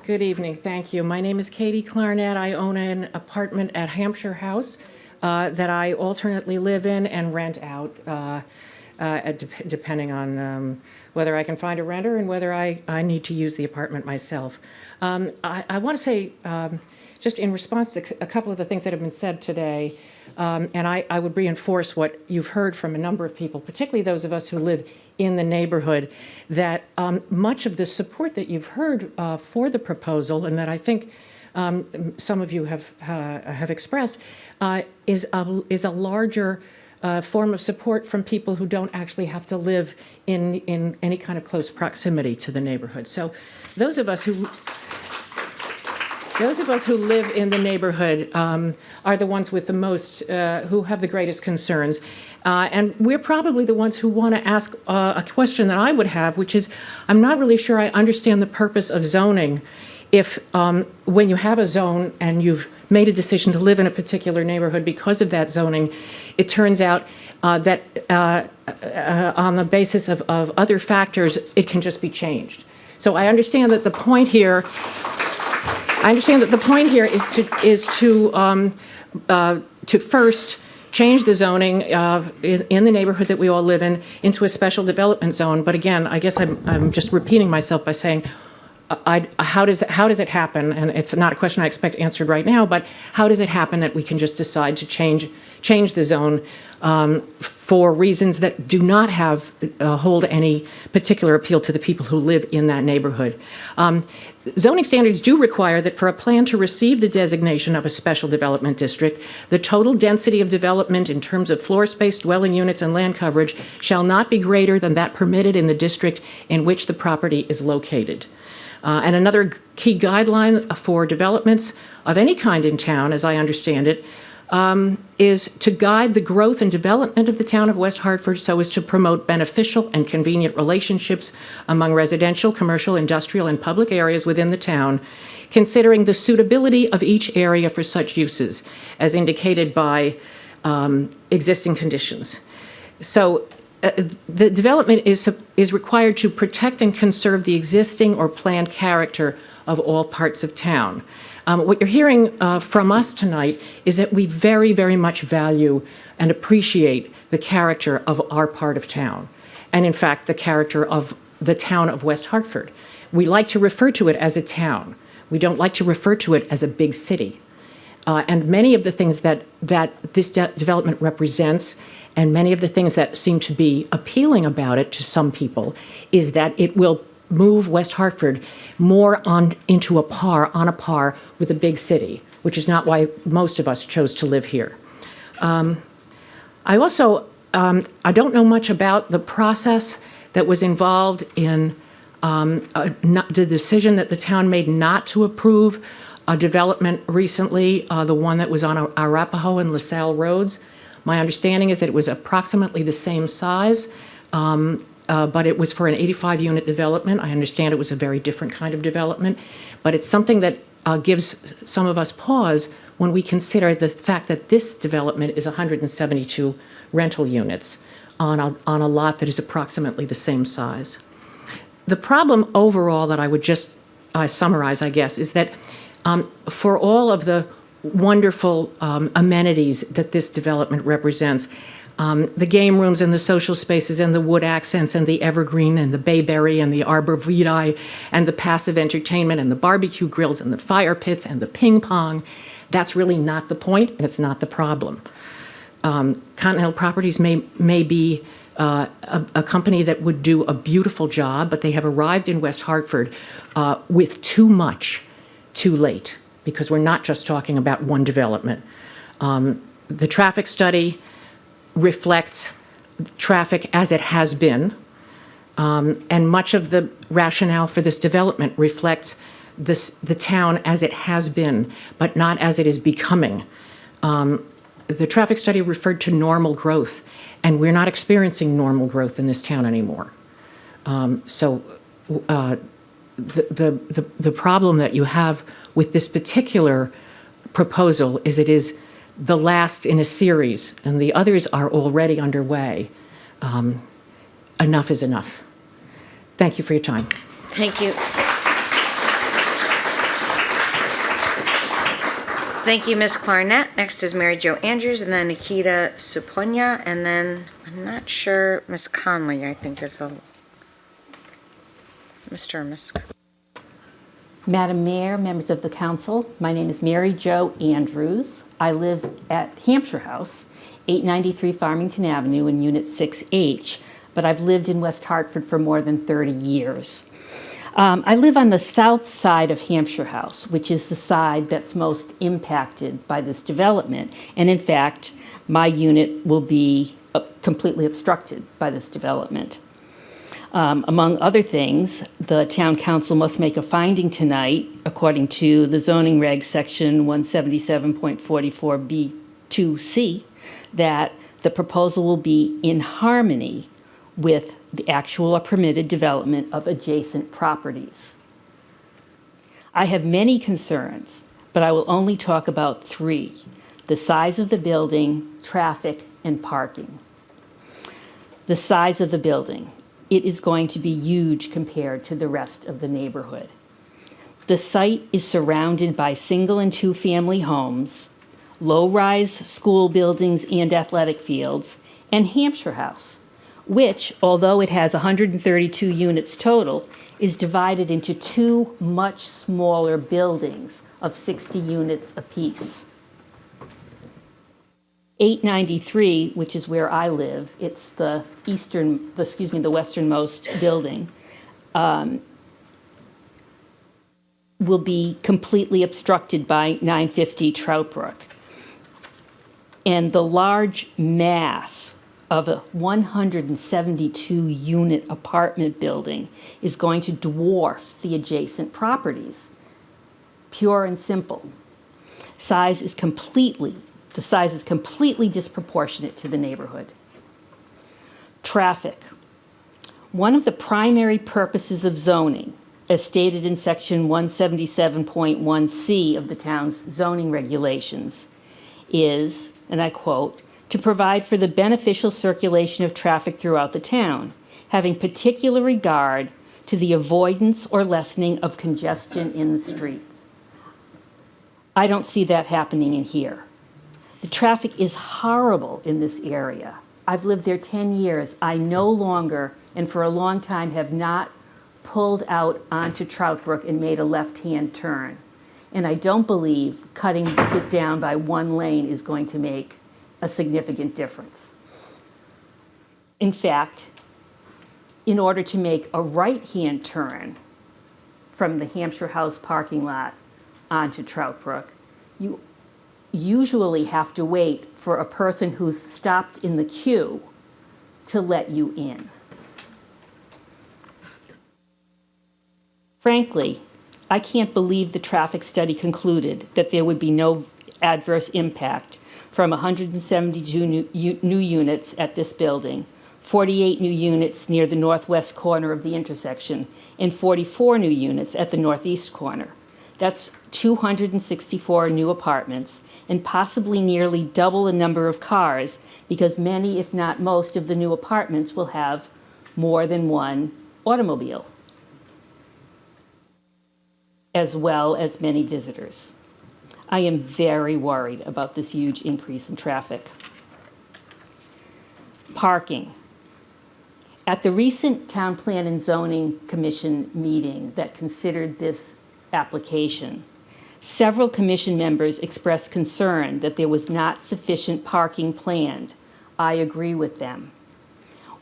Good evening. Thank you. My name is Katie Clarnett. I own an apartment at Hampshire House that I alternately live in and rent out, depending on whether I can find a renter and whether I need to use the apartment myself. I want to say, just in response to a couple of the things that have been said today, and I would reinforce what you've heard from a number of people, particularly those of us who live in the neighborhood, that much of the support that you've heard for the proposal, and that I think some of you have expressed, is a larger form of support from people who don't actually have to live in any kind of close proximity to the neighborhood. So those of us who live in the neighborhood are the ones with the most, who have the greatest concerns. And we're probably the ones who want to ask a question that I would have, which is, I'm not really sure I understand the purpose of zoning if when you have a zone and you've made a decision to live in a particular neighborhood because of that zoning, it turns out that on the basis of other factors, it can just be changed. So I understand that the point here is to first change the zoning in the neighborhood that we all live in into a special development zone. But again, I guess I'm just repeating myself by saying, how does it happen? And it's not a question I expect answered right now, but how does it happen that we can just decide to change the zone for reasons that do not hold any particular appeal to the people who live in that neighborhood? Zoning standards do require that for a plan to receive the designation of a special development district, the total density of development in terms of floor space, dwelling units, and land coverage shall not be greater than that permitted in the district in which the property is located. And another key guideline for developments of any kind in town, as I understand it, is to guide the growth and development of the town of West Hartford so as to promote beneficial and convenient relationships among residential, commercial, industrial, and public areas within the town, considering the suitability of each area for such uses, as indicated by existing conditions. So the development is required to protect and conserve the existing or planned character of all parts of town. What you're hearing from us tonight is that we very, very much value and appreciate the character of our part of town, and in fact, the character of the town of West Hartford. We like to refer to it as a town. We don't like to refer to it as a big city. And many of the things that this development represents, and many of the things that seem to be appealing about it to some people, is that it will move West Hartford more on a par with a big city, which is not why most of us chose to live here. I don't know much about the process that was involved in the decision that the town made not to approve a development recently, the one that was on Arapahoe and LaSalle roads. My understanding is that it was approximately the same size, but it was for an 85-unit development. I understand it was a very different kind of development, but it's something that gives some of us pause when we consider the fact that this development is 172 rental units on a lot that is approximately the same size. The problem overall that I would just summarize, I guess, is that for all of the wonderful amenities that this development represents, the game rooms and the social spaces and the wood accents and the evergreen and the bayberry and the arborvitae and the passive entertainment and the barbecue grills and the fire pits and the ping pong, that's really not the point, and it's not the problem. Continental Properties may be a company that would do a beautiful job, but they have arrived in West Hartford with too much, too late, because we're not just talking about one development. The traffic study reflects traffic as it has been, and much of the rationale for this development reflects the town as it has been, but not as it is becoming. The traffic study referred to normal growth, and we're not experiencing normal growth in this town anymore. So the problem that you have with this particular proposal is it is the last in a series, and the others are already underway. Enough is enough. Thank you for your time. Thank you. Thank you, Ms. Clarnett. Next is Mary Jo Andrews, and then Nikita Suponya, and then, I'm not sure, Ms. Conley, I think is the, Mr. or Ms. Madam Mayor, members of the council, my name is Mary Jo Andrews. I live at Hampshire House, 893 Farmington Avenue in Unit 6H, but I've lived in West Hartford for more than 30 years. I live on the south side of Hampshire House, which is the side that's most impacted by this development. And in fact, my unit will be completely obstructed by this development. Among other things, the town council must make a finding tonight, according to the zoning regs section 177.44B2C, that the proposal will be in harmony with the actual or permitted development of adjacent properties. I have many concerns, but I will only talk about three: the size of the building, traffic, and parking. The size of the building. It is going to be huge compared to the rest of the neighborhood. The site is surrounded by single and two-family homes, low-rise school buildings and athletic fields, and Hampshire House, which, although it has 132 units total, is divided into two much smaller buildings of 60 units apiece. 893, which is where I live, it's the westernmost building, will be completely obstructed by 950 Trout Brook. And the large mass of a 172-unit apartment building is going to dwarf the adjacent properties. Pure and simple. Size is completely The size is completely disproportionate to the neighborhood. Traffic. One of the primary purposes of zoning, as stated in section 177.1C of the town's zoning regulations, is, and I quote, to provide for the beneficial circulation of traffic throughout the town, having particular regard to the avoidance or lessening of congestion in the streets. I don't see that happening in here. The traffic is horrible in this area. I've lived there 10 years. I no longer, and for a long time, have not pulled out onto Trout Brook and made a left-hand turn. And I don't believe cutting it down by one lane is going to make a significant difference. In fact, in order to make a right-hand turn from the Hampshire House parking lot onto Trout Brook, you usually have to wait for a person who's stopped in the queue to let you in. Frankly, I can't believe the traffic study concluded that there would be no adverse impact from 172 new units at this building, 48 new units near the northwest corner of the intersection, and 44 new units at the northeast corner. That's 264 new apartments, and possibly nearly double the number of cars, because many, if not most, of the new apartments will have more than one automobile, as well as many visitors. I am very worried about this huge increase in traffic. Parking. At the recent Town Plan and Zoning Commission meeting that considered this application, several commission members expressed concern that there was not sufficient parking planned. I agree with them.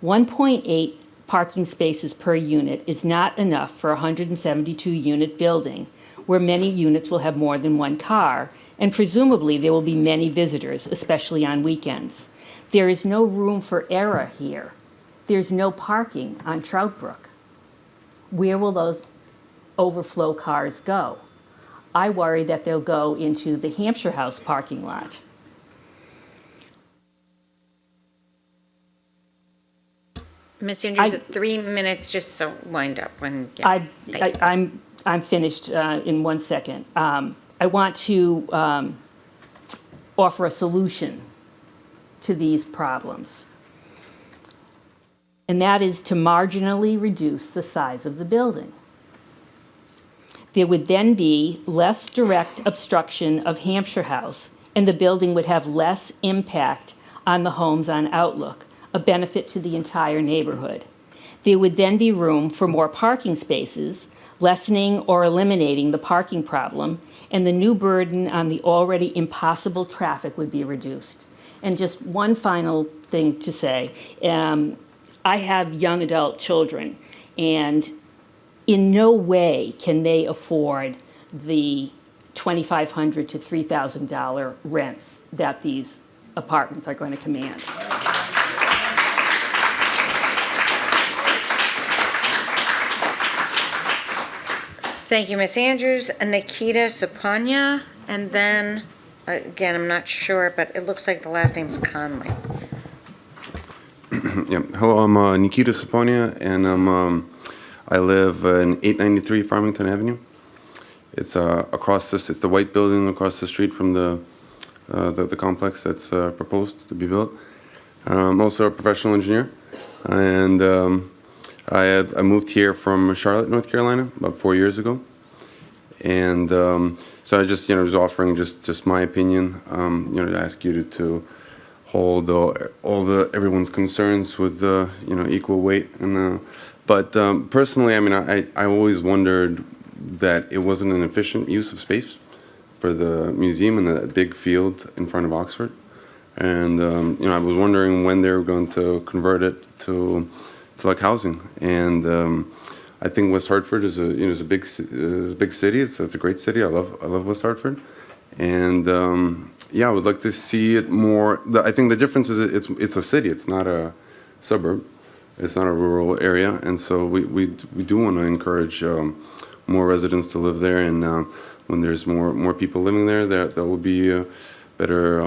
1.8 parking spaces per unit is not enough for a 172-unit building, where many units will have more than one car, and presumably there will be many visitors, especially on weekends. There is no room for error here. There's no parking on Trout Brook. Where will those overflow cars go? I worry that they'll go into the Hampshire House parking lot. Ms. Andrews, 3 minutes, just so wind up when. Yeah, I'm finished in 1 second. I want to offer a solution to these problems, and that is to marginally reduce the size of the building. There would then be less direct obstruction of Hampshire House, and the building would have less impact on the homes on Outlook, a benefit to the entire neighborhood. There would then be room for more parking spaces, lessening or eliminating the parking problem, and the new burden on the already impossible traffic would be reduced. And just one final thing to say. I have young adult children, and in no way can they afford the $2,500 to $3,000 rents that these apartments are going to command. Thank you, Ms. Andrews. Nikita Sapanya, and then, again, I'm not sure, but it looks like the last name's Conley. Yeah. Hello, I'm Nikita Sapanya, and I live in 893 Farmington Avenue. It's across this. It's the white building across the street from the complex that's proposed to be built. I'm also a professional engineer, and I moved here from Charlotte, North Carolina, about 4 years ago, and so I just was offering just my opinion, to ask you to hold everyone's concerns with equal weight, and but personally, I mean, I always wondered that it wasn't an efficient use of space for the museum and that big field in front of Oxford, and I was wondering when they were going to convert it to like housing, and I think West Hartford is a big city. It's a great city. I love West Hartford, and I would like to see it more. I think the difference is it's a city. It's not a suburb. It's not a rural area, and so we do want to encourage more residents to live there. And when there's more people living there, that will be better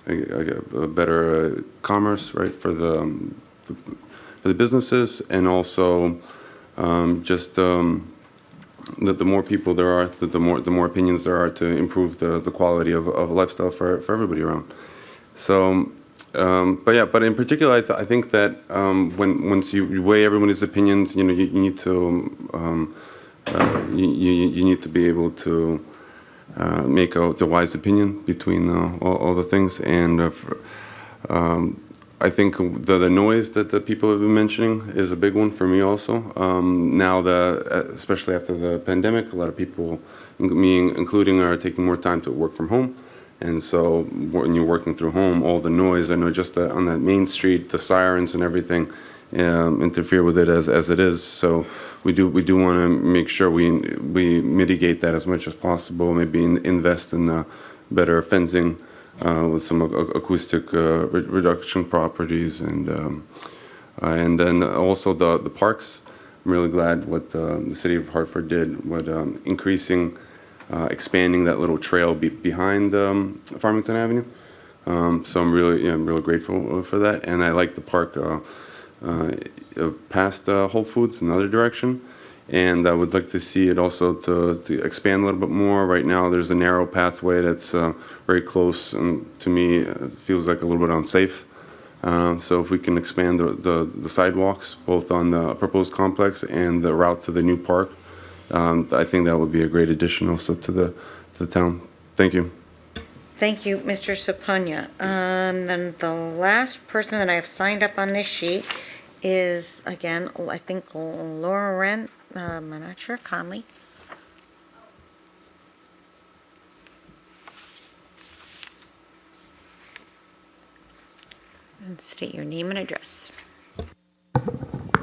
a better commerce, right, for the businesses, and also just that the more people there are, the more opinions there are to improve the quality of lifestyle for everybody around. So, but in particular, I think that once you weigh everybody's opinions, you need to you need to be able to make the wise opinion between all the things, and I think the noise that the people have been mentioning is a big one for me also. Now, especially after the pandemic, a lot of people, me including, are taking more time to work from home. And so when you're working through home, all the noise, I know just on that main street, the sirens and everything interfere with it as it is. So we do want to make sure we mitigate that as much as possible, maybe invest in better fencing, with some acoustic reduction properties, and then also the parks. I'm really glad what the city of Hartford did with expanding that little trail behind Farmington Avenue. So I'm really grateful for that, and I like the park past Whole Foods in the other direction. And I would like to see it also to expand a little bit more. Right now, there's a narrow pathway that's very close, and to me, it feels like a little bit unsafe. So if we can expand the sidewalks, both on the proposed complex and the route to the new park, I think that would be a great addition also to the town. Thank you. Thank you, Mr. Sapanya. And then the last person that I have signed up on this sheet is, again, I think Lauren. I'm not sure, Conley. And state your name and address.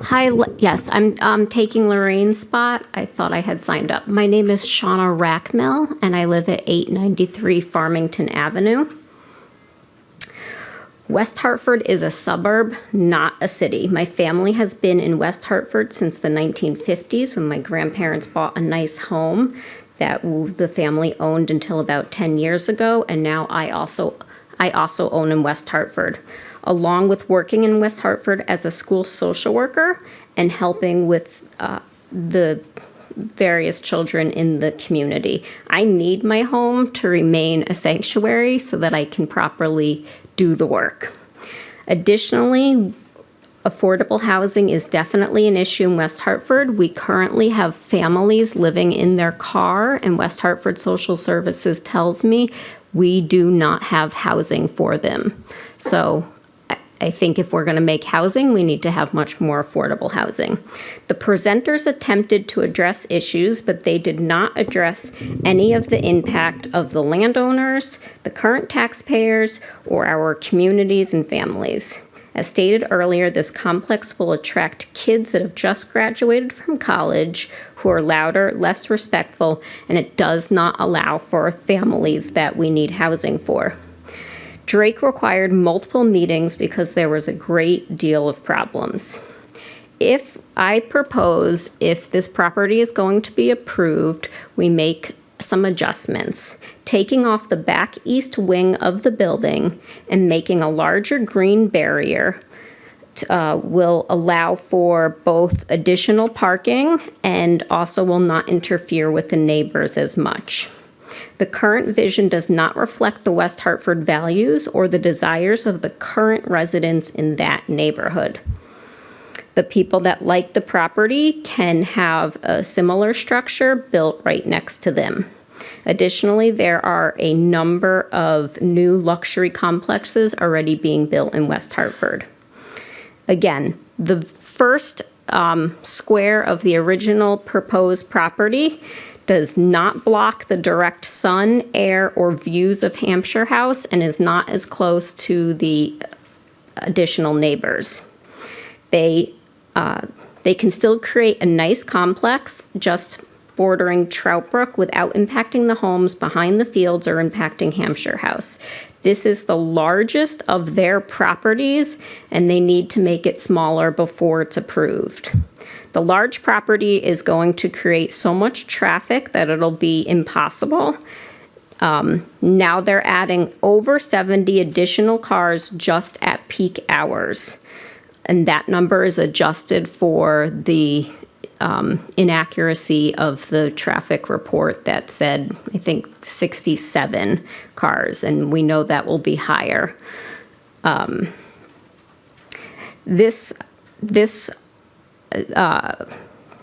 Hi, yes, I'm taking Lorraine's spot. I thought I had signed up. My name is Shauna Rackmill, and I live at 893 Farmington Avenue. West Hartford is a suburb, not a city. My family has been in West Hartford since the 1950s, when my grandparents bought a nice home that the family owned until about 10 years ago, and now I also own in West Hartford. Along with working in West Hartford as a school social worker and helping with the various children in the community. I need my home to remain a sanctuary so that I can properly do the work. Additionally, affordable housing is definitely an issue in West Hartford. We currently have families living in their car, and West Hartford Social Services tells me we do not have housing for them. So I think if we're going to make housing, we need to have much more affordable housing. The presenters attempted to address issues, but they did not address any of the impact of the landowners, the current taxpayers, or our communities and families. As stated earlier, this complex will attract kids that have just graduated from college, who are louder, less respectful, and it does not allow for families that we need housing for. Drake required multiple meetings because there was a great deal of problems. If this property is going to be approved, we make some adjustments, taking off the back east wing of the building and making a larger green barrier will allow for both additional parking and also will not interfere with the neighbors as much. The current vision does not reflect the West Hartford values or the desires of the current residents in that neighborhood. The people that like the property can have a similar structure built right next to them. Additionally, there are a number of new luxury complexes already being built in West Hartford. Again, the first square of the original proposed property does not block the direct sun, air, or views of Hampshire House and is not as close to the additional neighbors. They can still create a nice complex just bordering Trout Brook without impacting the homes behind the fields or impacting Hampshire House. This is the largest of their properties, and they need to make it smaller before it's approved. The large property is going to create so much traffic that it'll be impossible. Now they're adding over 70 additional cars just at peak hours. And that number is adjusted for the inaccuracy of the traffic report that said, I think, 67 cars, and we know that will be higher.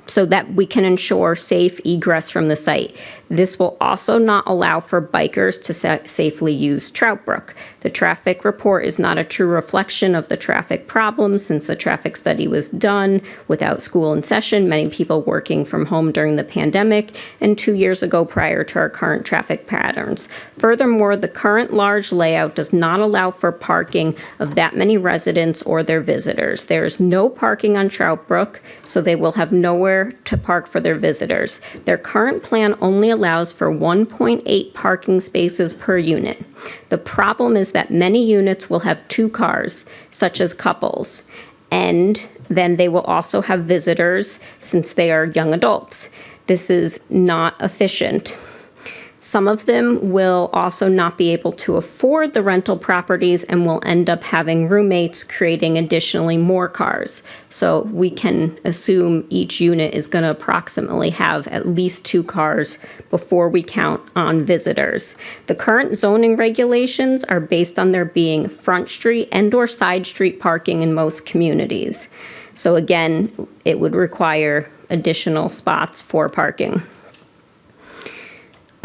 So that we can ensure safe egress from the site. This will also not allow for bikers to safely use Trout Brook. The traffic report is not a true reflection of the traffic problem since the traffic study was done without school in session, many people working from home during the pandemic, and 2 years ago prior to our current traffic patterns. Furthermore, the current large layout does not allow for parking of that many residents or their visitors. There is no parking on Trout Brook, so they will have nowhere to park for their visitors. Their current plan only allows for 1.8 parking spaces per unit. The problem is that many units will have 2 cars, such as couples, and then they will also have visitors since they are young adults. This is not efficient. Some of them will also not be able to afford the rental properties and will end up having roommates, creating additionally more cars. So we can assume each unit is going to approximately have at least 2 cars before we count on visitors. The current zoning regulations are based on there being front street and/or side street parking in most communities. So again, it would require additional spots for parking.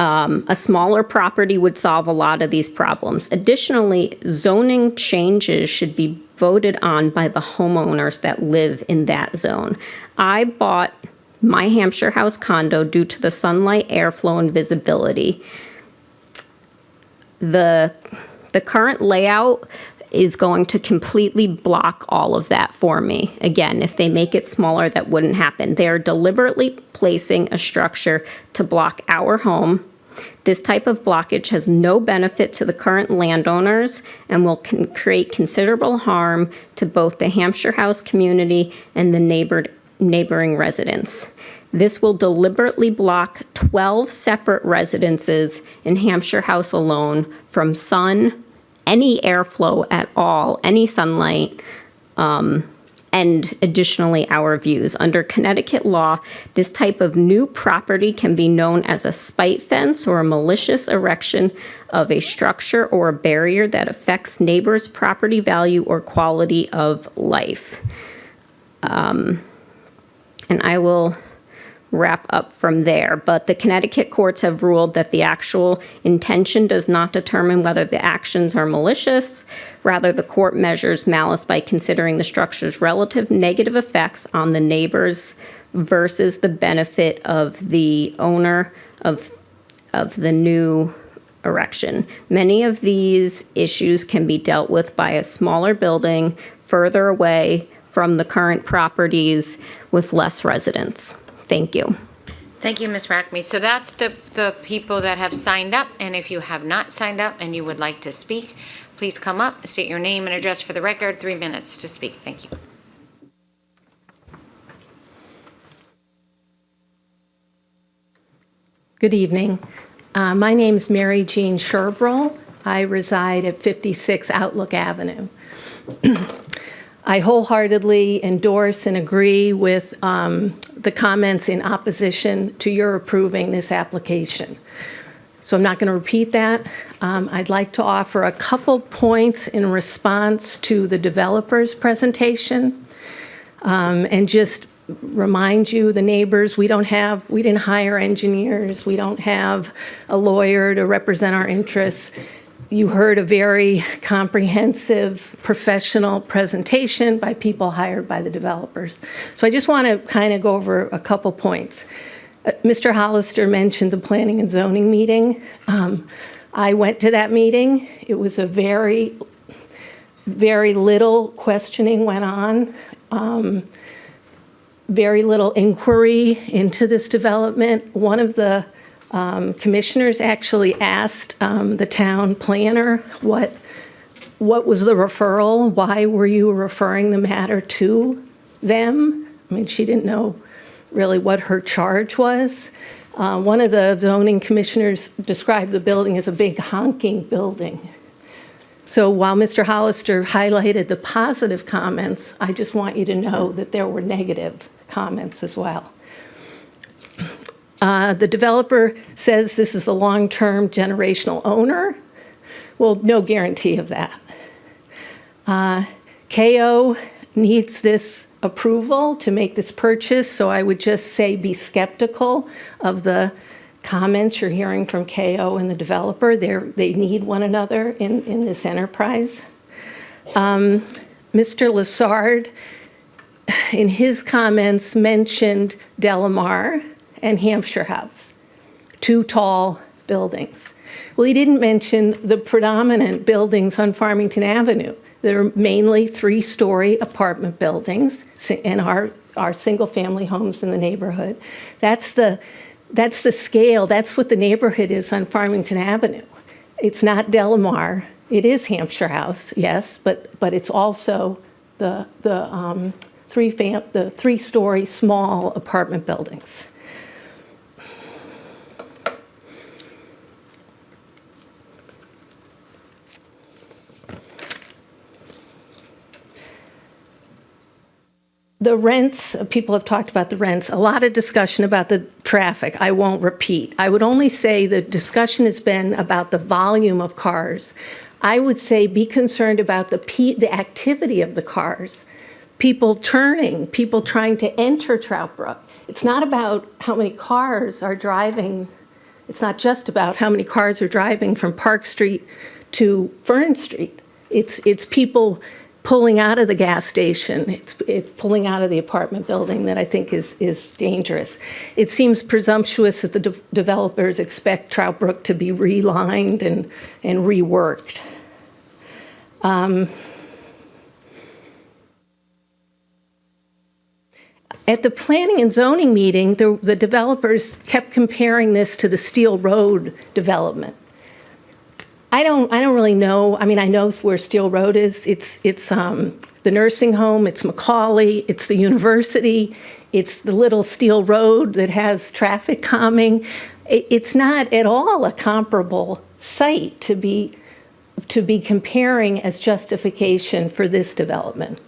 A smaller property would solve a lot of these problems. Additionally, zoning changes should be voted on by the homeowners that live in that zone. I bought my Hampshire House condo due to the sunlight, airflow, and visibility. The current layout is going to completely block all of that for me. Again, if they make it smaller, that wouldn't happen. They are deliberately placing a structure to block our home. This type of blockage has no benefit to the current landowners and will create considerable harm to both the Hampshire House community and the neighboring residents. This will deliberately block 12 separate residences in Hampshire House alone from sun, any airflow at all, any sunlight, and additionally our views. Under Connecticut law, this type of new property can be known as a spite fence or a malicious erection of a structure or a barrier that affects neighbors' property value or quality of life. And I will wrap up from there, but the Connecticut courts have ruled that the actual intention does not determine whether the actions are malicious. Rather, the court measures malice by considering the structure's relative negative effects on the neighbors versus the benefit of the owner of the new erection. Many of these issues can be dealt with by a smaller building further away from the current properties with less residents. Thank you. Thank you, Ms. Rackme. So that's the people that have signed up, and if you have not signed up and you would like to speak, please come up, state your name and address for the record, 3 minutes to speak. Thank you. Good evening. My name is Mary Jean Sherbrill. I reside at 56 Outlook Avenue. I wholeheartedly endorse and agree with the comments in opposition to your approving this application. So I'm not going to repeat that. I'd like to offer a couple points in response to the developer's presentation and just remind you, the neighbors, we didn't hire engineers, we don't have a lawyer to represent our interests. You heard a very comprehensive, professional presentation by people hired by the developers. So I just want to kind of go over a couple points. Mr. Hollister mentioned the planning and zoning meeting. I went to that meeting. It was a very, very little questioning went on. Very little inquiry into this development. One of the commissioners actually asked the town planner what was the referral, why were you referring the matter to them? I mean, she didn't know really what her charge was. One of the zoning commissioners described the building as a big honking building. So while Mr. Hollister highlighted the positive comments, I just want you to know that there were negative comments as well. The developer says this is a long-term generational owner. Well, no guarantee of that. KO needs this approval to make this purchase, so I would just say be skeptical of the comments you're hearing from KO and the developer. They need one another in this enterprise. Mr. Lessard, in his comments, mentioned Delamar and Hampshire House, 2 tall buildings. Well, he didn't mention the predominant buildings on Farmington Avenue. They're mainly 3-story apartment buildings and our single-family homes in the neighborhood. That's the scale. That's what the neighborhood is on Farmington Avenue. It's not Delamar. It is Hampshire House, yes, but it's also the 3-story small apartment buildings. The rents, people have talked about the rents, a lot of discussion about the traffic. I won't repeat. I would only say the discussion has been about the volume of cars. I would say be concerned about the activity of the cars. People turning, people trying to enter Trout Brook. It's not about how many cars are driving. It's not just about how many cars are driving from Park Street to Fern Street. It's people pulling out of the gas station, it's pulling out of the apartment building that I think is dangerous. It seems presumptuous that the developers expect Trout Brook to be relined and reworked. At the planning and zoning meeting, the developers kept comparing this to the Steel Road development. I don't really know. I mean, I know where Steel Road is. It's the nursing home. It's Macaulay. It's the university. It's the little Steel Road that has traffic calming. It's not at all a comparable site to be comparing as justification for this development.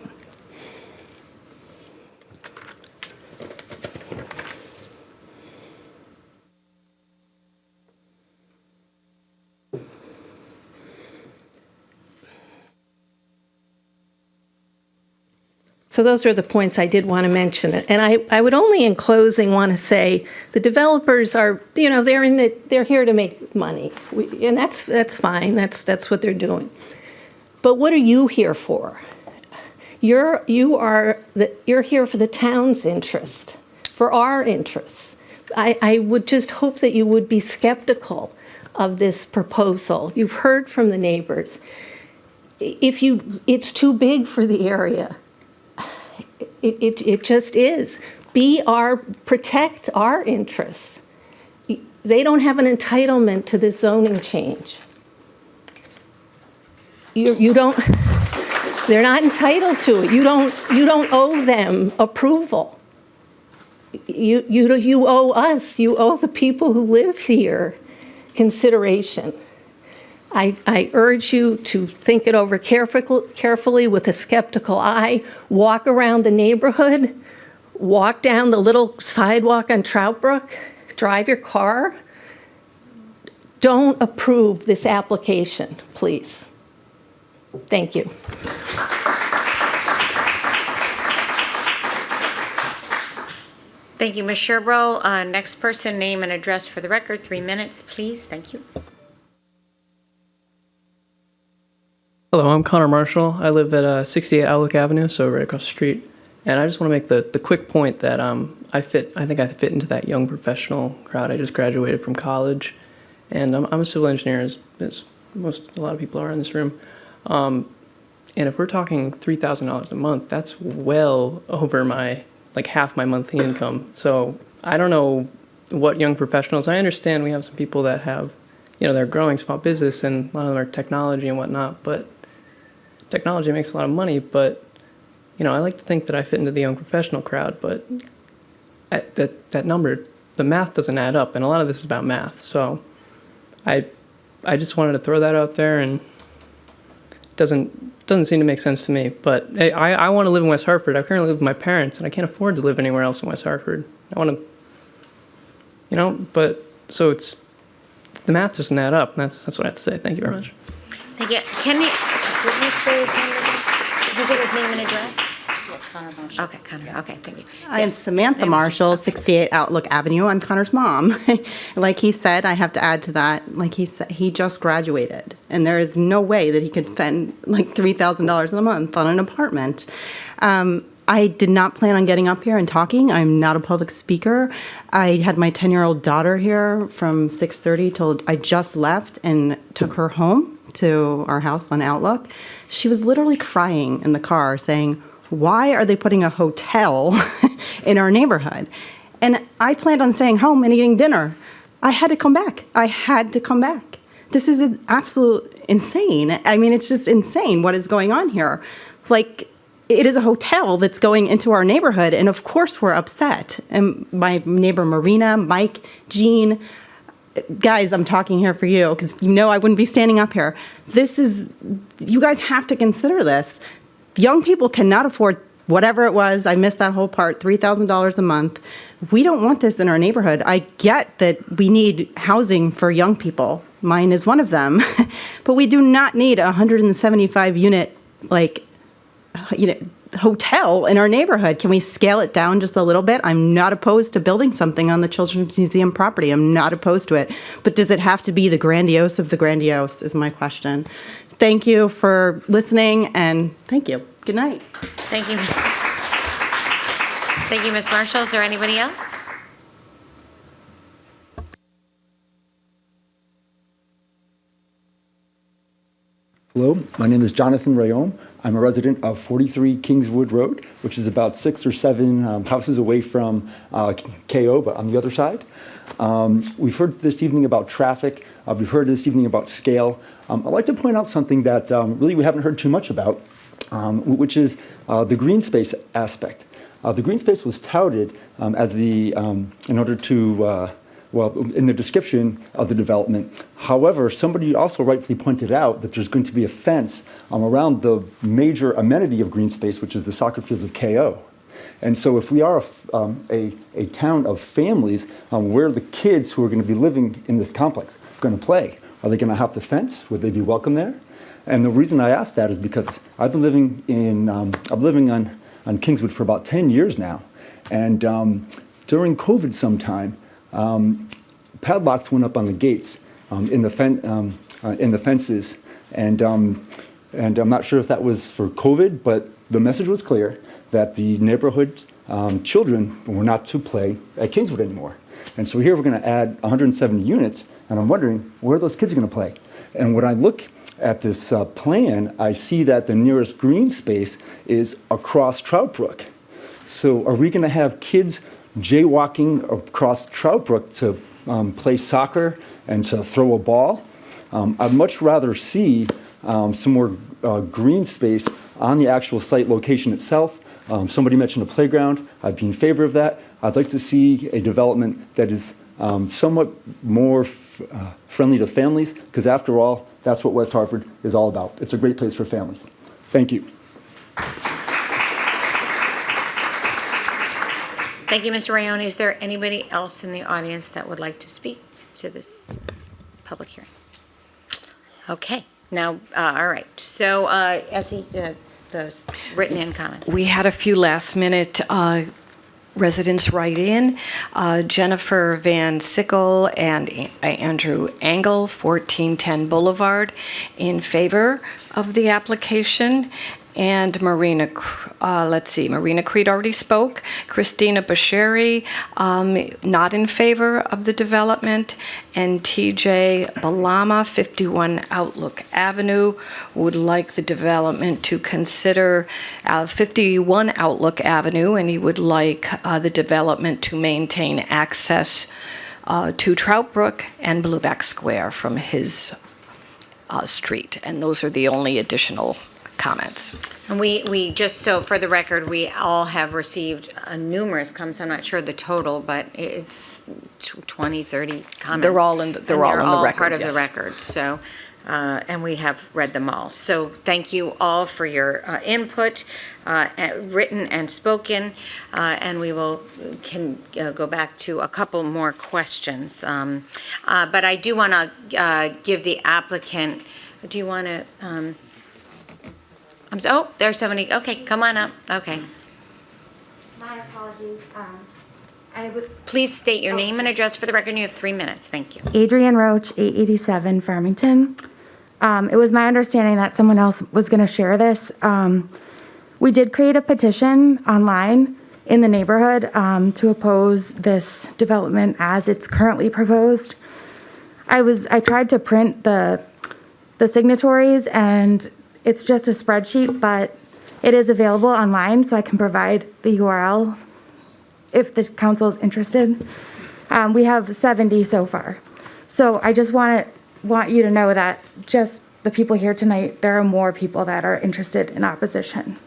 So those are the points I did want to mention. And I would only in closing want to say the developers are, they're here to make money. And that's fine. That's what they're doing. But what are you here for? You're here for the town's interest, for our interests. I would just hope that you would be skeptical of this proposal. You've heard from the neighbors. It's too big for the area. It just is. Protect our interests. They don't have an entitlement to this zoning change. You don't. They're not entitled to it. You don't owe them approval. You owe us. You owe the people who live here consideration. I urge you to think it over carefully with a skeptical eye. Walk around the neighborhood. Walk down the little sidewalk on Trout Brook. Drive your car. Don't approve this application, please. Thank you. Thank you, Ms. Sherbro. Next person, name and address for the record. 3 minutes, please. Thank you. Hello, I'm Connor Marshall. I live at 68 Outlook Avenue, so right across the street. And I just want to make the quick point that I think I fit into that young professional crowd. I just graduated from college, and I'm a civil engineer, as a lot of people are in this room. And if we're talking $3,000 a month, that's well over half my monthly income. So I don't know what young professionals. I understand we have some people that have, they're growing small business, and a lot of them are technology and whatnot. But technology makes a lot of money, but I like to think that I fit into the young professional crowd, but that number the math doesn't add up, and a lot of this is about math. So I just wanted to throw that out there, and it doesn't seem to make sense to me. But hey, I want to live in West Hartford. I currently live with my parents, and I can't afford to live anywhere else in West Hartford. I want to, but so it's, the math doesn't add up. That's what I have to say. Thank you very much. Thank you. Did he say his name? Did he give his name and address? Connor Marshall. Okay, Connor. Okay, thank you. I am Samantha Marshall, 68 Outlook Avenue. I'm Connor's mom. Like he said, I have to add to that. Like he said, he just graduated, and there is no way that he could spend like $3,000 a month on an apartment. I did not plan on getting up here and talking. I'm not a public speaker. I had my 10-year-old daughter here from 6:30 till I just left and took her home to our house on Outlook. She was literally crying in the car saying, why are they putting a hotel in our neighborhood? And I planned on staying home and eating dinner. I had to come back. This is absolute insane. I mean, it's just insane what is going on here. Like, it is a hotel that's going into our neighborhood, and of course we're upset. And my neighbor Marina, Mike, Jean, guys, I'm talking here for you because you know I wouldn't be standing up here. You guys have to consider this. Young people cannot afford whatever it was. I missed that whole part, $3,000 a month. We don't want this in our neighborhood. I get that we need housing for young people. Mine is one of them. But we do not need a 175 unit, hotel in our neighborhood. Can we scale it down just a little bit? I'm not opposed to building something on the Children's Museum property. I'm not opposed to it. But does it have to be the grandiose of the grandiose is my question. Thank you for listening, and thank you. Good night. Thank you. Thank you, Ms. Marshall. Is there anybody else? Hello, my name is Jonathan Rayom. I'm a resident of 43 Kingswood Road, which is about 6 or 7 houses away from KO, but on the other side. We've heard this evening about traffic. We've heard this evening about scale. I'd like to point out something that really we haven't heard too much about, which is the green space aspect. The green space was touted as in order to in the description of the development. However, somebody also rightfully pointed out that there's going to be a fence around the major amenity of green space, which is the soccer fields of KO. And so if we are a town of families, where are the kids who are going to be living in this complex going to play? Are they going to hop the fence? Would they be welcome there? And the reason I ask that is because I've been living on Kingswood for about 10 years now. And during COVID sometime, padlocks went up on the gates in the fences, and I'm not sure if that was for COVID, but the message was clear that the neighborhood children were not to play at Kingswood anymore. And so here we're going to add 170 units, and I'm wondering where those kids are going to play. And when I look at this plan, I see that the nearest green space is across Trout Brook. So are we going to have kids jaywalking across Trout Brook to play soccer and to throw a ball? I'd much rather see some more green space on the actual site location itself. Somebody mentioned a playground. I'd be in favor of that. I'd like to see a development that is somewhat more friendly to families, because after all, that's what West Hartford is all about. It's a great place for families. Thank you. Thank you, Mr. Rayone. Is there anybody else in the audience that would like to speak to this public hearing? Okay. Now, all right. So, Essie, those written in comments. We had a few last minute residents write in. Jennifer Van Sickle and Andrew Engel, 1410 Boulevard, in favor of the application. And Marina Creed already spoke. Christina Basheri, not in favor of the development. And TJ Balama, 51 Outlook Avenue, would like the development to consider 51 Outlook Avenue, and he would like the development to maintain access to Trout Brook and Blueback Square from his street. And those are the only additional comments. And we just, so for the record, we all have received numerous comments. I'm not sure the total, but it's 20, 30 comments. They're all in the record, part of yes. the record, so, and we have read them all. So thank you all for your input, written and spoken, and we can go back to a couple more questions. But I do want to give the applicant, do you want to, oh, there's somebody, okay, come on up, okay. My apologies. Please state your name and address for the record, and you have 3 minutes, thank you. Adrienne Roach, 887 Farmington. It was my understanding that someone else was going to share this. We did create a petition online in the neighborhood to oppose this development as it's currently proposed. I tried to print the signatories, and it's just a spreadsheet, but it is available online, so I can provide the URL if the council is interested. We have 70 so far. So I just want you to know that just the people here tonight, there are more people that are interested in opposition.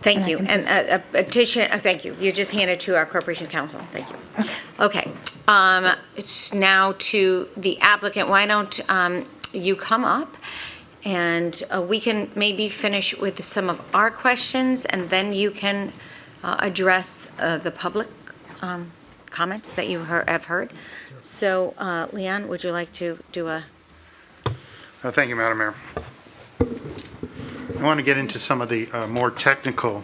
Thank you, and a petition, thank you, you just handed to our Corporation Counsel, thank you. Okay, it's now to the applicant, why don't you come up, and we can maybe finish with some of our questions, and then you can address the public comments that you have heard. So, Leon, would you like to do a... Thank you, Madam Mayor. I want to get into some of the more technical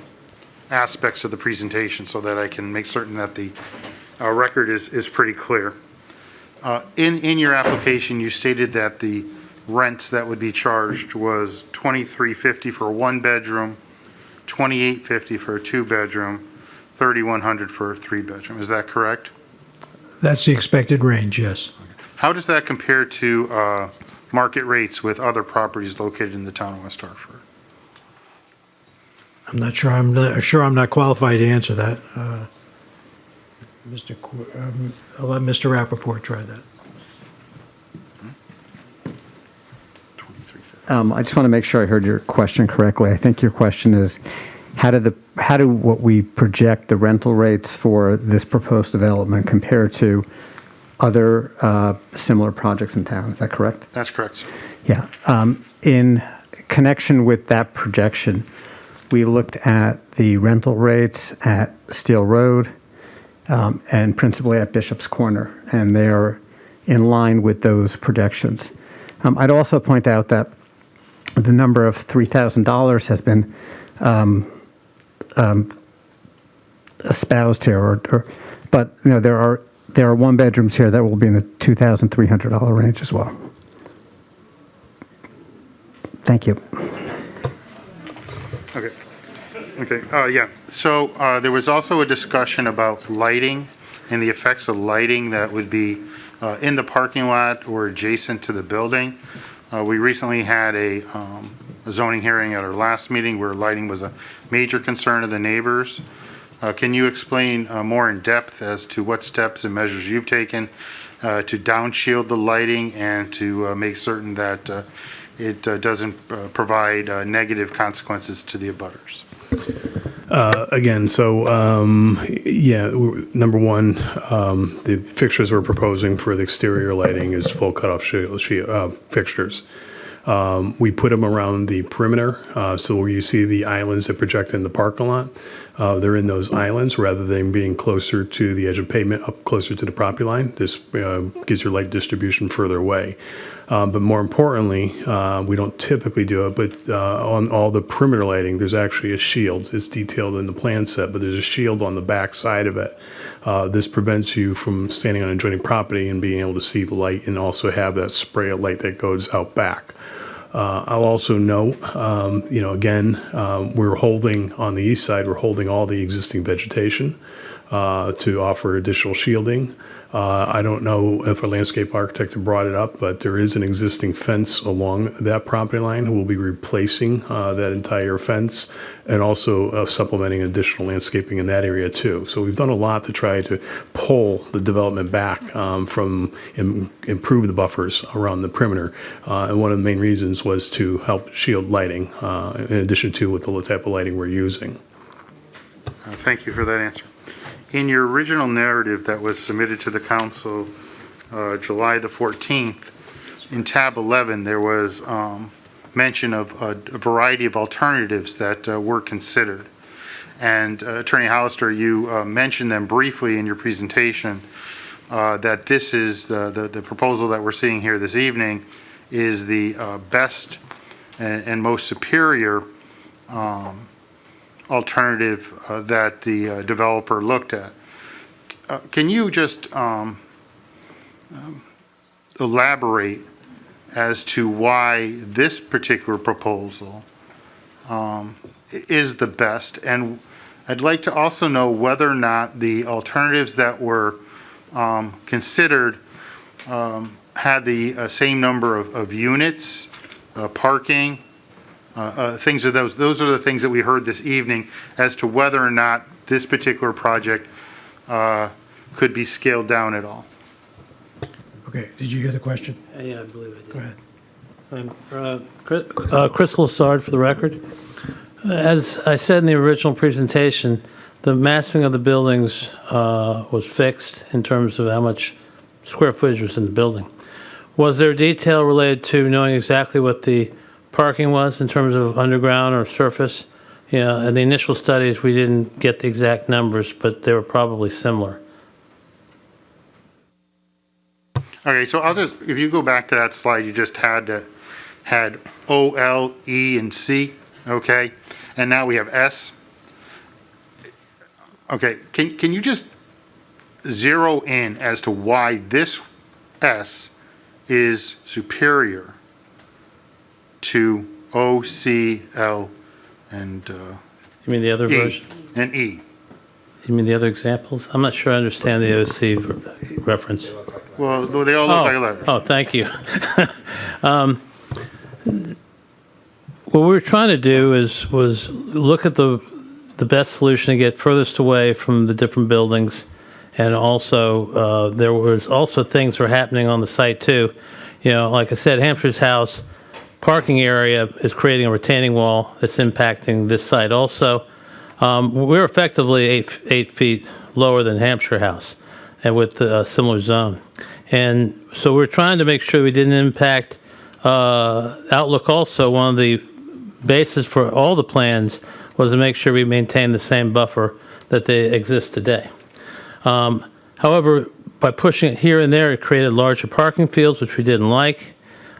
aspects of the presentation so that I can make certain that the record is pretty clear. In your application, you stated that the rents that would be charged was $2,350 for a one-bedroom, $2,850 for a two-bedroom, $3,100 for a three-bedroom. Is that correct? That's the expected range, yes. How does that compare to market rates with other properties located in the town of West Hartford? I'm not sure. I'm not qualified to answer that. I'll let Mr. Rappaport try that. I just want to make sure I heard your question correctly. I think your question is, how do what we project the rental rates for this proposed development compare to other similar projects in town? Is that correct? That's correct, sir. Yeah. In connection with that projection, we looked at the rental rates at Steel Road and principally at Bishop's Corner, and they are in line with those projections. I'd also point out that the number of $3,000 has been espoused here, but you know there are one bedrooms here that will be in the $2,300 range as well. Thank you. Okay. Yeah. So there was also a discussion about lighting and the effects of lighting that would be in the parking lot or adjacent to the building. We recently had a zoning hearing at our last meeting where lighting was a major concern of the neighbors. Can you explain more in depth as to what steps and measures you've taken to downshield the lighting and to make certain that it doesn't provide negative consequences to the abutters? Again, so yeah, number one, the fixtures we're proposing for the exterior lighting is full cutoff fixtures. We put them around the perimeter, so where you see the islands that project in the parking lot, they're in those islands rather than being closer to the edge of pavement, up closer to the property line. This gives your light distribution further away. But more importantly, we don't typically do it, but on all the perimeter lighting, there's actually a shield. It's detailed in the plan set, but there's a shield on the back side of it. This prevents you from standing on adjoining property and being able to see the light and also have that spray of light that goes out back. I'll also note, again, we're holding on the east side, we're holding all the existing vegetation to offer additional shielding. I don't know if a landscape architect brought it up, but there is an existing fence along that property line. We'll be replacing that entire fence and also supplementing additional landscaping in that area too. So we've done a lot to try to pull the development back from improve the buffers around the perimeter. And one of the main reasons was to help shield lighting, in addition to with the type of lighting we're using. Thank you for that answer. In your original narrative that was submitted to the council July the 14th, in tab 11, there was mention of a variety of alternatives that were considered. And Attorney Hollister, you mentioned them briefly in your presentation, that this is the proposal that we're seeing here this evening is the best and most superior alternative that the developer looked at. Can you just elaborate as to why this particular proposal is the best? And I'd like to also know whether or not the alternatives that were considered had the same number of units, parking, things of those. Those are the things that we heard this evening as to whether or not this particular project could be scaled down at all. Okay, did you hear the question? Yeah, I believe I did. Go ahead. Chris Lassard for the record. As I said in the original presentation, the massing of the buildings was fixed in terms of how much square footage was in the building. Was there detail related to knowing exactly what the parking was in terms of underground or surface? Yeah, in the initial studies, we didn't get the exact numbers, but they were probably similar. Okay, so I'll just, if you go back to that slide, you just had O, L, E, and C, okay? And now we have S. Okay, can you just zero in as to why this S is superior to O, C, L, and You mean the other E, version? and E? You mean the other examples? I'm not sure I understand the OC reference. Well, they all look like letters. Oh, thank you. What we were trying to do was look at the best solution to get furthest away from the different buildings, and also there was also things were happening on the site too. You know, like I said, Hampshire's house parking area is creating a retaining wall that's impacting this site also. We're effectively 8 feet lower than Hampshire House, and with a similar zone. And so we're trying to make sure we didn't impact Outlook also. One of the basis for all the plans was to make sure we maintain the same buffer that they exist today. However, by pushing it here and there, it created larger parking fields, which we didn't like.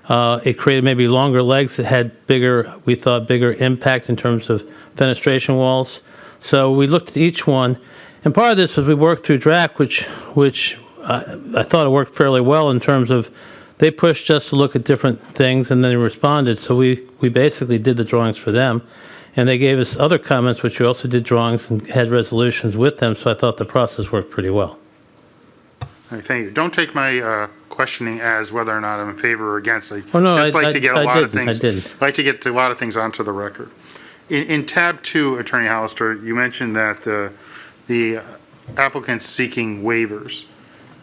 It created maybe longer legs that had bigger, we thought, bigger impact in terms of fenestration walls. So we looked at each one, and part of this was we worked through DRAC, which I thought it worked fairly well in terms of they pushed us to look at different things and then they responded. So we basically did the drawings for them, and they gave us other comments, which we also did drawings and had resolutions with them. So I thought the process worked pretty well. Thank you. Don't take my questioning as whether or not I'm in favor or against. I Oh, no, just like to get a lot of things. I didn't. Like to get a lot of things onto the record. In tab 2, Attorney Hollister, you mentioned that the applicant's seeking waivers.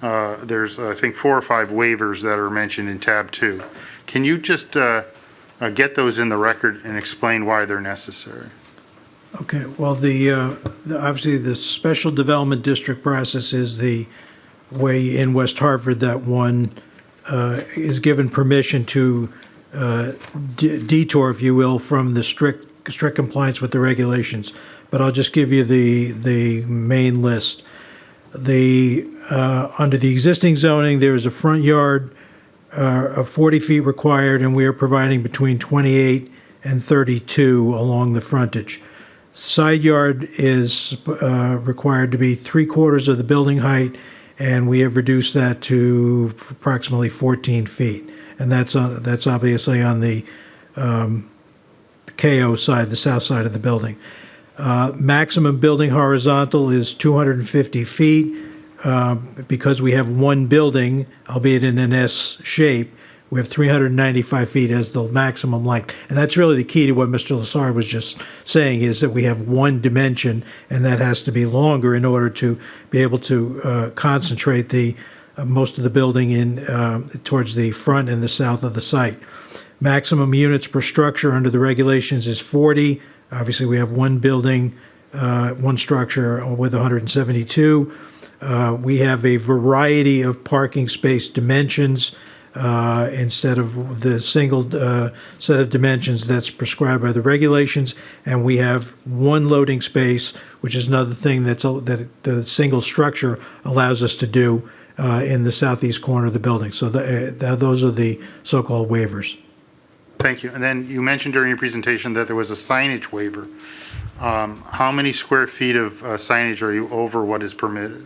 There's, I think, 4 or 5 waivers that are mentioned in tab 2. Can you just get those in the record and explain why they're necessary? Okay, well, obviously the Special Development District process is the way in West Hartford that one is given permission to detour, if you will, from the strict compliance with the regulations. But I'll just give you the main list. Under the existing zoning, there is a front yard of 40 feet required, and we are providing between 28 and 32 along the frontage. Side yard is required to be 3/4 of the building height, and we have reduced that to approximately 14 feet. And that's obviously on the KO side, the south side of the building. Maximum building horizontal is 250 feet. because we have one building, albeit in an S shape, we have 395 feet as the maximum length. And that's really the key to what Mr. Lassard was just saying, is that we have one dimension, and that has to be longer in order to be able to concentrate the most of the building in towards the front and the south of the site. Maximum units per structure under the regulations is 40. Obviously, we have one building, one structure with 172. We have a variety of parking space dimensions instead of the single set of dimensions that's prescribed by the regulations. And we have one loading space, which is another thing that the single structure allows us to do in the southeast corner of the building. So those are the so-called waivers. Thank you. And then you mentioned during your presentation that there was a signage waiver. How many square feet of signage are you over what is permitted?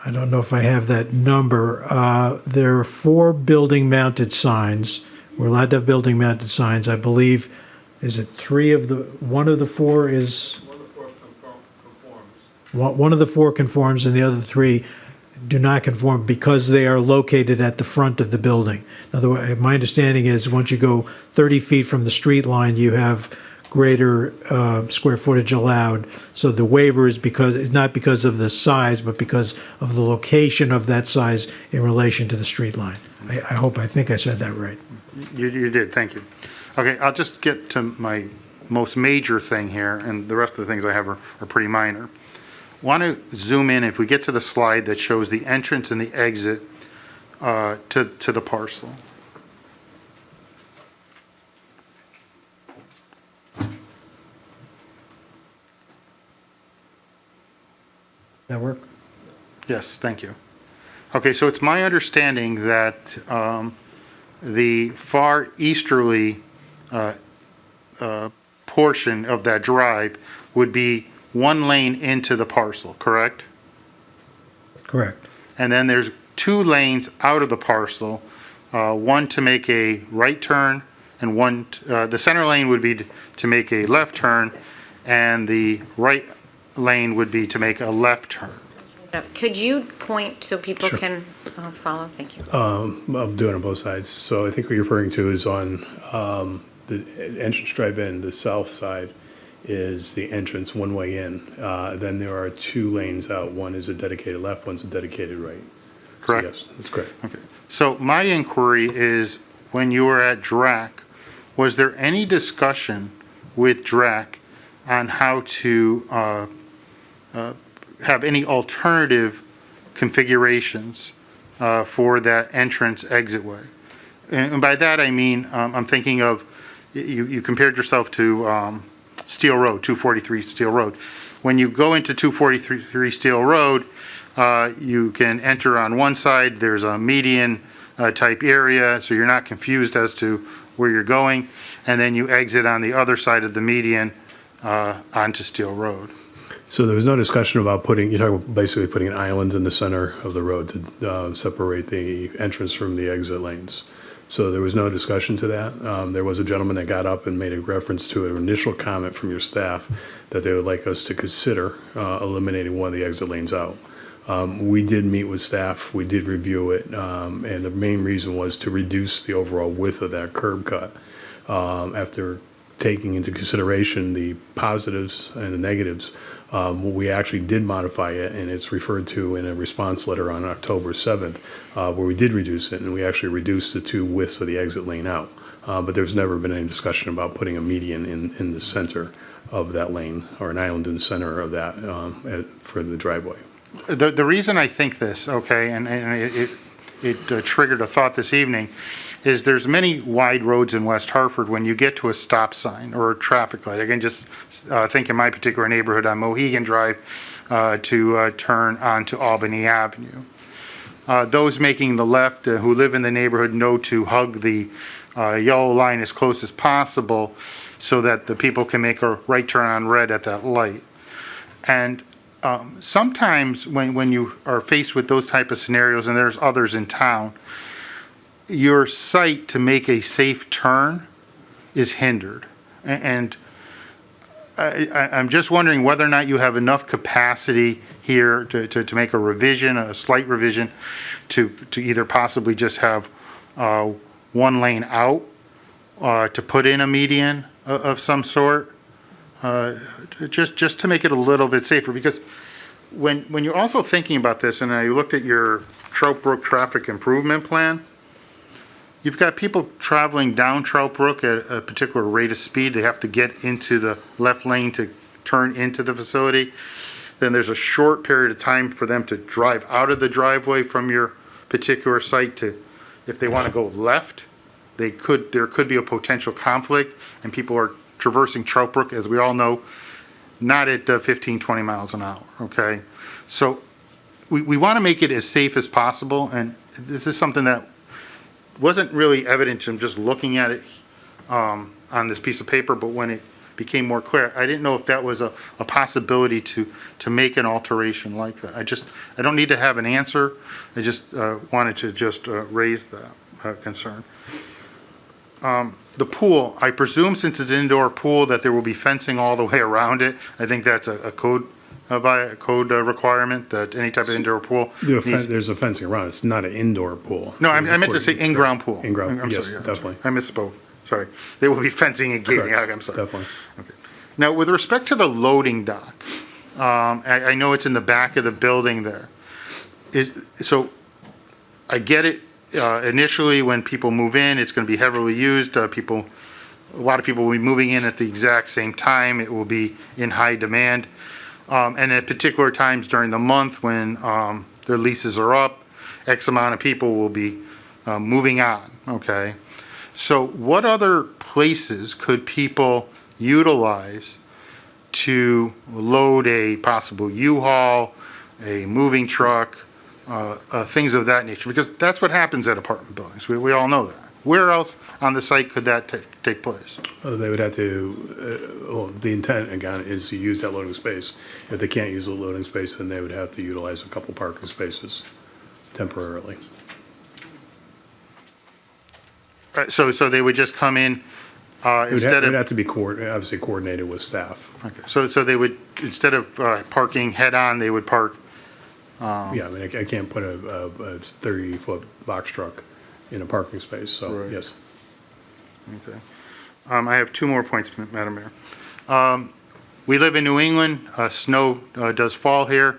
I don't know if I have that number. There are 4 building-mounted signs. We're allowed to have building-mounted signs. I believe, is it 3 of the, one of the 4 is? One of the 4 conforms and the other 3 do not conform because they are located at the front of the building. In other words, my understanding is once you go 30 feet from the street line, you have greater square footage allowed. So the waiver is not because of the size, but because of the location of that size in relation to the street line. I think I said that right. You did, thank you. Okay, I'll just get to my most major thing here, and the rest of the things I have are pretty minor. Want to zoom in, if we get to the slide that shows the entrance and the exit to the parcel. That work? Yes, thank you. Okay, so it's my understanding that the far easterly portion of that drive would be one lane into the parcel, correct? Correct. And then there's 2 lanes out of the parcel, one to make a right turn, and one, the center lane would be to make a left turn, and the right lane would be to make a left turn. Could you point so people Sure. can follow? Thank you. I'm doing it on both sides. So I think what you're referring to is on the entrance drive-in, the south side is the entrance one way in. Then there are 2 lanes out. One is a dedicated left, one's a dedicated right. Correct? So yes, that's correct. Okay. So my inquiry is, when you were at DRAC, was there any discussion with DRAC on how to have any alternative configurations for that entrance exit way? And by that I mean, I'm thinking of, you compared yourself to Steel Road, 243 Steel Road. When you go into 243 Steel Road, you can enter on one side, there's a median type area, so you're not confused as to where you're going, and then you exit on the other side of the median onto Steel Road. So there was no discussion about you're talking about basically putting an island in the center of the road to separate the entrance from the exit lanes. So there was no discussion to that. There was a gentleman that got up and made a reference to an initial comment from your staff that they would like us to consider eliminating one of the exit lanes out. We did meet with staff, we did review it, and the main reason was to reduce the overall width of that curb cut. After taking into consideration the positives and the negatives, we actually did modify it, and it's referred to in a response letter on October 7th, where we did reduce it, and we actually reduced the 2 widths of the exit lane out. But there's never been any discussion about putting a median in the center of that lane, or an island in the center of that for the driveway. The reason I think this, okay, and it triggered a thought this evening, is there's many wide roads in West Hartford. When you get to a stop sign or a traffic light, I can just think in my particular neighborhood on Mohegan Drive to turn onto Albany Avenue. Those making the left who live in the neighborhood know to hug the yellow line as close as possible so that the people can make a right turn on red at that light. And sometimes when you are faced with those type of scenarios, and there's others in town, your sight to make a safe turn is hindered. And I'm just wondering whether or not you have enough capacity here to make a revision, a slight revision, to either possibly just have one lane out, to put in a median of some sort, just to make it a little bit safer. Because when you're also thinking about this, and I looked at your Trout Brook traffic improvement plan, you've got people traveling down Trout Brook at a particular rate of speed. They have to get into the left lane to turn into the facility. Then there's a short period of time for them to drive out of the driveway from your particular site to, if they want to go left, there could be a potential conflict, and people are traversing Trout Brook, as we all know, not at 15, 20 miles an hour, okay? So we want to make it as safe as possible, and this is something that wasn't really evident from just looking at it on this piece of paper, but when it became more clear, I didn't know if that was a possibility to make an alteration like that. I don't need to have an answer. I just wanted to just raise that concern. The pool, I presume since it's an indoor pool that there will be fencing all the way around it. I think that's a code requirement that any type of indoor pool needs. There's a fencing around. It's not an indoor pool. No, I meant to say in-ground pool. In-ground, I'm yes, sorry, definitely. I misspoke. Sorry. There will be fencing and gating. Correct, I'm sorry. definitely. Okay. Now, with respect to the loading dock, I know it's in the back of the building there. So I get it. Initially, when people move in, it's going to be heavily used. A lot of people will be moving in at the exact same time. It will be in high demand. And at particular times during the month when their leases are up, X amount of people will be moving on, okay? So what other places could people utilize to load a possible U-Haul, a moving truck, things of that nature? Because that's what happens at apartment buildings. We all know that. Where else on the site could that take place? They would have to, the intent, again, is to use that loading space. If they can't use the loading space, then they would have to utilize a couple parking spaces temporarily. So they would just come in It would have to be obviously coordinated with staff. Okay. So they would, instead of parking head-on, they would park... Yeah, I mean, I can't put a 30-foot box truck in a parking space, so, Right. yes. Okay. I have two more points, Madam Mayor. We live in New England. Snow does fall here.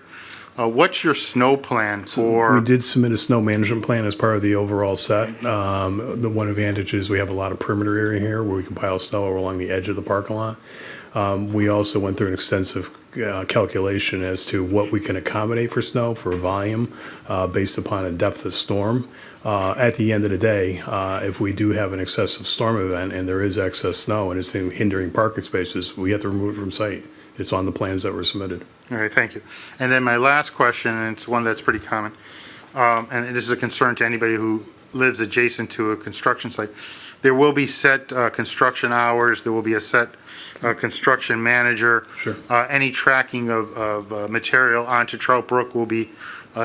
What's your snow plan for? We did submit a snow management plan as part of the overall set. The one advantage is we have a lot of perimeter area here where we can pile snow along the edge of the parking lot. We also went through an extensive calculation as to what we can accommodate for snow, for volume, based upon a depth of storm. At the end of the day, if we do have an excessive storm event and there is excess snow and it's hindering parking spaces, we have to remove it from site. It's on the plans that were submitted. All right, thank you. And then my last question, and it's one that's pretty common, and this is a concern to anybody who lives adjacent to a construction site. There will be set construction hours. There will be a set construction manager. Sure. Any tracking of material onto Trout Brook will be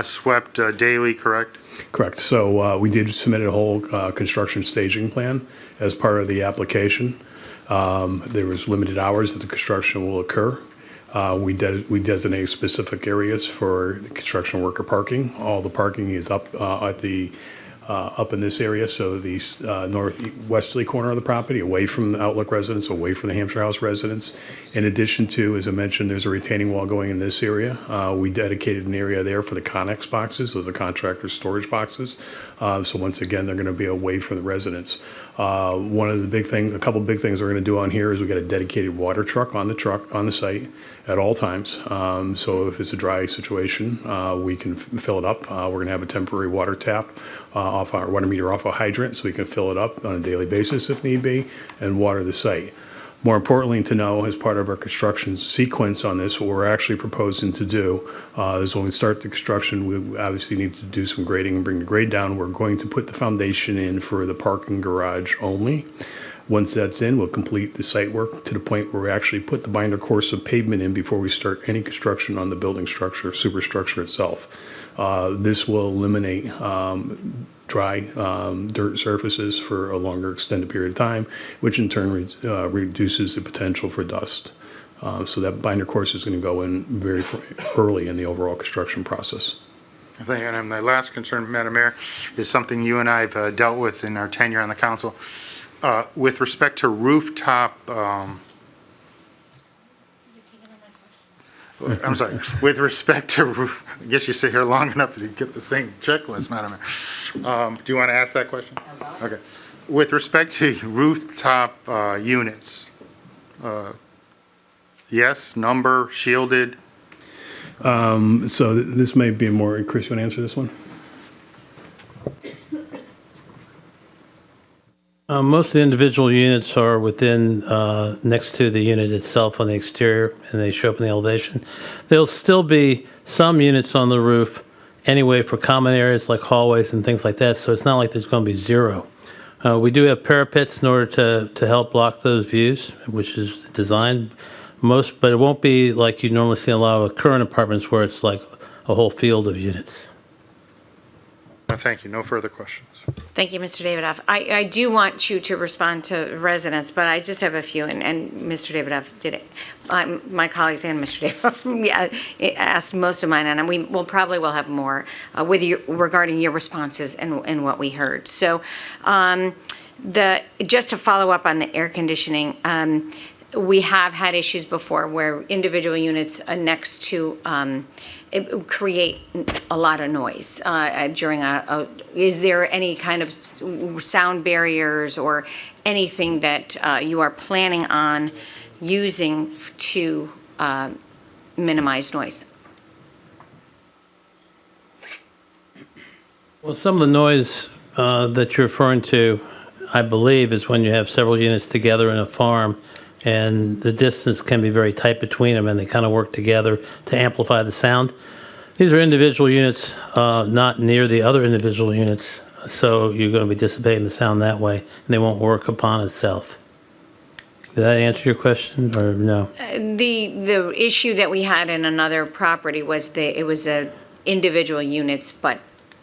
swept daily, correct? Correct. So we did submit a whole construction staging plan as part of the application. There was limited hours that the construction will occur. We designate specific areas for the construction worker parking. All the parking is up up in this area, so the northwesterly corner of the property, away from the Outlook residents, away from the Hampshire House residents. In addition to, as I mentioned, there's a retaining wall going in this area. We dedicated an area there for the Connex boxes, those are contractor storage boxes. So once again, they're going to be away from the residents. A couple big things we're going to do on here is we got a dedicated water truck on the site at all times. So if it's a dry situation, we can fill it up. We're going to have a temporary water tap off our water meter off a hydrant, so we can fill it up on a daily basis if need be and water the site. More importantly to know, as part of our construction sequence on this, what we're actually proposing to do is when we start the construction, we obviously need to do some grading and bring the grade down. We're going to put the foundation in for the parking garage only. Once that's in, we'll complete the site work to the point where we actually put the binder course of pavement in before we start any construction on the building structure, superstructure itself. This will eliminate dry dirt surfaces for a longer extended period of time, which in turn reduces the potential for dust So that binder course is going to go in very early in the overall construction process. I think, and my last concern, Madam Mayor, is something you and I have dealt with in our tenure on the council. With respect to rooftop, I'm sorry, with respect to, I guess you sit here long enough to get the same checklist, Madam Mayor. Do you want to ask that question? Okay. With respect to rooftop units, yes, number, shielded? So this may be more, Chris, you want to answer this one? Most of the individual units are within, next to the unit itself on the exterior, and they show up in the elevation. There'll still be some units on the roof anyway for common areas like hallways and things like that, so it's not like there's going to be zero. We do have parapets in order to help block those views, which is designed but it won't be like you normally see in a lot of current apartments where it's like a whole field of units. Thank you. No further questions. Thank you, Mr. Davidoff. I do want you to respond to residents, but I just have a few, and Mr. Davidoff did it. My colleagues and Mr. Davidoff asked most of mine, and we'll probably have more with you regarding your responses and what we heard. So, just to follow up on the air conditioning, we have had issues before where individual units next to create a lot of noise during is there any kind of sound barriers or anything that you are planning on using to minimize noise? Well, some of the noise that you're referring to, I believe, is when you have several units together in a farm and the distance can be very tight between them and they kind of work together to amplify the sound. These are individual units, not near the other individual units, so you're going to be dissipating the sound that way and they won't work upon itself. Did that answer your question or no? The issue that we had in another property was it was individual units but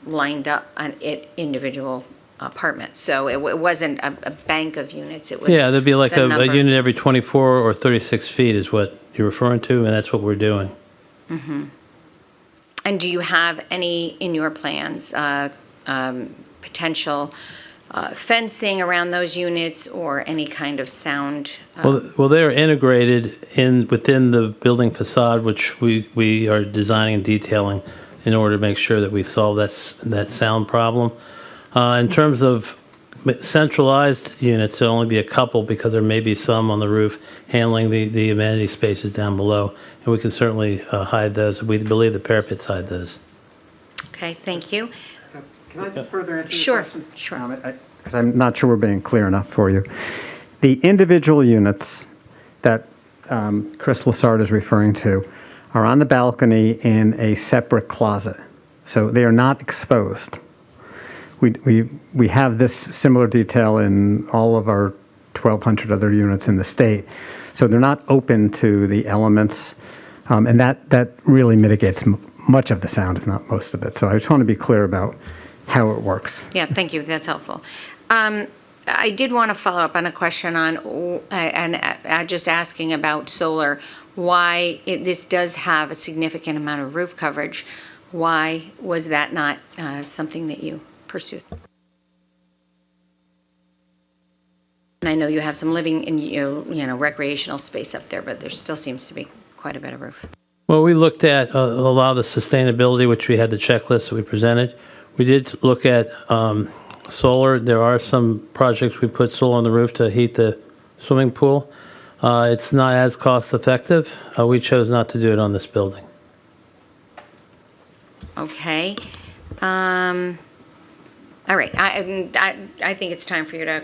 lined up on individual apartments. So it wasn't a bank of units. It was there'd be like the a number. unit every 24 or 36 feet is what you're referring to, and that's what we're doing. Mm-hmm. And do you have any in your plans, potential fencing around those units or any kind of sound? Well, they're integrated within the building facade, which we are designing and detailing in order to make sure that we solve that sound problem. In terms of centralized units, there'll only be a couple because there may be some on the roof handling the amenity spaces down below, and we can certainly hide those. We believe the parapets hide those. Okay, thank you. Can I just further answer Sure, your question? sure. Because I'm not sure we're being clear enough for you. The individual units that Chris Lassard is referring to are on the balcony in a separate closet, so they are not exposed. We have this similar detail in all of our 1,200 other units in the state, so they're not open to the elements, and that really mitigates much of the sound, if not most of it. So I just want to be clear about how it works. Yeah, thank you. That's helpful. I did want to follow up on a question and just asking about solar, why this does have a significant amount of roof coverage. Why was that not something that you pursued? And I know you have some living in recreational space up there, but there still seems to be quite a bit of roof. Well, we looked at a lot of the sustainability, which we had the checklist that we presented. We did look at solar. There are some projects we put solar on the roof to heat the swimming pool. It's not as cost effective. We chose not to do it on this building. Okay. All right. I think it's time for you to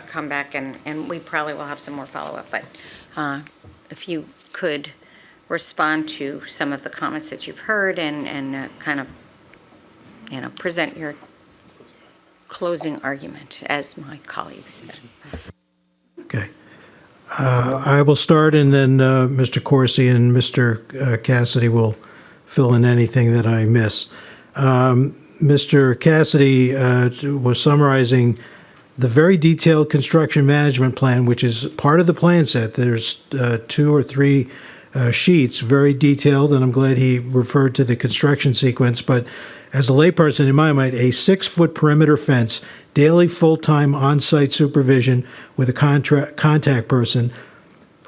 come back, and we probably will have some more follow-up. But if you could respond to some of the comments that you've heard and kind of, present your closing argument, as my colleagues said. Okay. I will start, and then Mr. Corsi and Mr. Cassidy will fill in anything that I miss. Mr. Cassidy was summarizing the very detailed construction management plan, which is part of the plan set. There's 2 or 3 sheets, very detailed, and I'm glad he referred to the construction sequence. But as a layperson, in my mind, a 6-foot perimeter fence, daily full-time on-site supervision with a contact person,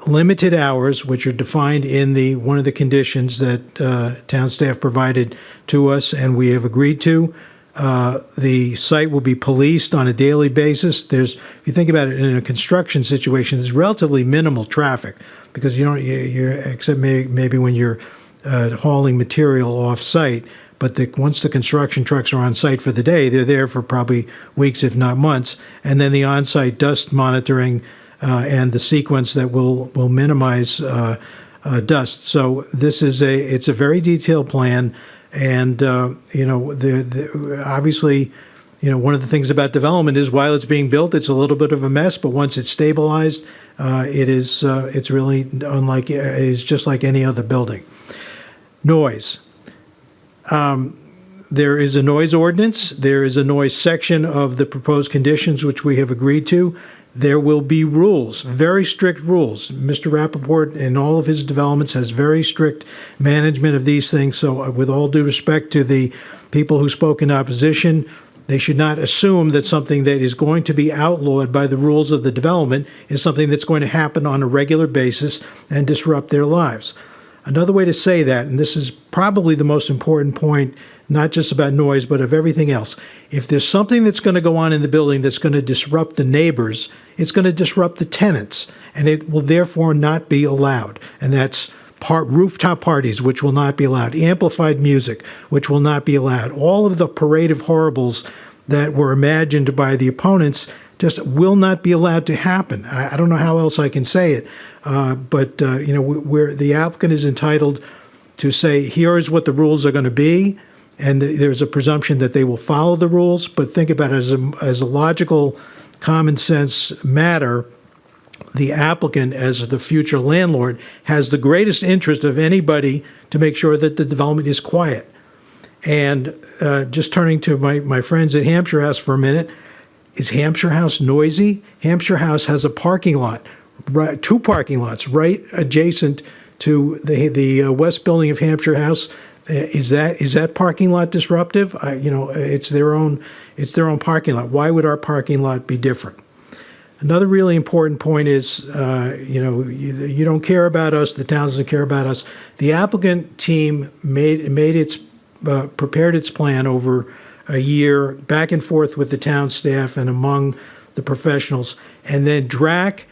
limited hours, which are defined in one of the conditions that town staff provided to us and we have agreed to. The site will be policed on a daily basis. If you think about it, in a construction situation, there's relatively minimal traffic because except maybe when you're hauling material off site. But once the construction trucks are on site for the day, they're there for probably weeks, if not months. And then the on-site dust monitoring and the sequence that will minimize dust. So it's a very detailed plan. And, obviously, one of the things about development is while it's being built, it's a little bit of a mess. But once it's stabilized, it's really it's just like any other building. Noise. There is a noise ordinance. There is a noise section of the proposed conditions, which we have agreed to. There will be rules, very strict rules. Mr. Rappaport, in all of his developments, has very strict management of these things. So with all due respect to the people who spoke in opposition, they should not assume that something that is going to be outlawed by the rules of the development is something that's going to happen on a regular basis and disrupt their lives. Another way to say that, and this is probably the most important point, not just about noise, but of everything else. If there's something that's going to go on in the building that's going to disrupt the neighbors, it's going to disrupt the tenants, and it will therefore not be allowed. And that's rooftop parties, which will not be allowed, amplified music, which will not be allowed. All of the parade of horribles that were imagined by the opponents just will not be allowed to happen. I don't know how else I can say it, but where the applicant is entitled to say, here is what the rules are going to be, and there's a presumption that they will follow the rules. But think about it as a logical, common sense matter. The applicant, as the future landlord, has the greatest interest of anybody to make sure that the development is quiet. And just turning to my friends at Hampshire House for a minute, is Hampshire House noisy? Hampshire House has a parking lot, 2 parking lots right adjacent to the west building of Hampshire House. Is that parking lot disruptive? It's their own parking lot. Why would our parking lot be different? Another really important point is, you don't care about us. The town doesn't care about us. The applicant team prepared its plan over a year, back and forth with the town staff and among the professionals, and then DRAC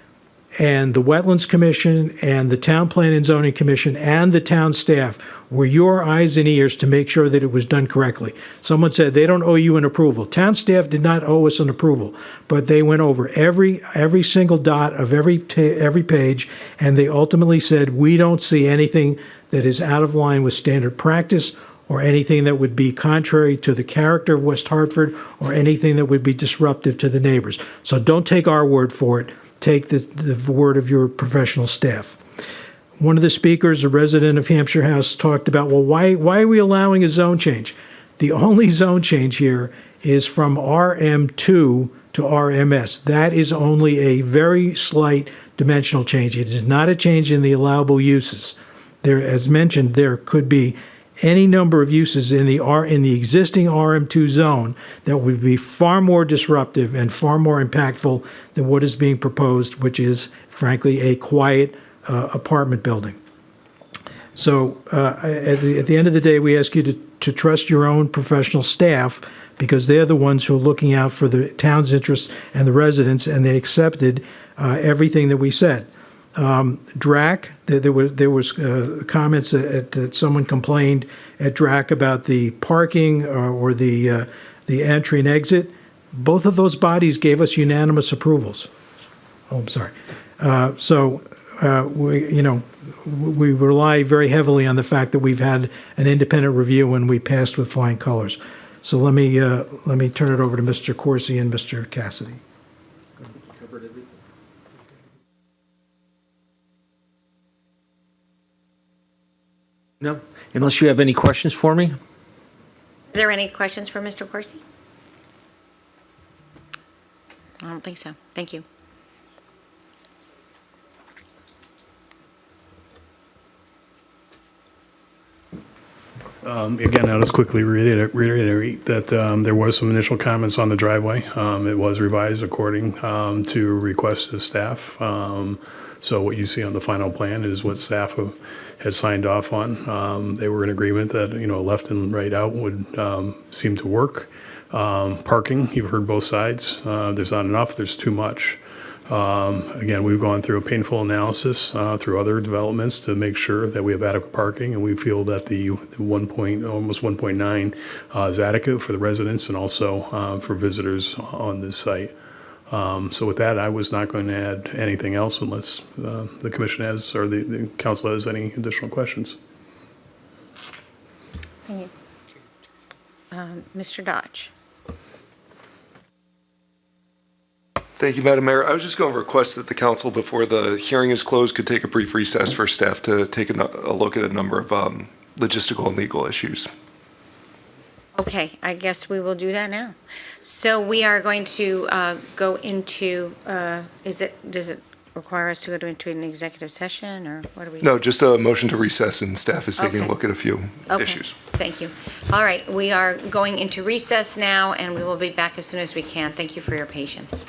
and the Wetlands Commission and the Town Plan and Zoning Commission and the town staff were your eyes and ears to make sure that it was done correctly. Someone said they don't owe you an approval. Town staff did not owe us an approval, but they went over every single dot of every page, and they ultimately said, we don't see anything that is out of line with standard practice or anything that would be contrary to the character of West Hartford or anything that would be disruptive to the neighbors. So don't take our word for it. Take the word of your professional staff. One of the speakers, a resident of Hampshire House, talked about, well, why are we allowing a zone change? The only zone change here is from RM2 to RMS. That is only a very slight dimensional change. It is not a change in the allowable uses. There, as mentioned, there could be any number of uses in the existing RM2 zone that would be far more disruptive and far more impactful than what is being proposed, which is, frankly, a quiet apartment building. So at the end of the day, we ask you to trust your own professional staff because they're the ones who are looking out for the town's interests and the residents, and they accepted everything that we said. DRAC, there was comments that someone complained at DRAC about the parking or the entry and exit. Both of those bodies gave us unanimous approvals. Oh, I'm sorry. We rely very heavily on the fact that we've had an independent review and we passed with flying colors. So let me turn it over to Mr. Corsi and Mr. Cassidy. No, unless you have any questions for me. Are there any questions for Mr. Corsi? All don't think so. Thank you. Again, I'll just quickly reiterate that there was some initial comments on the driveway. It was revised according to requests of staff. So what you see on the final plan is what staff had signed off on. They were in agreement that, left and right out would seem to work. Parking, you've heard both sides. There's not enough, there's too much. Again, we've gone through a painful analysis through other developments to make sure that we have adequate parking, and we feel that the almost 1.9 is adequate for the residents and also for visitors on this site. So with that, I was not going to add anything else unless the commission has, or the council has any additional questions. Thank you. Mr. Dodge. Thank you, Madam Mayor. I was just going to request that the council, before the hearing is closed, could take a brief recess for staff to take a look at a number of logistical and legal issues. Okay, I guess we will do that now. So we are going to go into, does it require us to go into an executive session, or what are we? No, just a motion to recess, and staff is taking Okay. a look at a few Okay, issues. thank you. All right, we are going into recess now, and we will be back as soon as we can. Thank you for your patience.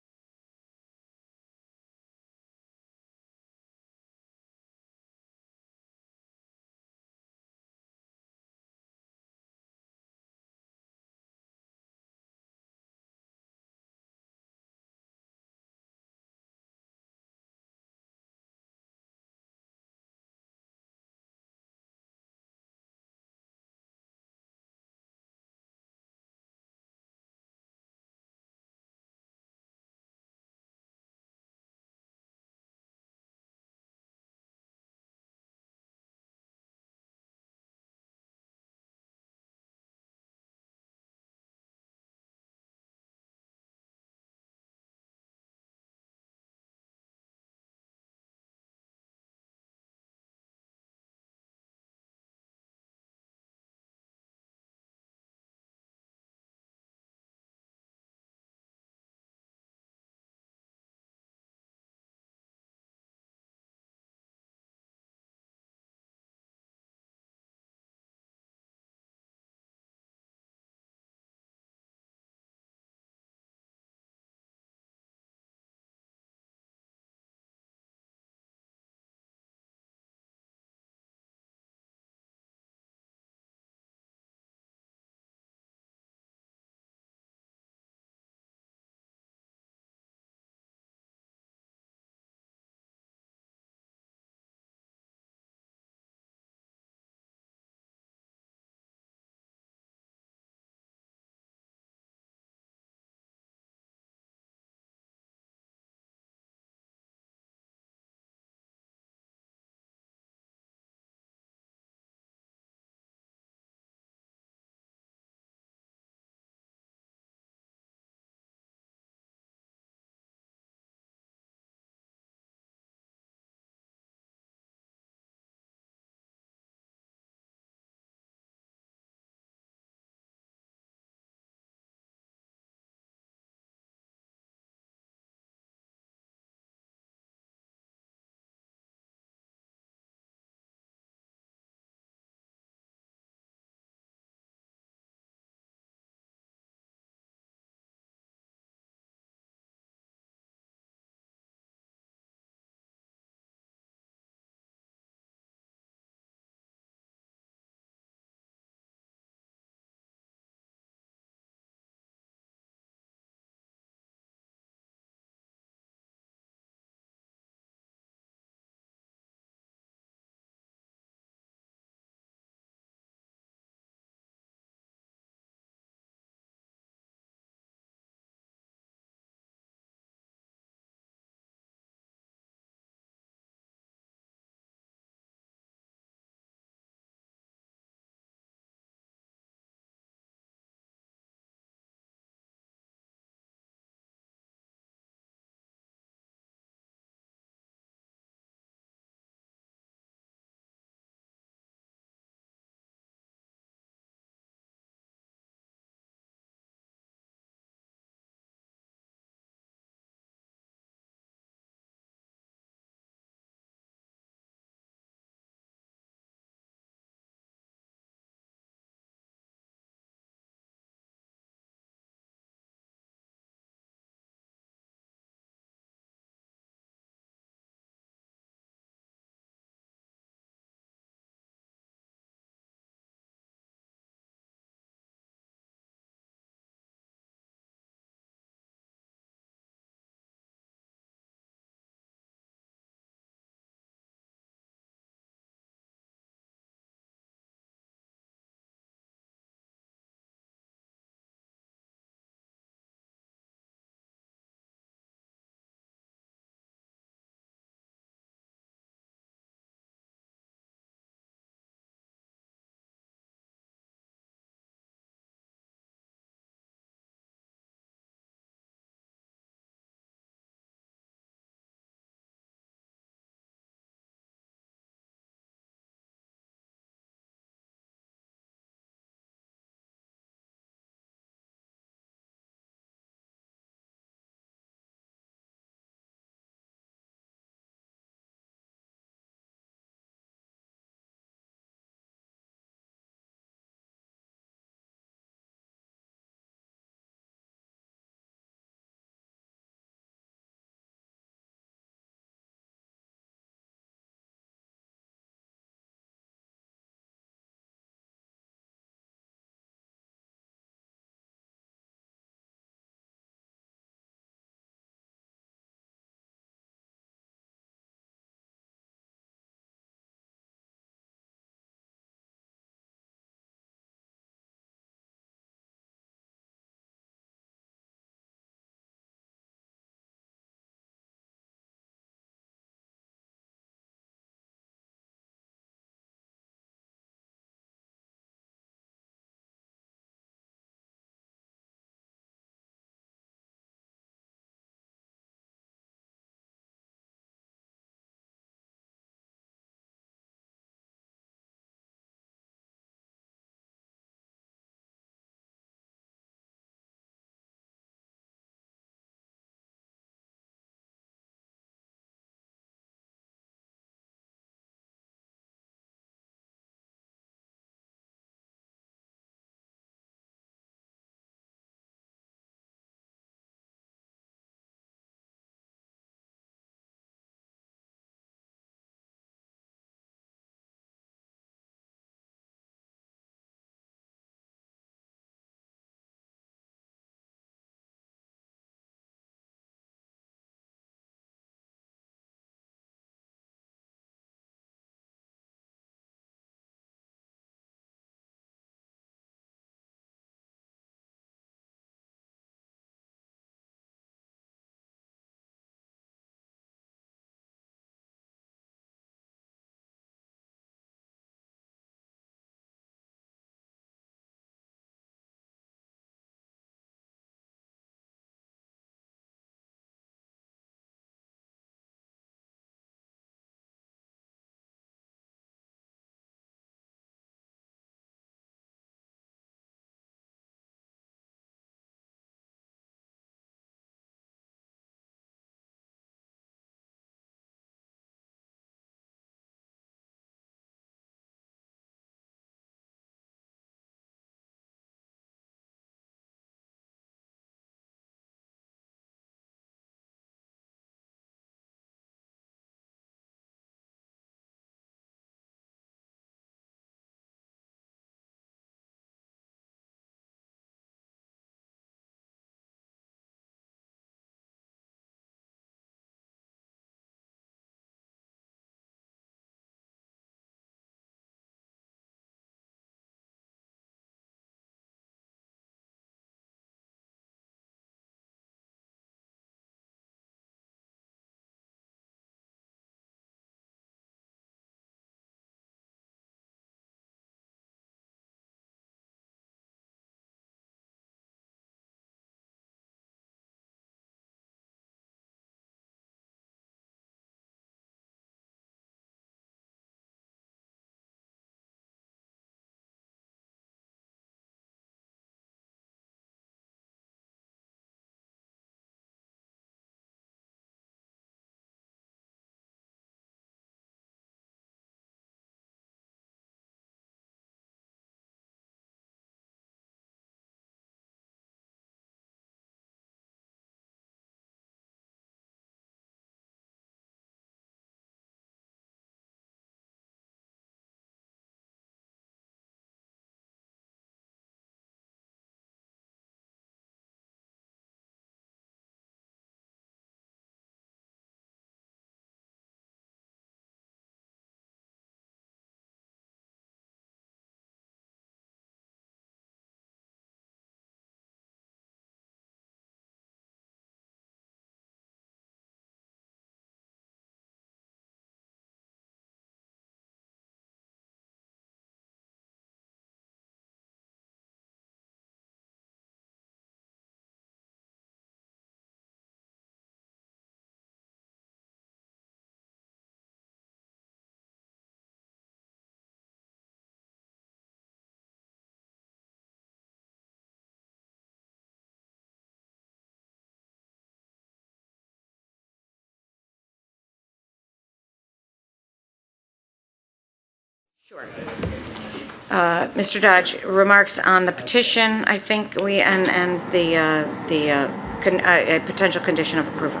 Mr. Dodge, remarks on the petition, I think and the potential condition of approval.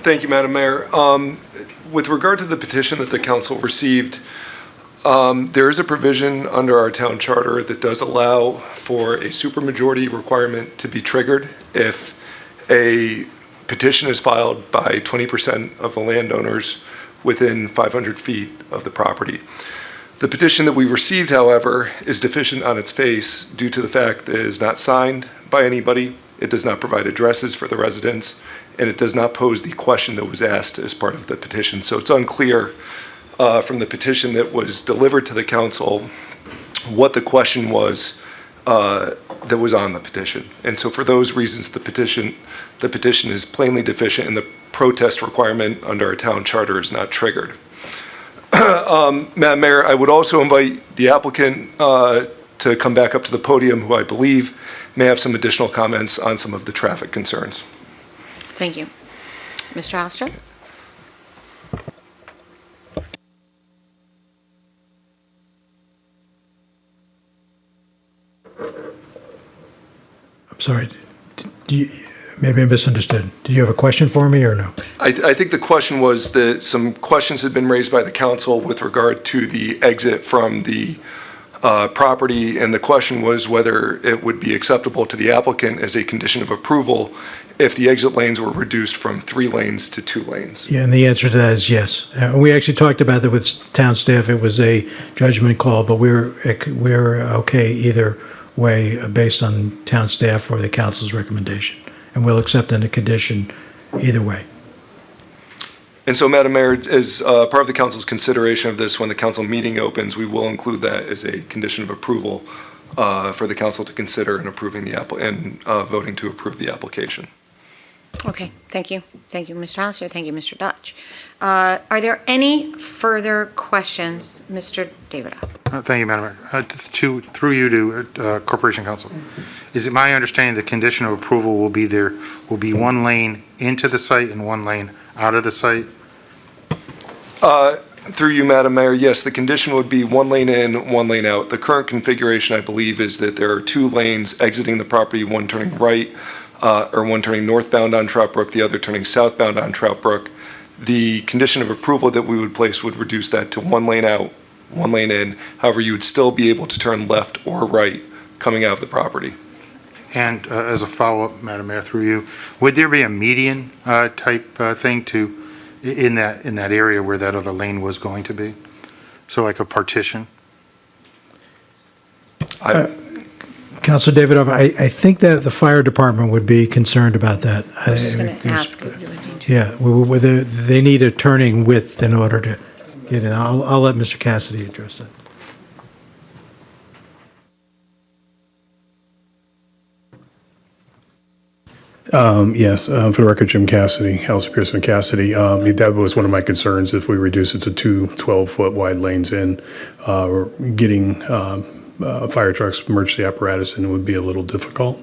Thank you, Madam Mayor. With regard to the petition that the council received, there is a provision under our town charter that does allow for a supermajority requirement to be triggered if a petition is filed by 20% of the landowners within 500 feet of the property. The petition that we received, however, is deficient on its face due to the fact that it is not signed by anybody, it does not provide addresses for the residents, and it does not pose the question that was asked as part of the petition. So it's unclear from the petition that was delivered to the council what the question was that was on the petition. And so for those reasons, the petition is plainly deficient and the protest requirement under our town charter is not triggered. Madam Mayor, I would also invite the applicant to come back up to the podium, who I believe may have some additional comments on some of the traffic concerns. Thank you. Mr. Alstra? I'm sorry. Maybe I misunderstood. Did you have a question for me or no? I think the question was that some questions had been raised by the council with regard to the exit from the property, and the question was whether it would be acceptable to the applicant as a condition of approval if the exit lanes were reduced from 3 lanes to 2 lanes. Yeah, and the answer to that is yes. We actually talked about that with town staff. It was a judgment call, but we're okay either way based on town staff or the council's recommendation. And we'll accept in a condition either way. And so, Madam Mayor, as part of the council's consideration of this, when the council meeting opens, we will include that as a condition of approval for the council to consider in approving the voting to approve the application. Okay, thank you. Thank you, Mr. Allister. Thank you, Mr. Dodge. Are there any further questions? Mr. Davidoff. Thank you, Madam Mayor. Through you to Corporation Council. Is it my understanding the condition of approval will be 1 lane into the site and 1 lane out of the site? Through you, Madam Mayor, yes, the condition would be 1 lane in, 1 lane out. The current configuration, I believe, is that there are 2 lanes exiting the property, 1 turning right, or 1 turning northbound on Trout Brook, the other turning southbound on Trout Brook. The condition of approval that we would place would reduce that to 1 lane out, 1 lane in. However, you would still be able to turn left or right coming out of the property. And as a follow-up, Madam Mayor, through you, would there be a median type thing in that area where that other lane was going to be? So like a partition? Councilor Davidoff, I think that the fire department would be concerned about that. I was just going to ask. Yeah, they need a turning width in order to get in. I'll let Mr. Cassidy address that. Yes, for the record, Jim Cassidy, House Pearson Cassidy. That was one of my concerns. If we reduce it to 2 12-foot wide lanes in, getting fire trucks, emergency apparatus in would be a little difficult.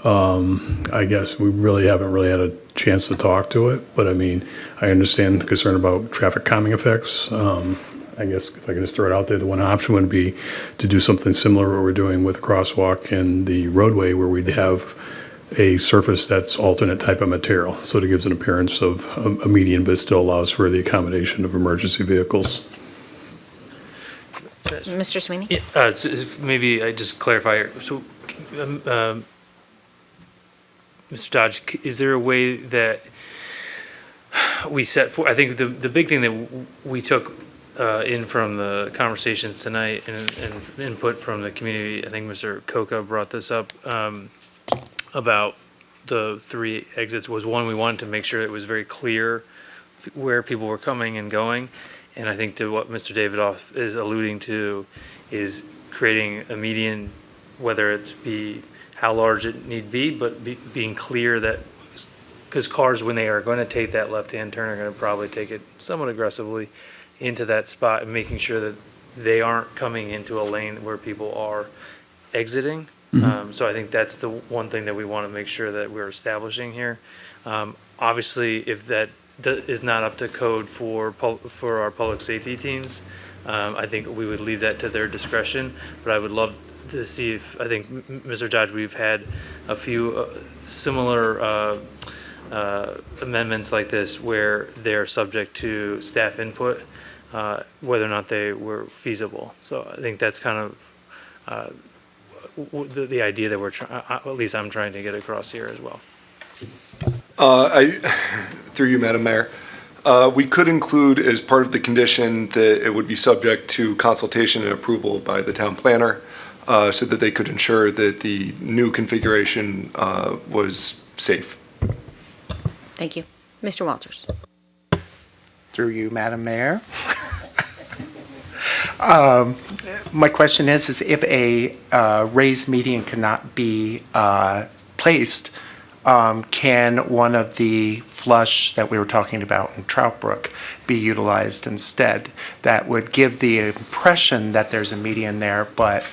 I guess we haven't had a chance to talk to it, but I mean, I understand the concern about traffic calming effects. I guess if I can just throw it out there, the one option would be to do something similar to what we're doing with the crosswalk and the roadway, where we'd have a surface that's alternate type of material, so it gives an appearance of a median, but still allows for the accommodation of emergency vehicles. Mr. Sweeney? Maybe I just clarify. So, Mr. Dodge, is there a way that we set for? I think the big thing that we took in from the conversations tonight and input from the community, I think Mr. Coca brought this up, about the 3 exits, was one, we wanted to make sure it was very clear where people were coming and going. And I think to what Mr. Davidoff is alluding to is creating a median, whether it be how large it need be, but being clear that, because cars, when they are going to take that left-hand turn, are going to probably take it somewhat aggressively into that spot, and making sure that they aren't coming into a lane where people are exiting. So I think that's the one thing that we want to make sure that we're establishing here. Obviously, if that is not up to code for our public safety teams, I think we would leave that to their discretion. But I would love to see if, I think, Mr. Dodge, we've had a few similar amendments like this where they're subject to staff input, whether or not they were feasible. So I think that's kind of the idea that we're trying, at least I'm trying to get across here as well. Through you, Madam Mayor, we could include as part of the condition that it would be subject to consultation and approval by the town planner, so that they could ensure that the new configuration was safe. Thank you. Mr. Walters. Through you, Madam Mayor. My question is if a raised median cannot be placed, can one of the flush that we were talking about in Trout Brook be utilized instead? That would give the impression that there's a median there, but...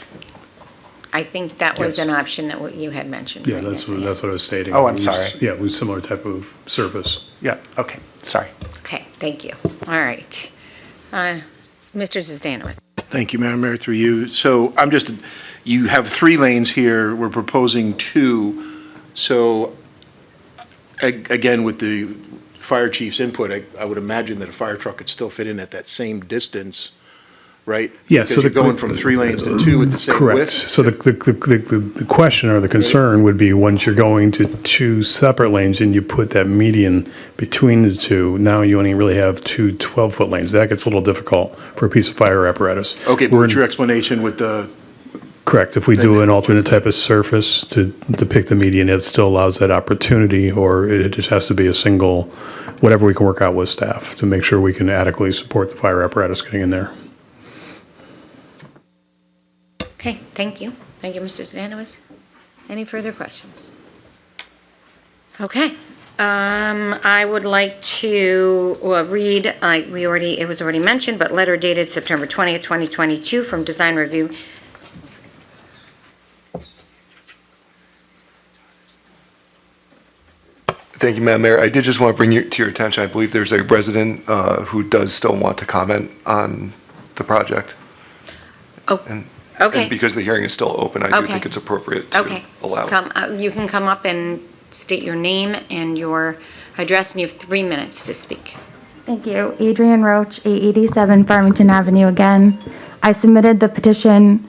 I think that was an option that you had mentioned. Yeah, that's what I was stating. Oh, I'm sorry. Yeah, it was similar type of surface. Yeah, okay, sorry. Okay, thank you. All right. Mr. Zizdanowicz. Thank you, Madam Mayor, through you. So you have 3 lanes here, we're proposing 2. So again, with the fire chief's input, I would imagine that a fire truck could still fit in at that same distance, right? Yeah, because so you're going from 3 lanes to 2 with the same correct. width. So the question or the concern would be once you're going to 2 separate lanes and you put that median between the 2, now you only really have 2 12-foot lanes. That gets a little difficult for a piece of fire apparatus. Okay, but what's your explanation with the... Correct. If we do an alternate type of surface to depict the median, it still allows that opportunity, or it just has to be a single, whatever we can work out with staff to make sure we can adequately support the fire apparatus getting in there. Okay, thank you. Thank you, Mr. Zdanowicz. Any further questions? Okay. I would like to read, it was already mentioned, but letter dated September 20th, 2022 from Design Review. Thank you, Madam Mayor. I did just want to bring to your attention, I believe there's a resident who does still want to comment on the project. Oh, and, okay. And because the hearing is still open, I do Okay. think it's appropriate to allow it. You can come up and state your name and your address, and you have 3 minutes to speak. Thank you. Adrienne Roach, 887 Farmington Avenue again. I submitted the petition.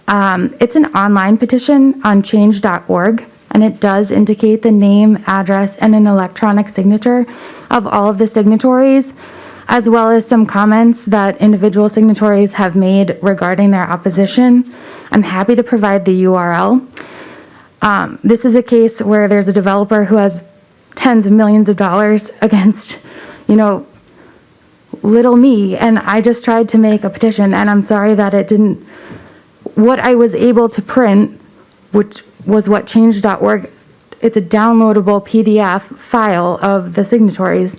It's an online petition on change.org, and it does indicate the name, address, and an electronic signature of all of the signatories, as well as some comments that individual signatories have made regarding their opposition. I'm happy to provide the URL. This is a case where there's a developer who has tens of millions of dollars against, little me, and I just tried to make a petition, and I'm sorry that it didn't, what I was able to print, which was what change.org, it's a downloadable PDF file of the signatories.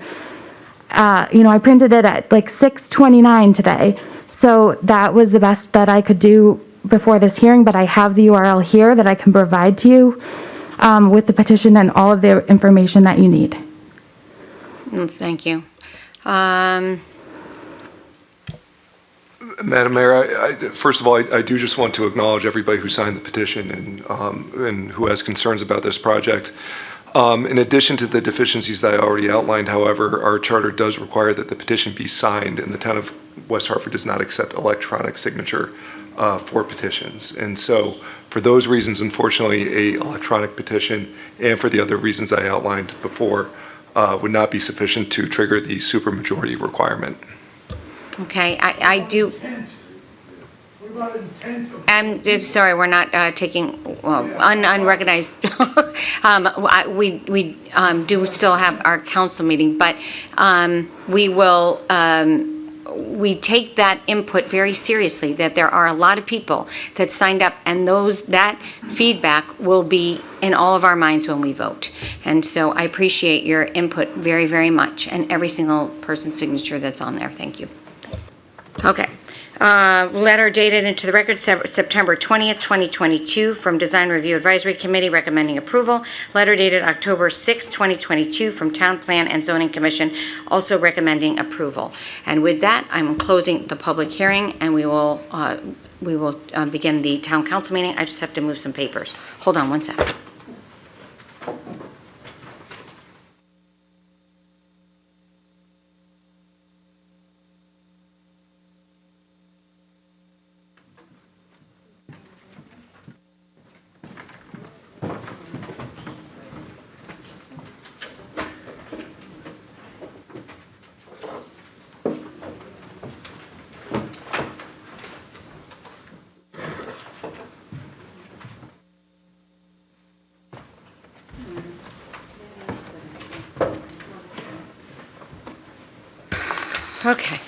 I printed it at like 6:29 today, so that was the best that I could do before this hearing, but I have the URL here that I can provide to you with the petition and all of the information that you need. Thank you. Madam Mayor, first of all, I do just want to acknowledge everybody who signed the petition and who has concerns about this project. In addition to the deficiencies that I already outlined, however, our charter does require that the petition be signed, and the town of West Hartford does not accept electronic signature for petitions. And so for those reasons, unfortunately, a electronic petition, and for the other reasons I outlined before, would not be sufficient to trigger the supermajority requirement. Okay, I do. I'm sorry, we're not taking, unrecognized. We do still have our council meeting, but we will, we take that input very seriously, that there are a lot of people that signed up, and that feedback will be in all of our minds when we vote. And so I appreciate your input very, very much, and every single person's signature that's on there. Thank you. Okay. Letter dated into the record September 20th, 2022, from Design Review Advisory Committee recommending approval. Letter dated October 6th, 2022, from Town Plan and Zoning Commission also recommending approval. And with that, I'm closing the public hearing, and we will begin the Town Council meeting. I just have to move some papers. Hold on one second. Okay.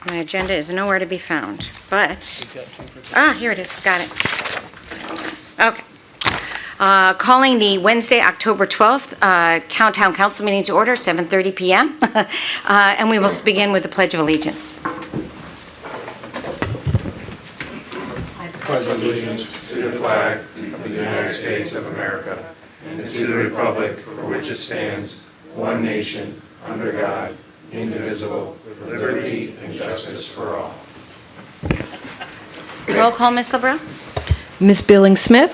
My agenda is nowhere to be found, but, here it is, got it. Okay. Calling the Wednesday, October 12th, Town Council meeting to order, 7:30 PM. And we will begin with the Pledge of Allegiance. Pledge allegiance to the flag of the United States of America and to the republic for which it stands, one nation, under God, indivisible, with liberty and justice for all. Roll call, Ms. LeBrun? Ms. Billing-Smith?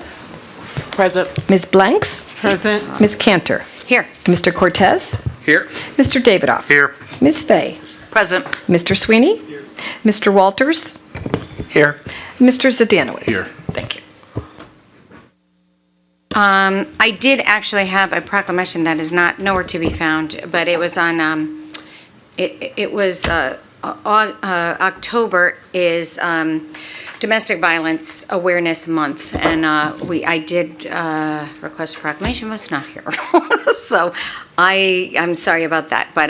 Present. Ms. Blanks? Present. Ms. Cantor? Here. Mr. Cortez? Here. Mr. Davidoff? Here. Ms. Fay? Present. Mr. Sweeney? Here. Mr. Walters? Here. Mr. Zadianowicz? Here. Thank you. I did actually have a proclamation that is nowhere to be found, but it was on, October is Domestic Violence Awareness Month, and I did request a proclamation, but it's not here. So I'm sorry about that, but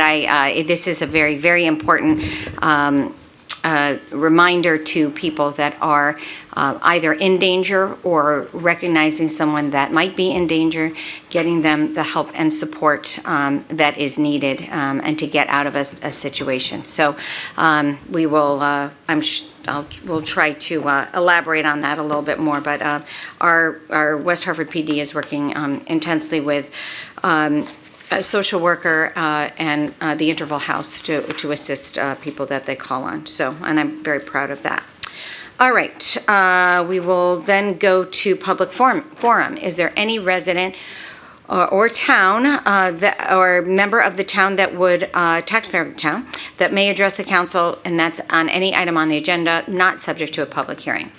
this is a very, very important reminder to people that are either in danger or recognizing someone that might be in danger, getting them the help and support that is needed, and to get out of a situation. So we will, we'll try to elaborate on that a little bit more, but our West Hartford PD is working intensely with a social worker and the Interval House to assist people that they call on. So, and I'm very proud of that. All right, we will then go to public forum. Is there any resident or town or member of the town that would, taxpayer of the town, that may address the council, and that's on any item on the agenda, not subject to a public hearing?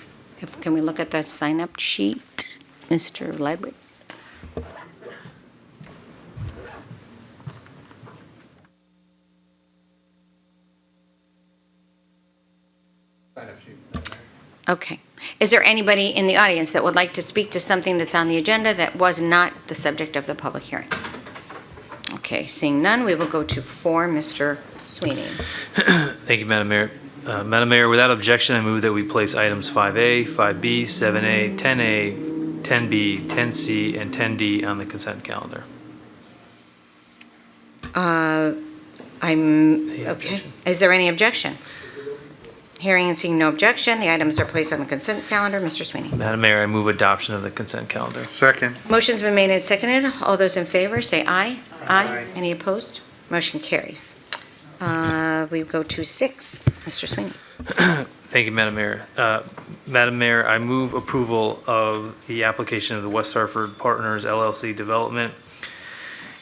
Can we look at the sign-up sheet, Mr. Ledwith? Okay. Is there anybody in the audience that would like to speak to something that's on the agenda that was not the subject of the public hearing? Okay, seeing none, we will go to 4, Mr. Sweeney. Thank you, Madam Mayor. Madam Mayor, without objection, I move that we place items 5A, 5B, 7A, 10A, 10B, 10C, and 10D on the consent calendar. Okay. Is there any objection? Hearing and seeing no objection, the items are placed on the consent calendar. Mr. Sweeney. Madam Mayor, I move adoption of the consent calendar. Second. Motion's been made and seconded. All those in favor, say aye. Aye. Any opposed? Motion carries. We go to 6, Mr. Sweeney. Thank you, Madam Mayor. Madam Mayor, I move approval of the application of the West Hartford Partners LLC Development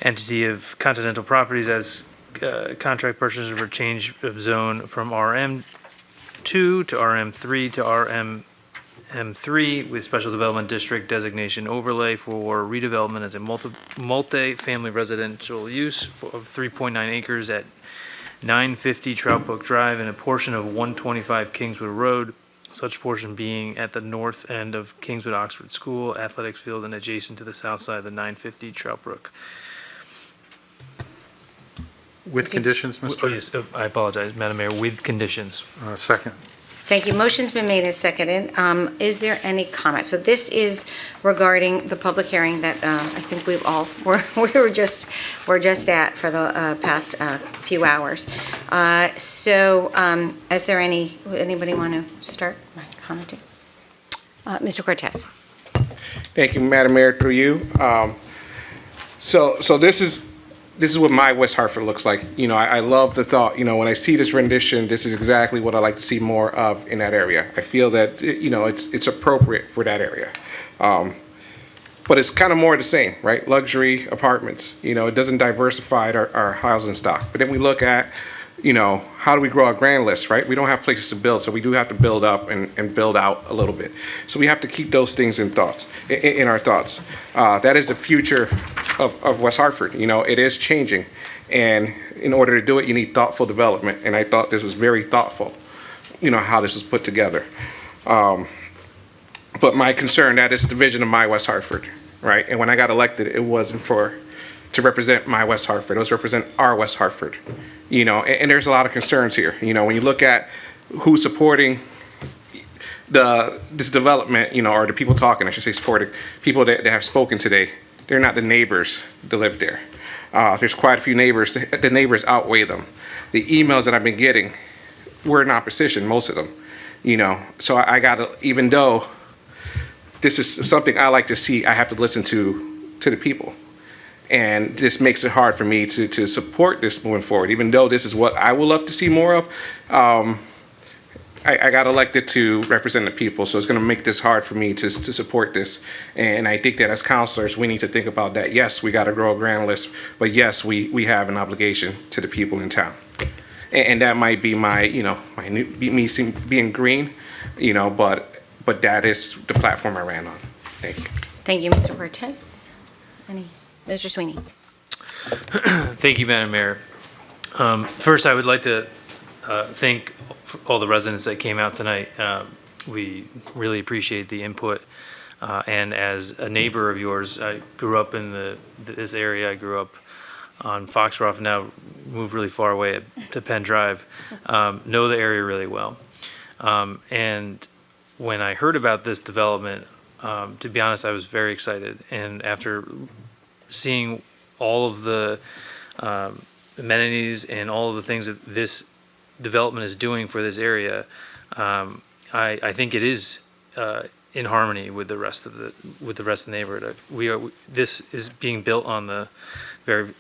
Entity of Continental Properties as contract purchaser for change of zone from RM2 to RM3 to RM3 with Special Development District Designation overlay for redevelopment as a multi-family residential use of 3.9 acres at 950 Trout Brook Drive and a portion of 125 Kingswood Road, such portion being at the north end of Kingswood Oxford School, athletics field, and adjacent to the south side of the 950 Trout Brook. With conditions, Mr.? Yes, I apologize, Madam Mayor, with conditions. Second. Thank you. Motion's been made and seconded. Is there any comment? So this is regarding the public hearing that I think we're just at for the past few hours. Is there anybody want to start commenting? Mr. Cortez. Thank you, Madam Mayor, through you. So this is what my West Hartford looks like. You know, I love the thought, you know, when I see this rendition, this is exactly what I like to see more of in that area. I feel that, you know, it's appropriate for that area. But it's kind of more of the same, right? Luxury apartments, you know, it doesn't diversify our housing stock. But then we look at, you know, how do we grow our grand list, right? We don't have places to build, so we do have to build up and build out a little bit. So we have to keep those things in our thoughts. That is the future of West Hartford. You know, it is changing. And in order to do it, you need thoughtful development. And I thought this was very thoughtful, you know, how this was put together. But my concern, that is the vision of my West Hartford, right? And when I got elected, it wasn't to represent my West Hartford. It was to represent our West Hartford. You know, and there's a lot of concerns here. You know, when you look at who's supporting this development, you know, or the people talking, I should say supporting, people that have spoken today, they're not the neighbors that live there. There's quite a few neighbors. The neighbors outweigh them. The emails that I've been getting were in opposition, most of them. You know, so I got to, even though this is something I like to see, I have to listen to the people. And this makes it hard for me to support this moving forward, even though this is what I would love to see more of. I got elected to represent the people, so it's going to make this hard for me to support this. And I think that as counselors, we need to think about that. Yes, we got to grow a grand list, but yes, we have an obligation to the people in town. And that might be my, you know, me being green, you know, but that is the platform I ran on. Thank you. Thank you, Mr. Cortez. Mr. Sweeney. Thank you, Madam Mayor. First, I would like to thank all the residents that came out tonight. We really appreciate the input. And as a neighbor of yours, I grew up in this area. I grew up on Foxcroft, now moved really far away to Penn Drive. Know the area really well. And when I heard about this development, to be honest, I was very excited. And after seeing all of the amenities and all of the things that this development is doing for this area, I think it is in harmony with the rest of the neighborhood. This is being built on the very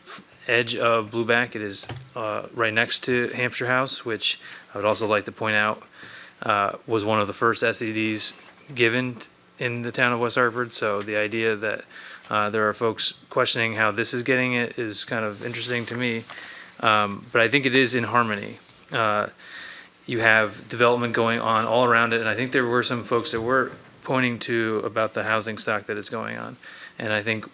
edge of Blueback. It is right next to Hampshire House, which I would also like to point out was one of the first SEDs given in the town of West Hartford. So the idea that there are folks questioning how this is getting it is kind of interesting to me. But I think it is in harmony. You have development going on all around it, and I think there were some folks that were pointing to about the housing stock that is going on. And I think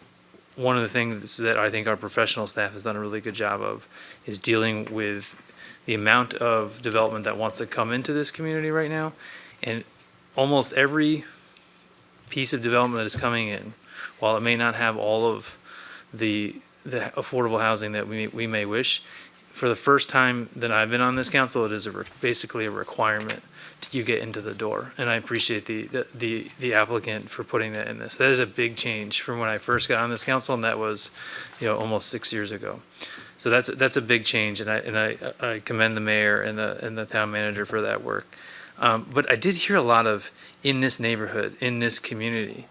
one of the things that I think our professional staff has done a really good job of is dealing with the amount of development that wants to come into this community right now. And almost every piece of development that is coming in, while it may not have all of the affordable housing that we may wish, for the first time that I've been on this council, it is basically a requirement you get into the door. And I appreciate the applicant for putting that in this. That is a big change from when I first got on this council, and that was, you know, almost 6 years ago. So that's a big change, and I commend the mayor and the town manager for that work. But I did hear a lot of, in this neighborhood, in this community.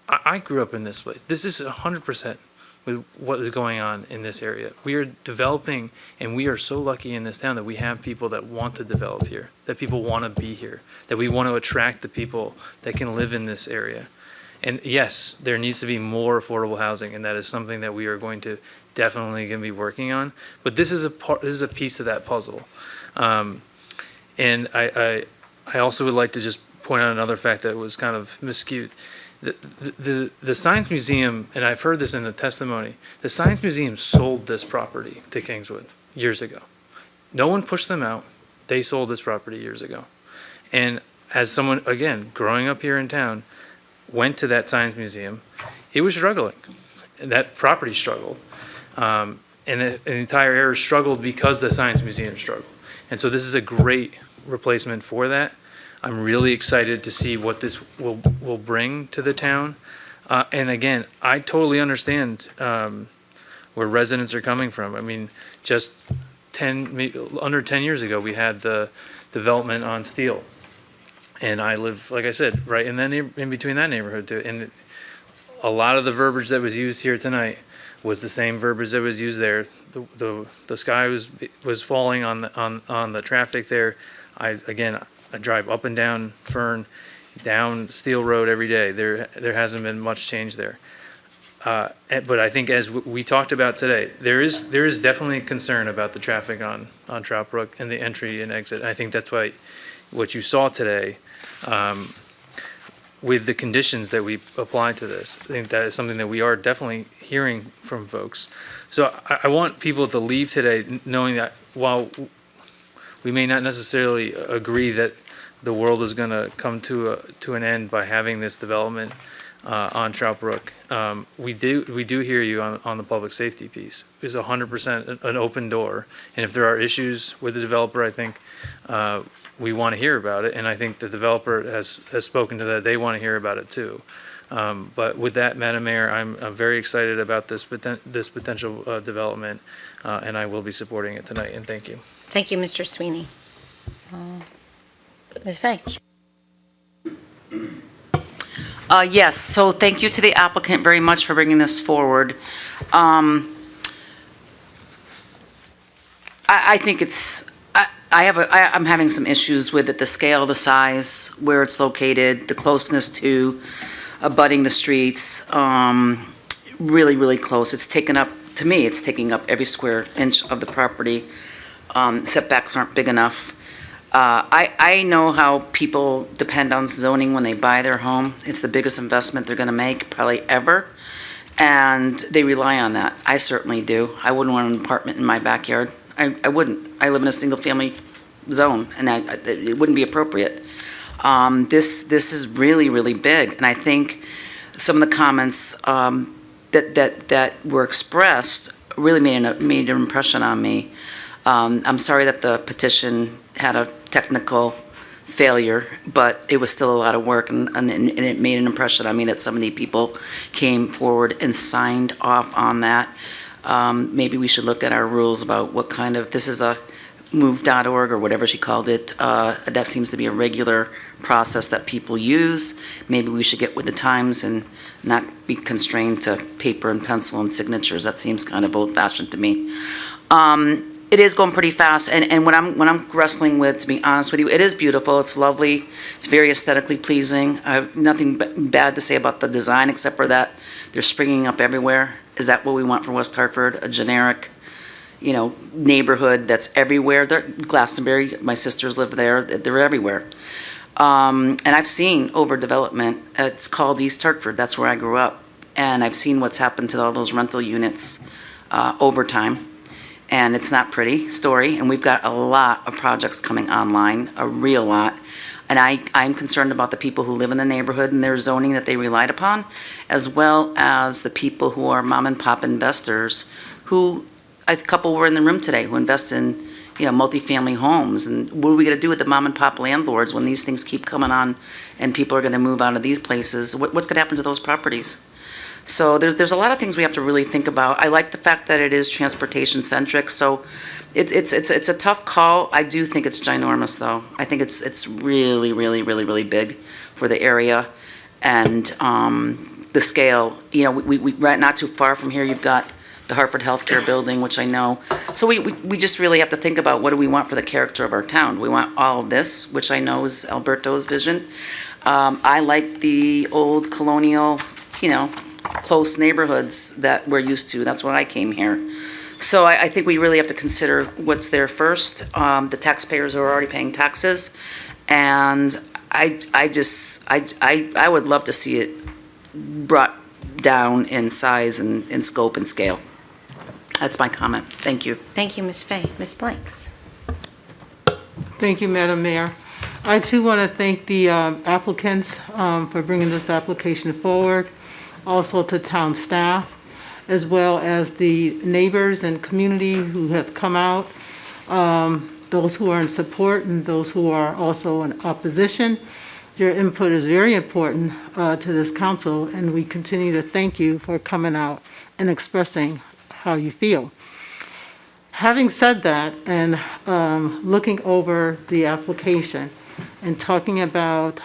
I grew up in this place. This is 100% with what is going on in this area. We are developing, and we are so lucky in this town that we have people that want to develop here, that people want to be here, that we want to attract the people that can live in this area. And yes, there needs to be more affordable housing, and that is something that we are definitely going to be working on. But this is a piece of that puzzle. And I also would like to just point out another fact that was kind of miscued. The Science Museum, and I've heard this in the testimony, the Science Museum sold this property to Kingswood years ago. No one pushed them out. They sold this property years ago. And as someone, again, growing up here in town, went to that Science Museum, it was struggling. That property struggled. And the entire area struggled because the Science Museum struggled. And so this is a great replacement for that. I'm really excited to see what this will bring to the town. And again, I totally understand where residents are coming from. I mean, just under 10 years ago, we had the development on Steel. And I live, like I said, right in between that neighborhood too. And a lot of the verbiage that was used here tonight was the same verbiage that was used there. The sky was falling on the traffic there. I drive up and down Fern, down Steel Road every day. There hasn't been much change there. But I think as we talked about today, there is definitely concern about the traffic on Trout Brook and the entry and exit. And I think that's why what you saw today, with the conditions that we applied to this, I think that is something that we are definitely hearing from folks. So I want people to leave today knowing that while we may not necessarily agree that the world is going to come to an end by having this development on Trout Brook, we do hear you on the public safety piece. It's 100% an open door, and if there are issues with the developer, I think we want to hear about it, and I think the developer has spoken to that. They want to hear about it too. But with that, Madam Mayor, I'm very excited about this potential development, and I will be supporting it tonight, and thank you. Thank you, Mr. Sweeney. Ms. Fay. Yes, so thank you to the applicant very much for bringing this forward. I think I'm having some issues with it, the scale, the size, where it's located, the closeness to abutting the streets, really, really close. It's taken up, to me, it's taking up every square inch of the property. Setbacks aren't big enough. I know how people depend on zoning when they buy their home. It's the biggest investment they're gonna make probably ever, and they rely on that. I certainly do. I wouldn't want an apartment in my backyard. I wouldn't. I live in a single-family zone, and it wouldn't be appropriate. This is really, really big, and I think some of the comments that were expressed really made an impression on me. I'm sorry that the petition had a technical failure, but it was still a lot of work, and it made an impression on me that so many people came forward and signed off on that. Maybe we should look at our rules about what kind of, this is a move.org or whatever she called it. That seems to be a regular process that people use. Maybe we should get with the times and not be constrained to paper and pencil and signatures. That seems kind of old-fashioned to me. It is going pretty fast, and what I'm wrestling with, to be honest with you, it is beautiful. It's lovely. It's very aesthetically pleasing. I have nothing bad to say about the design, except for that they're springing up everywhere. Is that what we want for West Hartford? A generic, neighborhood that's everywhere. Glastonbury, my sisters live there. They're everywhere. And I've seen overdevelopment. It's called East Hartford. That's where I grew up, and I've seen what's happened to all those rental units over time. And it's not pretty story, and we've got a lot of projects coming online, a real lot. And I'm concerned about the people who live in the neighborhood and their zoning that they relied upon, as well as the people who are mom and pop investors who, a couple were in the room today, who invest in, multifamily homes. And what are we gonna do with the mom and pop landlords when these things keep coming on and people are gonna move out of these places? What's gonna happen to those properties? So there's a lot of things we have to really think about. I like the fact that it is transportation centric, so it's a tough call. I do think it's ginormous, though. I think it's really, really, really, really big for the area, and the scale. We right not too far from here, you've got the Hartford Healthcare Building, which I know. So we just really have to think about what do we want for the character of our town. We want all of this, which I know is Alberto's vision. I like the old colonial, close neighborhoods that we're used to. That's why I came here. So I think we really have to consider what's there first. The taxpayers are already paying taxes, and I would love to see it brought down in size and in scope and scale. That's my comment. Thank you. Thank you, Ms. Fay. Ms. Blanks. Thank you, Madam Mayor. I too want to thank the applicants for bringing this application forward. Also to town staff, as well as the neighbors and community who have come out. those who are in support and those who are also in opposition. Your input is very important to this council, and we continue to thank you for coming out and expressing how you feel. Having said that, and looking over the application and talking about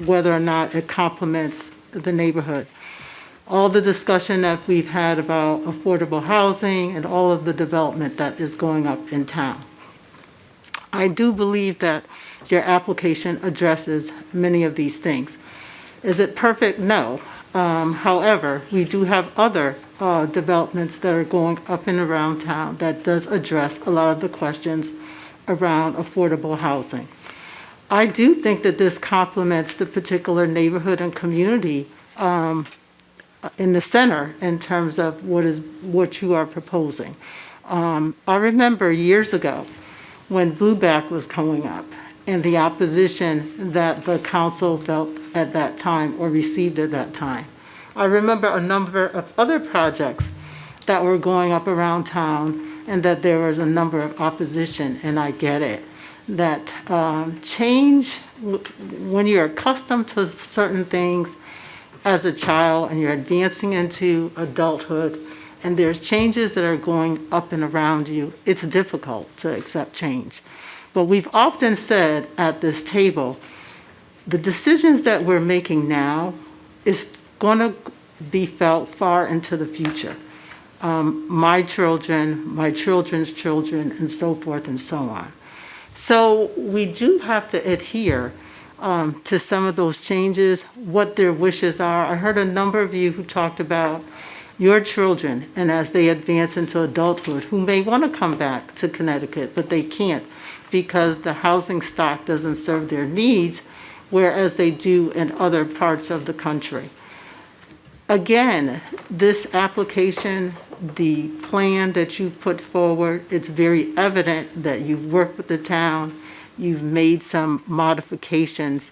whether or not it complements the neighborhood, all the discussion that we've had about affordable housing and all of the development that is going up in town, I do believe that your application addresses many of these things. Is it perfect? No. However, we do have other developments that are going up and around town that does address a lot of the questions around affordable housing. I do think that this complements the particular neighborhood and community in the center in terms of what you are proposing. I remember years ago when Blueback was coming up and the opposition that the council felt at that time or received at that time. I remember a number of other projects that were going up around town and that there was a number of opposition, and I get it. That change, when you're accustomed to certain things as a child and you're advancing into adulthood and there's changes that are going up and around you, it's difficult to accept change. But we've often said at this table, the decisions that we're making now is going to be felt far into the future. My children, my children's children, and so forth and so on. So we do have to adhere to some of those changes, what their wishes are. I heard a number of you who talked about your children and as they advance into adulthood who may want to come back to Connecticut, but they can't because the housing stock doesn't serve their needs, whereas they do in other parts of the country. Again, this application, the plan that you've put forward, it's very evident that you've worked with the town, you've made some modifications,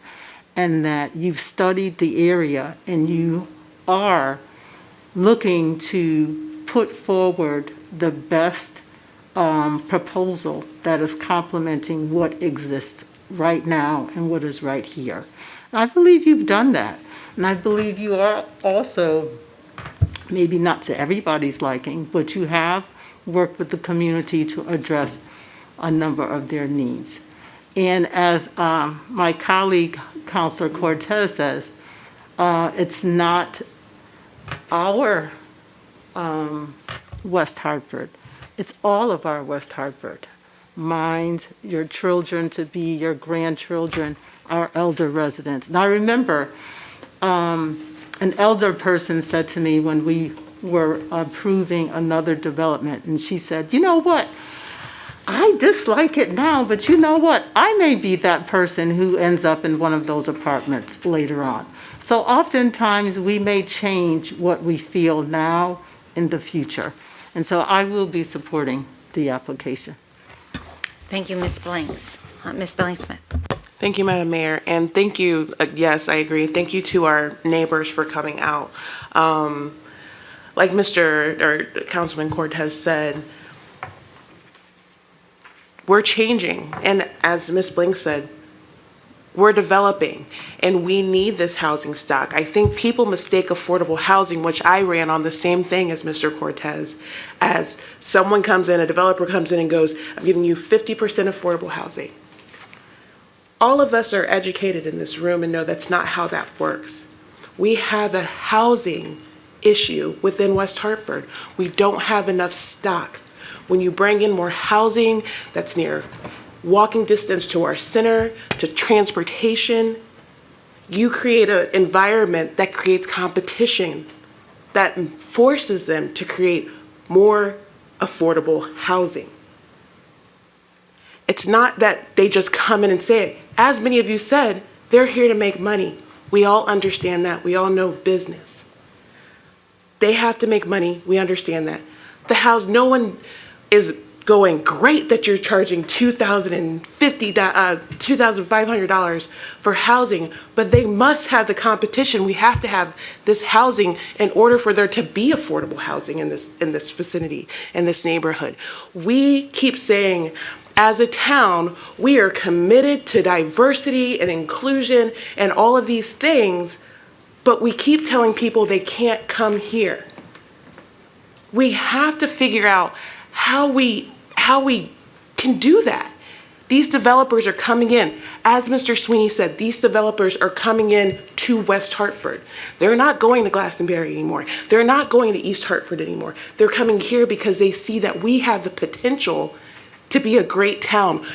and that you've studied the area and you are looking to put forward the best proposal that is complementing what exists right now and what is right here. And I believe you've done that. And I believe you are also, maybe not to everybody's liking, but you have worked with the community to address a number of their needs. And as my colleague, Councilor Cortez says, it's not our West Hartford. It's all of our West Hartford. Mine, your children to be, your grandchildren, our elder residents. And I remember an elder person said to me when we were approving another development, and she said, you know what? I dislike it now, but you know what? I may be that person who ends up in one of those apartments later on. So oftentimes we may change what we feel now in the future. And so I will be supporting the application. Thank you, Ms. Billings. Ms. Billings-Smith. Thank you, Madam Mayor, and thank you, yes, I agree. Thank you to our neighbors for coming out. Like Councilman Cortez said, we're changing, and as Ms. Blink said, we're developing, and we need this housing stock. I think people mistake affordable housing, which I ran on the same thing as Mr. Cortez, as someone comes in, a developer comes in and goes, I'm giving you 50% affordable housing. All of us are educated in this room and know that's not how that works. We have a housing issue within West Hartford. We don't have enough stock. When you bring in more housing that's near walking distance to our center, to transportation, you create an environment that creates competition, that forces them to create more affordable housing. It's not that they just come in and say it. As many of you said, they're here to make money. We all understand that. We all know business. They have to make money. We understand that. No one is going, great that you're charging $2,500 for housing, but they must have the competition. We have to have this housing in order for there to be affordable housing in this vicinity, in this neighborhood. We keep saying As a town, we are committed to diversity and inclusion and all of these things, but we keep telling people they can't come here. We have to figure out how we can do that. These developers are coming in. As Mr. Sweeney said, these developers are coming in to West Hartford. They're not going to Glastonbury anymore. They're not going to East Hartford anymore. They're coming here because they see that we have the potential to be a great town.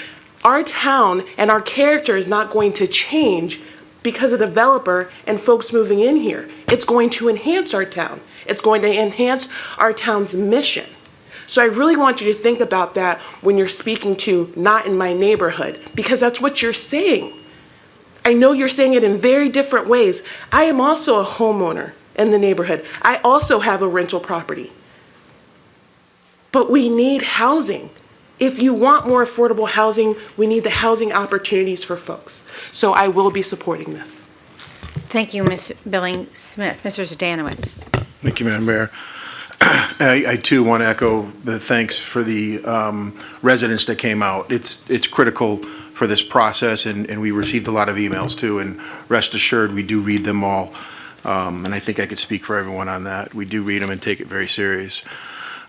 Our town and our character is not going to change because a developer and folks moving in here. It's going to enhance our town. It's going to enhance our town's mission. So I really want you to think about that when you're speaking to not in my neighborhood, because that's what you're saying. I know you're saying it in very different ways. I am also a homeowner in the neighborhood. I also have a rental property. But we need housing. If you want more affordable housing, we need the housing opportunities for folks. So I will be supporting this. Thank you, Ms. Billing-Smith. Mr. Zdanowitz. Thank you, Madam Mayor. I too want to echo the thanks for the residents that came out. It's critical for this process, and we received a lot of emails too, and rest assured we do read them all, and I think I could speak for everyone on that. We do read them and take it very serious.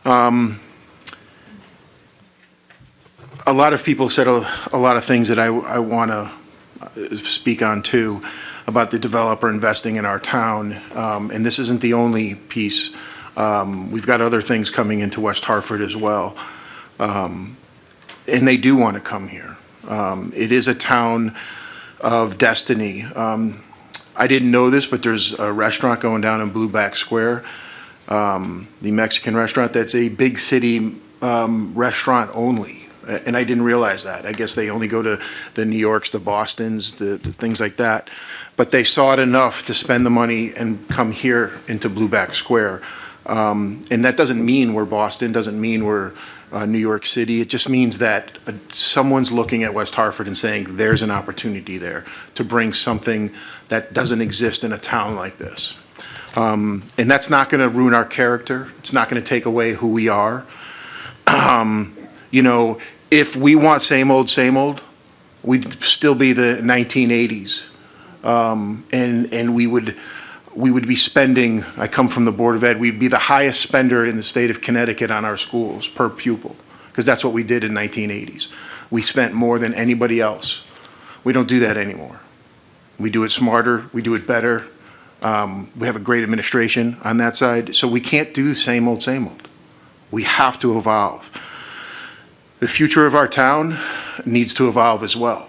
A lot of people said a lot of things that I want to speak on too, about the developer investing in our town, and this isn't the only piece. We've got other things coming into West Hartford as well, and they do want to come here. It is a town of destiny. I didn't know this, but there's a restaurant going down in Blueback Square, the Mexican restaurant, that's a big city restaurant only, and I didn't realize that. I guess they only go to the New Yorks, the Bostons, the things like that, but they saw it enough to spend the money and come here into Blueback Square. And that doesn't mean we're Boston, doesn't mean we're New York City. It just means that someone's looking at West Hartford and saying there's an opportunity there to bring something that doesn't exist in a town like this. And that's not going to ruin our character. It's not going to take away who we are. You know, if we want same old, we'd still be the 1980s. And we would be spending, I come from the Board of Ed, we'd be the highest spender in the state of Connecticut on our schools per pupil, because that's what we did in 1980s. We spent more than anybody else. We don't do that anymore. We do it smarter, we do it better. We have a great administration on that side, so we can't do the same old. We have to evolve. The future of our town needs to evolve as well.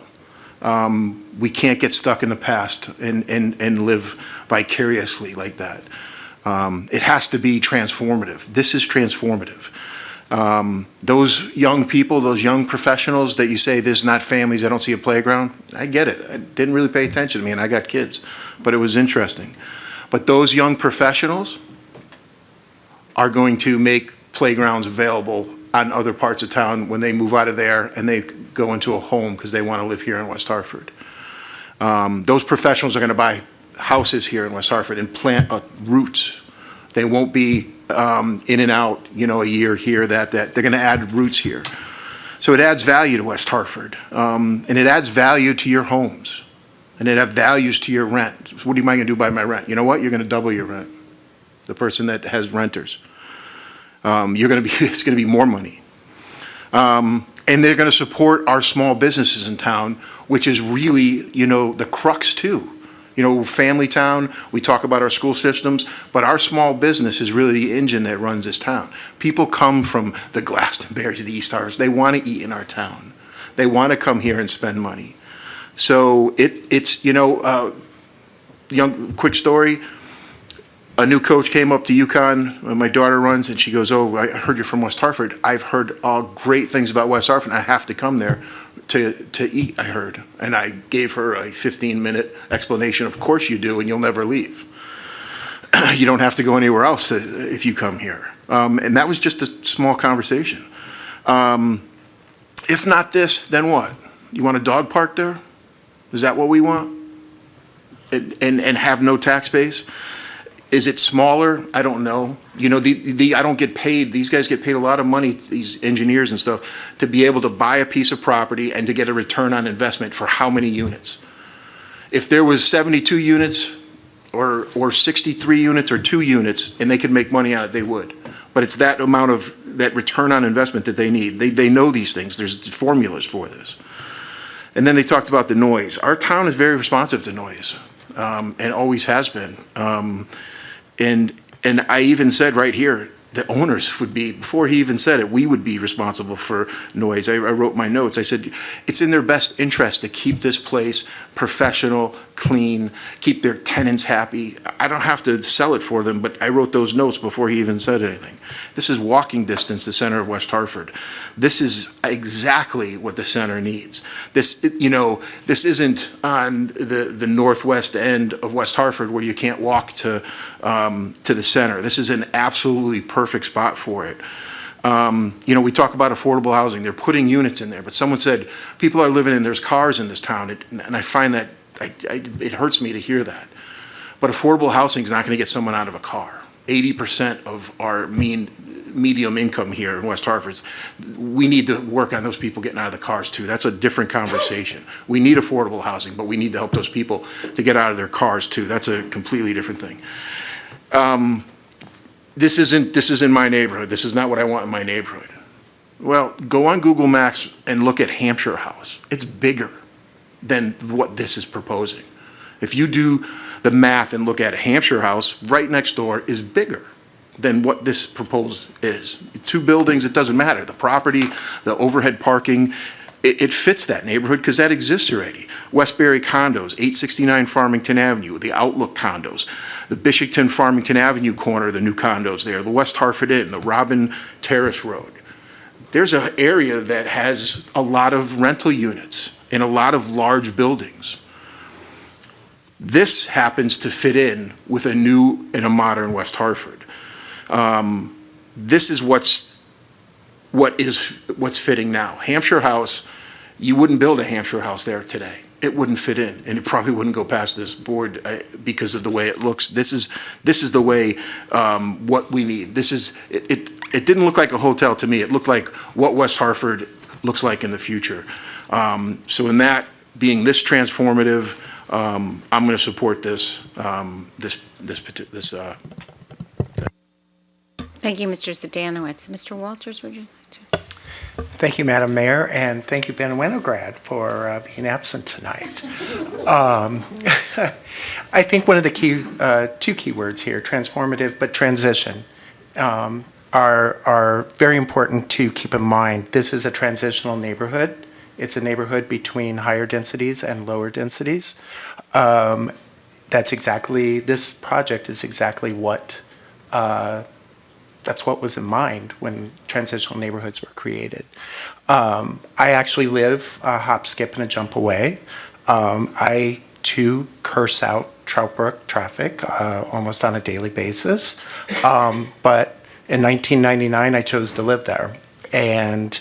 We can't get stuck in the past and live vicariously like that. It has to be transformative. This is transformative. Those young people, those young professionals that you say, there's not families, I don't see a playground, I get it. I didn't really pay attention to me, and I got kids, but it was interesting. But those young professionals are going to make playgrounds available on other parts of town when they move out of there and they go into a home because they want to live here in West Hartford. Those professionals are going to buy houses here in West Hartford and plant roots. They won't be in and out, you know, a year here, that. They're going to add roots here. So it adds value to West Hartford, and it adds value to your homes, and it adds values to your rent. So what am I going to do by my rent? You know what? You're going to double your rent. The person that has renters. It's going to be more money. And they're going to support our small businesses in town, which is really, you know, the crux too. You know, family town, we talk about our school systems, but our small business is really the engine that runs this town. People come from the Glastonburys, the East Hartfords, they want to eat in our town. They want to come here and spend money. So it's, you know, quick story. A new coach came up to UConn, my daughter runs, and she goes, "Oh, I heard you're from West Hartford. I've heard all great things about West Hartford. I have to come there to eat," I heard. And I gave her a 15-minute explanation. Of course you do, and you'll never leave. You don't have to go anywhere else if you come here. And that was just a small conversation. If not this, then what? You want a dog park there? Is that what we want? And have no tax base? Is it smaller? I don't know. You know, I don't get paid. These guys get paid a lot of money, these engineers and stuff, to be able to buy a piece of property and to get a return on investment for how many units. If there was 72 units or 63 units or 2 units and they could make money on it, they would. But it's that amount of that return on investment that they need. They know these things. There's formulas for this. And then they talked about the noise. Our town is very responsive to noise, and always has been. And I even said right here, the owners would be, before he even said it, we would be responsible for noise. I wrote my notes. I said, it's in their best interest to keep this place professional, clean, keep their tenants happy. I don't have to sell it for them, but I wrote those notes before he even said anything. This is walking distance to the center of West Hartford. This is exactly what the center needs. This, you know, this isn't on the northwest end of West Hartford where you can't walk to the center. This is an absolutely perfect spot for it. You know, we talk about affordable housing. They're putting units in there, but someone said people are living in, there's cars in this town, and I find that it hurts me to hear that. But affordable housing is not going to get someone out of a car. 80% of our medium income here in West Hartford, we need to work on those people getting out of the cars too. That's a different conversation. We need affordable housing, but we need to help those people to get out of their cars too. That's a completely different thing. This isn't my neighborhood. This is not what I want in my neighborhood. Well, go on Google Maps and look at Hampshire House. It's bigger than what this is proposing. If you do the math and look at Hampshire House, right next door is bigger than what this proposed is. 2 buildings, it doesn't matter. The property, the overhead parking, it fits that neighborhood because that exists already. Westbury condos, 869 Farmington Avenue, the Outlook condos, the Bishopton Farmington Avenue corner, the new condos there, the West Hartford Inn, the Robin Terrace Road. There's an area that has a lot of rental units and a lot of large buildings. This happens to fit in with a new and a modern West Hartford. This is what's fitting now. Hampshire House, you wouldn't build a Hampshire House there today. It wouldn't fit in, and it probably wouldn't go past this board because of the way it looks. This is the way what we need. It didn't look like a hotel to me. It looked like what West Hartford looks like in the future. So in that being this transformative, I'm going to support this. Thank you, Mr. Zadanowitz. Mr. Walters, would you like to? Thank you, Madam Mayor, and thank you, Ben Winograd, for being absent tonight. I think one of the two key words here, transformative but transition, are very important to keep in mind. This is a transitional neighborhood. It's a neighborhood between higher densities and lower densities. This project is exactly what that's what was in mind when transitional neighborhoods were created. I actually live a hop, skip, and a jump away. I, too, curse out Trout Brook traffic almost on a daily basis. But in 1999, I chose to live there. And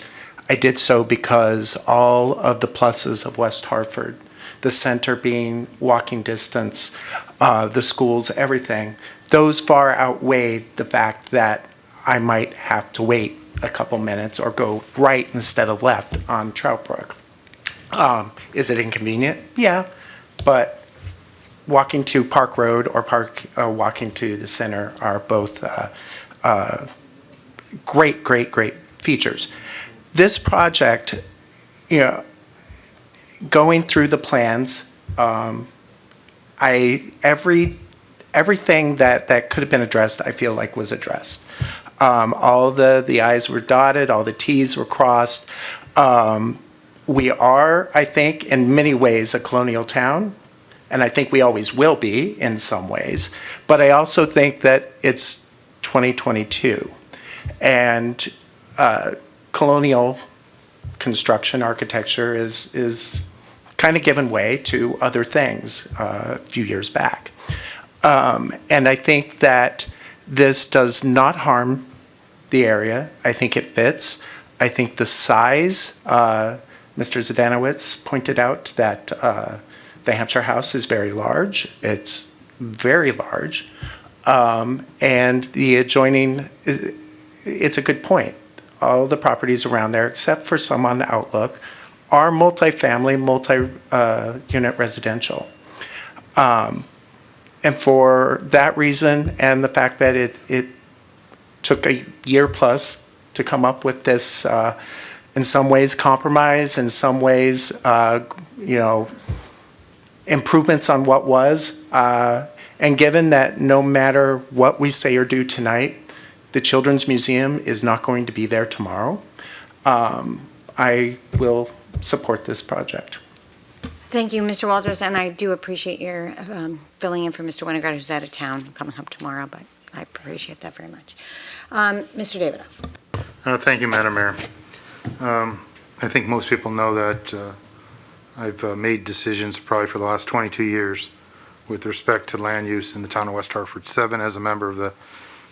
I did so because all of the pluses of West Hartford, the center being walking distance, the schools, everything, those far outweighed the fact that I might have to wait a couple minutes or go right instead of left on Trout Brook. Is it inconvenient? Yeah, but walking to Park Road or walking to the center are both great features. This project, you know, going through the plans, everything that could have been addressed, I feel like was addressed. All the I's were dotted, all the T's were crossed. We are, I think, in many ways a colonial town, and I think we always will be in some ways. But I also think that it's 2022, and colonial construction architecture is kind of given way to other things a few years back. And I think that this does not harm the area. I think it fits. I think the size, Mr. Zadanowitz pointed out that the Hampshire House is very large. It's very large. And the adjoining, it's a good point. All the properties around there, except for some on the Outlook, are multifamily, multi-unit residential. And for that reason, and the fact that it took a year plus to come up with this, in some ways compromise, in some ways, improvements on what was, and given that no matter what we say or do tonight, the Children's Museum is not going to be there tomorrow, I will support this project. Thank you, Mr. Walters, and I do appreciate your filling in for Mr. Winograd, who's out of town, coming home tomorrow, but I appreciate that very much. Mr. Davidoff. Thank you, Madam Mayor. I think most people know that I've made decisions probably for the last 22 years with respect to land use in the town of West Hartford, 7 as a member of the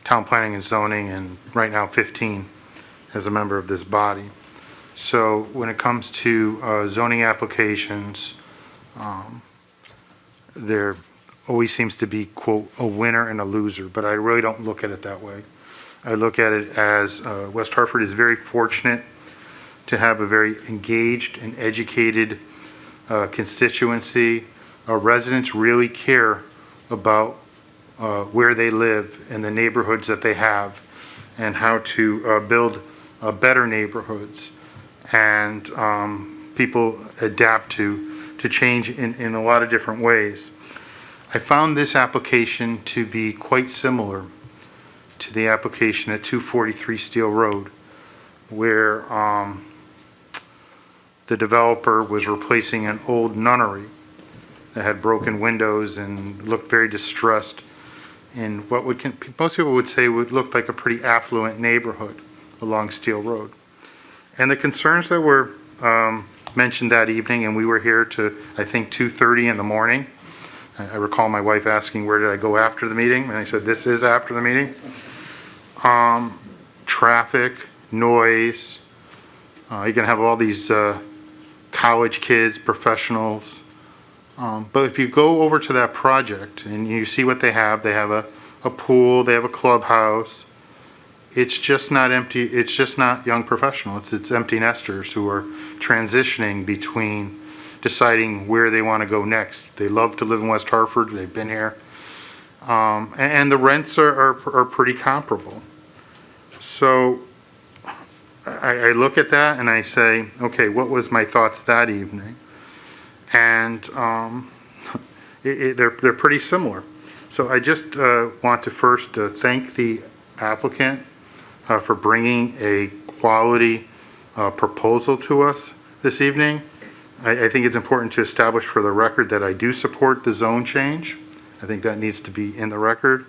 Town Planning and Zoning, and right now 15 as a member of this body. So when it comes to zoning applications, there always seems to be, quote, a winner and a loser, but I really don't look at it that way. I look at it as West Hartford is very fortunate to have a very engaged and educated constituency. Our residents really care about where they live and the neighborhoods that they have and how to build better neighborhoods. And people adapt to change in a lot of different ways. I found this application to be quite similar to the application at 243 Steel Road, where the developer was replacing an old nunnery that had broken windows and looked very distressed in what most people would say would look like a pretty affluent neighborhood along Steel Road. And the concerns that were mentioned that evening, and we were here to, I think, 2:30 in the morning. I recall my wife asking, where did I go after the meeting? And I said, this is after the meeting. Traffic, noise. You're going to have all these college kids, professionals. But if you go over to that project and you see what they have a pool, they have a clubhouse. It's just not empty. It's just not young professionals. It's empty nesters who are transitioning between deciding where they want to go next. They love to live in West Hartford. They've been here. And the rents are pretty comparable. So I look at that and I say, okay, what was my thoughts that evening? And they're pretty similar. So I just want to first thank the applicant for bringing a quality proposal to us this evening. I think it's important to establish for the record that I do support the zone change. I think that needs to be in the record.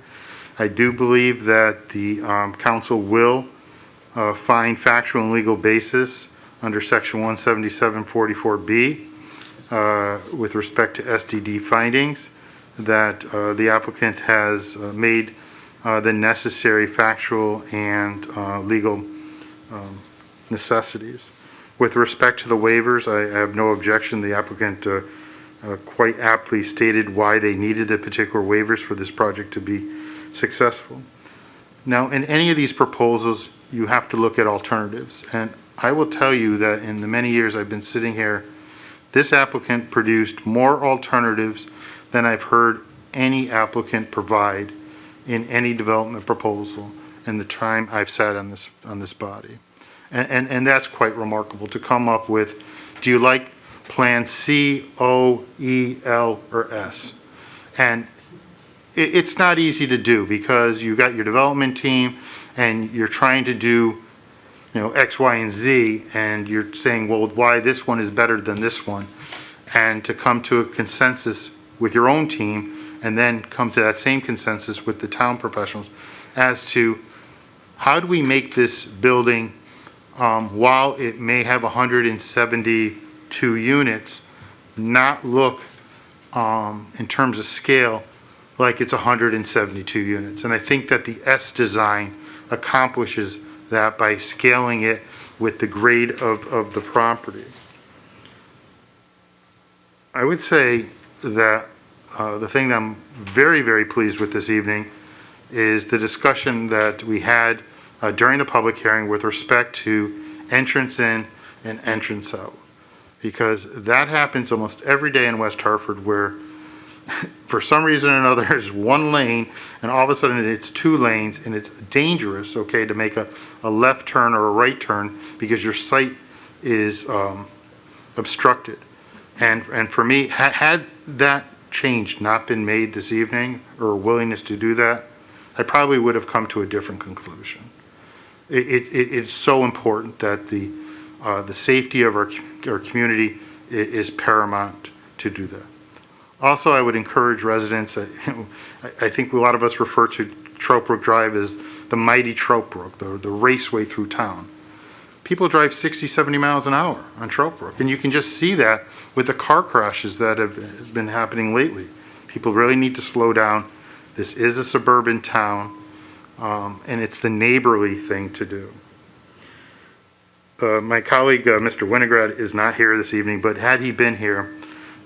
I do believe that the council will find factual and legal basis under section 177-44B with respect to SDD findings that the applicant has made the necessary factual and legal necessities. With respect to the waivers, I have no objection. The applicant quite aptly stated why they needed the particular waivers for this project to be successful. Now, in any of these proposals, you have to look at alternatives. And I will tell you that in the many years I've been sitting here, this applicant produced more alternatives than I've heard any applicant provide in any development proposal in the time I've sat on this body. And that's quite remarkable to come up with, do you like plan C, O, E, L, or S? And it's not easy to do because you got your development team and you're trying to do, X, Y, and Z, and you're saying, well, why this one is better than this one, and to come to a consensus with your own team and then come to that same consensus with the town professionals as to how do we make this building, while it may have 172 units, not look in terms of scale like it's 172 units. And I think that the S design accomplishes that by scaling it with the grade of the property. I would say that the thing that I'm very, very pleased with this evening is the discussion that we had during the public hearing with respect to entrance in and entrance out. Because that happens almost every day in West Hartford where for some reason or another there's one lane and all of a sudden it's two lanes and it's dangerous, okay, to make a left turn or a right turn because your sight is obstructed. And for me, had that change not been made this evening or a willingness to do that, I probably would have come to a different conclusion. It's so important that the safety of our community is paramount to do that. Also, I would encourage residents, I think a lot of us refer to Trout Brook Drive as the mighty Trout Brook, the raceway through town. People drive 60, 70 miles an hour on Trout Brook, and you can just see that with the car crashes that have been happening lately. People really need to slow down. This is a suburban town, and it's the neighborly thing to do. My colleague, Mr. Winograd, is not here this evening, but had he been here,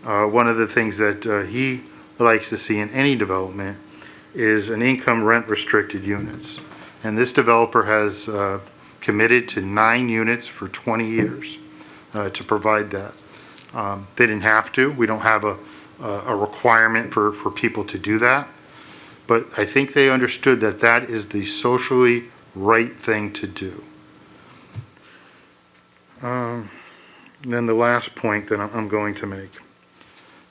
one of the things that he likes to see in any development is an income rent restricted units. And this developer has committed to 9 units for 20 years to provide that. They didn't have to. We don't have a requirement for people to do that. But I think they understood that that is the socially right thing to do. Then the last point that I'm going to make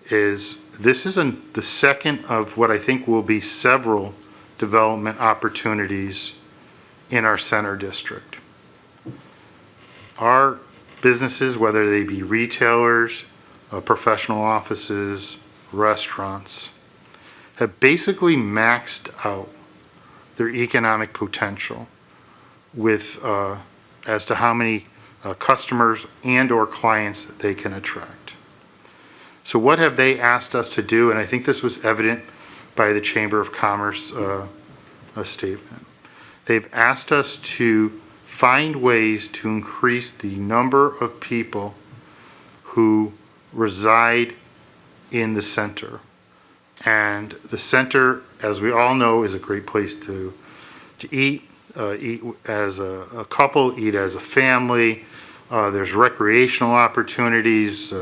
is this is the second of what I think will be several development opportunities in our center district. Our businesses, whether they be retailers, professional offices, restaurants, have basically maxed out their economic potential with as to how many customers and or clients that they can attract. So what have they asked us to do? And I think this was evident by the Chamber of Commerce statement. They've asked us to find ways to increase the number of people who reside in the center. And the center, as we all know, is a great place to eat as a couple, eat as a family. There's recreational opportunities.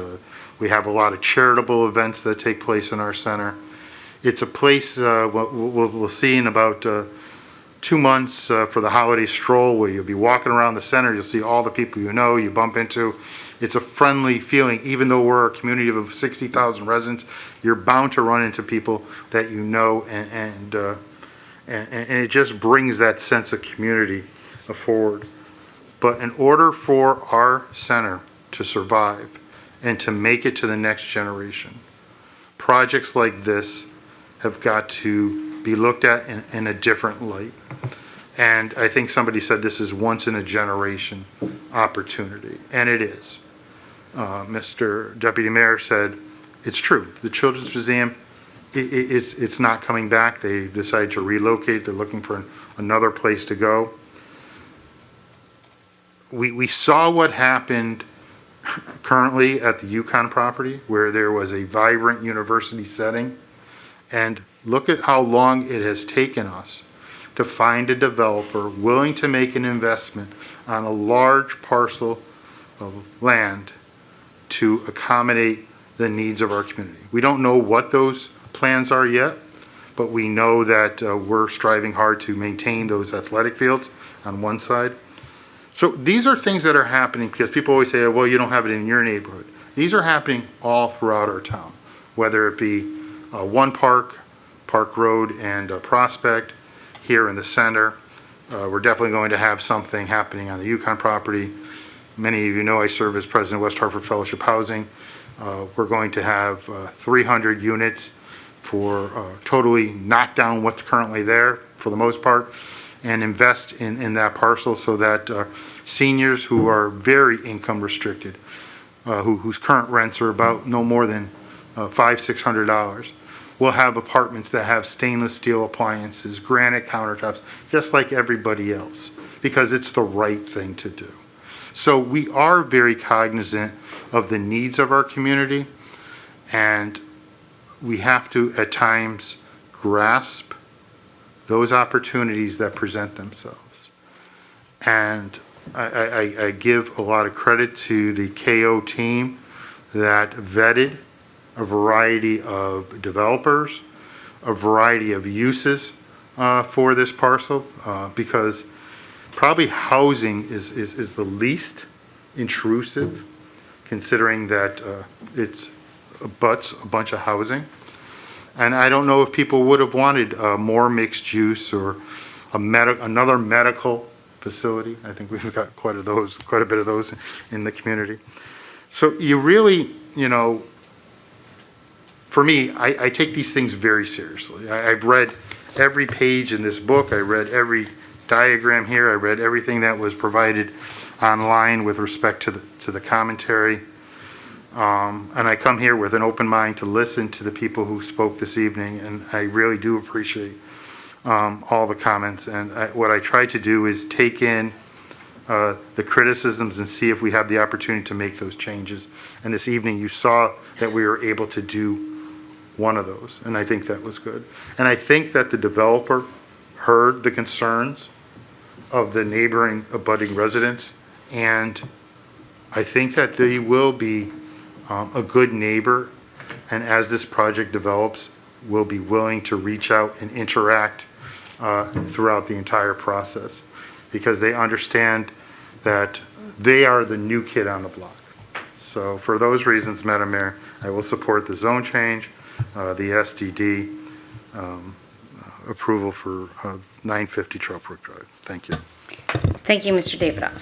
We have a lot of charitable events that take place in our center. It's a place we'll see in about 2 months for the holiday stroll where you'll be walking around the center. You'll see all the people you know, you bump into. It's a friendly feeling. Even though we're a community of 60,000 residents, you're bound to run into people that you know, and it just brings that sense of community forward. But in order for our center to survive and to make it to the next generation, projects like this have got to be looked at in a different light. And I think somebody said this is once in a generation opportunity, and it is. Mr. Deputy Mayor said it's true. The Children's Museum, it's not coming back. They decided to relocate. They're looking for another place to go. We saw what happened currently at the Yukon property where there was a vibrant university setting, and look at how long it has taken us to find a developer willing to make an investment on a large parcel of land to accommodate the needs of our community. We don't know what those plans are yet, but we know that we're striving hard to maintain those athletic fields on one side. So these are things that are happening because people always say, well, you don't have it in your neighborhood. These are happening all throughout our town, whether it be One Park, Park Road, and Prospect here in the center. We're definitely going to have something happening on the Yukon property. Many of you know I serve as president of West Hartford Fellowship Housing. We're going to have 300 units for totally knock down what's currently there for the most part and invest in that parcel so that seniors who are very income restricted, whose current rents are about no more than $500-600, will have apartments that have stainless steel appliances, granite countertops, just like everybody else, because it's the right thing to do. So we are very cognizant of the needs of our community, and we have to at times grasp those opportunities that present themselves. And I give a lot of credit to the KO team that vetted a variety of developers, a variety of uses for this parcel, because probably housing is the least intrusive, considering that it's abuts a bunch of housing. And I don't know if people would have wanted more mixed use or another medical facility. I think we've got quite a bit of those in the community. So you really, for me, I take these things very seriously. I've read every page in this book. I read every diagram here. I read everything that was provided online with respect to the commentary. And I come here with an open mind to listen to the people who spoke this evening, and I really do appreciate all the comments. And what I try to do is take in the criticisms and see if we have the opportunity to make those changes. And this evening you saw that we were able to do one of those, and I think that was good. And I think that the developer heard the concerns of the neighboring abutting residents, and I think that they will be a good neighbor, and as this project develops, will be willing to reach out and interact throughout the entire process, because they understand that they are the new kid on the block. So for those reasons, Madam Mayor, I will support the zone change, the SDD approval for 950 Trout Brook Drive. Thank you. Thank you, Mr. Davidoff.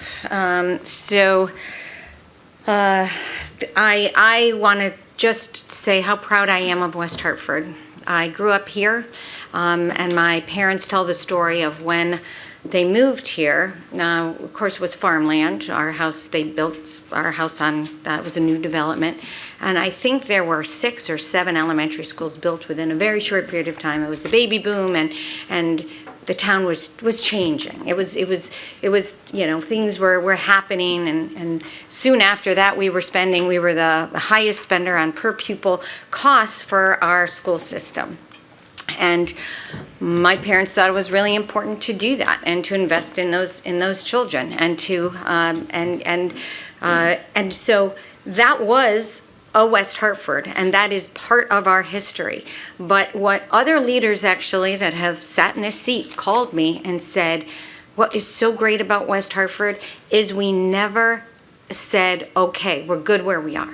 I want to just say how proud I am of West Hartford. I grew up here, and my parents tell the story of when they moved here. Of course, it was farmland. They built our house on, it was a new development. And I think there were 6 or 7 elementary schools built within a very short period of time. It was the baby boom, and the town was changing. It was things were happening, and soon after that we were the highest spender on per pupil costs for our school system. And my parents thought it was really important to do that and to invest in those children, and so that was a West Hartford, and that is part of our history. But what other leaders actually that have sat in this seat called me and said, what is so great about West Hartford is we never said, okay, we're good where we are.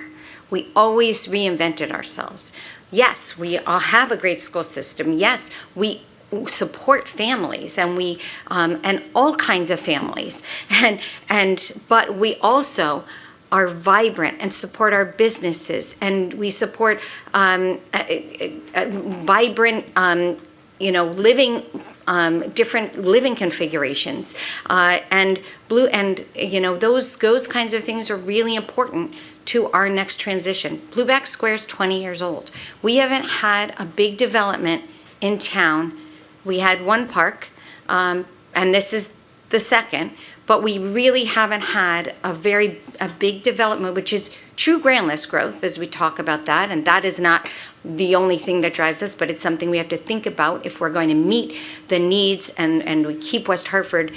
We always reinvented ourselves. Yes, we all have a great school system. Yes, we support families, and we and all kinds of families, but we also are vibrant and support our businesses, and we support vibrant, living, different living configurations, those kinds of things are really important to our next transition. Blueback Square is 20 years old. We haven't had a big development in town. We had one park, and this is the second, but we really haven't had a big development, which is true grand list growth, as we talk about that, and that is not the only thing that drives us, but it's something we have to think about if we're going to meet the needs and we keep West Hartford,